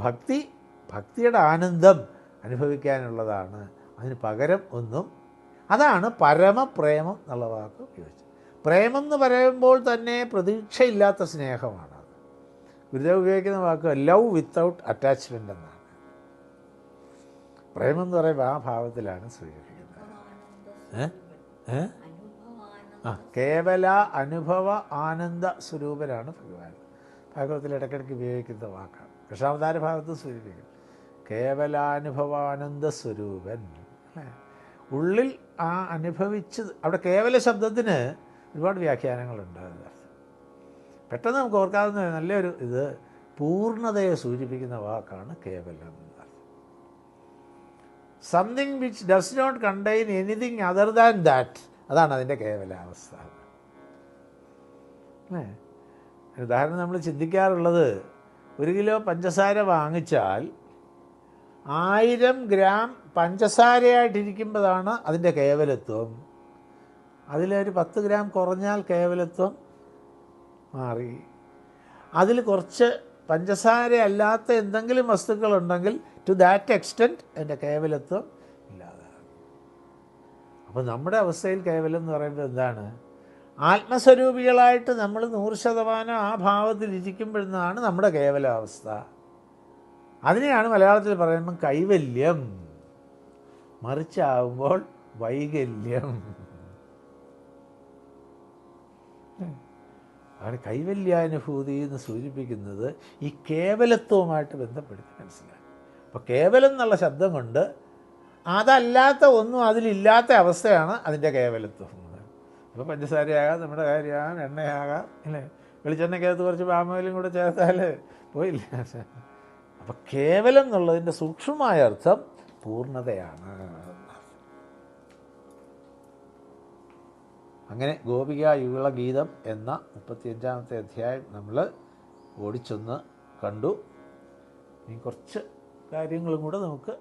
ഭക്തിയുടെ ആനന്ദം അനുഭവിക്കാനുള്ളതാണ്, അതിന് പകരം ഒന്നും. അതാണ് പരമപ്രേമം എന്നുള്ള വാക്ക് ഉപയോഗിച്ചത്. പ്രേമം എന്ന് പറയുമ്പോൾ തന്നെ പ്രതീക്ഷയില്ലാത്ത സ്നേഹമാണ്. ഗുരുദേവ് ഉപയോഗിക്കുന്ന വാക്ക് ലവ് വിത്തൗട്ട് അറ്റാച്ച്മെൻ്റ് എന്നാണ്. പ്രേമം എന്ന് പറയുമ്പോൾ ആ ഭാവത്തിലാണ് സൂചിപ്പിക്കുന്നത്. കേവല അനുഭവ ആനന്ദ സ്വരൂപനാണ് ഭഗവാൻ. ഭാഗവത്തിൽ ഇടയ്ക്കിടയ്ക്ക് ഉപയോഗിക്കുന്ന വാക്കാണ്. കൃഷ്ണാവതാര ഭാഗത്ത് സൂചിപ്പിക്കും കേവലാനുഭവാനന്ദ സ്വരൂപൻ. ഉള്ളിൽ ആ അനുഭവിച്ചത്. അവിടെ കേവല ശബ്ദത്തിന് ഒരുപാട് വ്യാഖ്യാനങ്ങളുണ്ട്. പെട്ടെന്ന് നമുക്ക് ഓർക്കാവുന്ന നല്ലൊരു ഇത് പൂർണ്ണതയെ സൂചിപ്പിക്കുന്ന വാക്കാണ് കേവലം. Something which does not contain anything other than that, അതാണ് അതിൻ്റെ കേവലാവസ്ഥ. ഉദാഹരണം നമ്മൾ ചിന്തിക്കാറുള്ളത്, 1 കിലോ പഞ്ചസാര വാങ്ങിച്ചാൽ 1000 ഗ്രാം പഞ്ചസാരയായിട്ടിരിക്കുമ്പോഴാണ് അതിൻ്റെ കേവലത്വം. അതിലൊരു 10 ഗ്രാം കുറഞ്ഞാൽ കേവലത്വം മാറി. അതിൽ കുറച്ച് പഞ്ചസാര അല്ലാത്ത എന്തെങ്കിലും വസ്തുക്കളുണ്ടെങ്കിൽ ടു ദാറ്റ് എക്സ്റ്റെൻറ്റ് അതിൻ്റെ കേവലത്വം ഇല്ലാതാകും. അപ്പോൾ നമ്മുടെ അവസ്ഥയിൽ കേവലം എന്ന് പറയുമ്പോൾ എന്താണ്? ആത്മസ്വരൂപികളായിട്ട് നമ്മൾ 100% ആ ഭാവത്തിൽ ഇരിക്കുമ്പോഴാണ് നമ്മുടെ കേവലാവസ്ഥ. അതിനെയാണ് മലയാളത്തിൽ പറയുമ്പം കൈവല്യം. മറിച്ചാവുമ്പോൾ വൈകല്യം. ആണ് കൈവല്യാനുഭൂതി എന്ന് സൂചിപ്പിക്കുന്നത് ഈ കേവലത്വവുമായിട്ട് ബന്ധപ്പെടുത്തി മനസ്സിലാക്കി. അപ്പോൾ കേവലം എന്നുള്ള ശബ്ദം കൊണ്ട് അതല്ലാത്ത ഒന്നും അതിലില്ലാത്ത അവസ്ഥയാണ് അതിൻ്റെ കേവലത്വം. ഇപ്പോൾ പഞ്ചസാരയാകാം, നമ്മുടെ കാര്യമാകാം, എണ്ണയാകാം, അല്ലേ? വെളിച്ചെണ്ണയ്ക്കകത്ത് കുറച്ച് പാമോയിലും കൂടെ ചേർത്താൽ പോയില്ല. അപ്പോൾ കേവലം എന്നുള്ളതിൻ്റെ സൂക്ഷ്മമായ അർത്ഥം പൂർണ്ണതയാണ്. അങ്ങനെ ഗോപിക യുഗള ഗീതം എന്ന 35-ാമത്തെ അധ്യായം നമ്മൾ ഓടിച്ചൊന്ന് കണ്ടു. ഇനി കുറച്ച് കാര്യങ്ങളും കൂടെ നമുക്ക്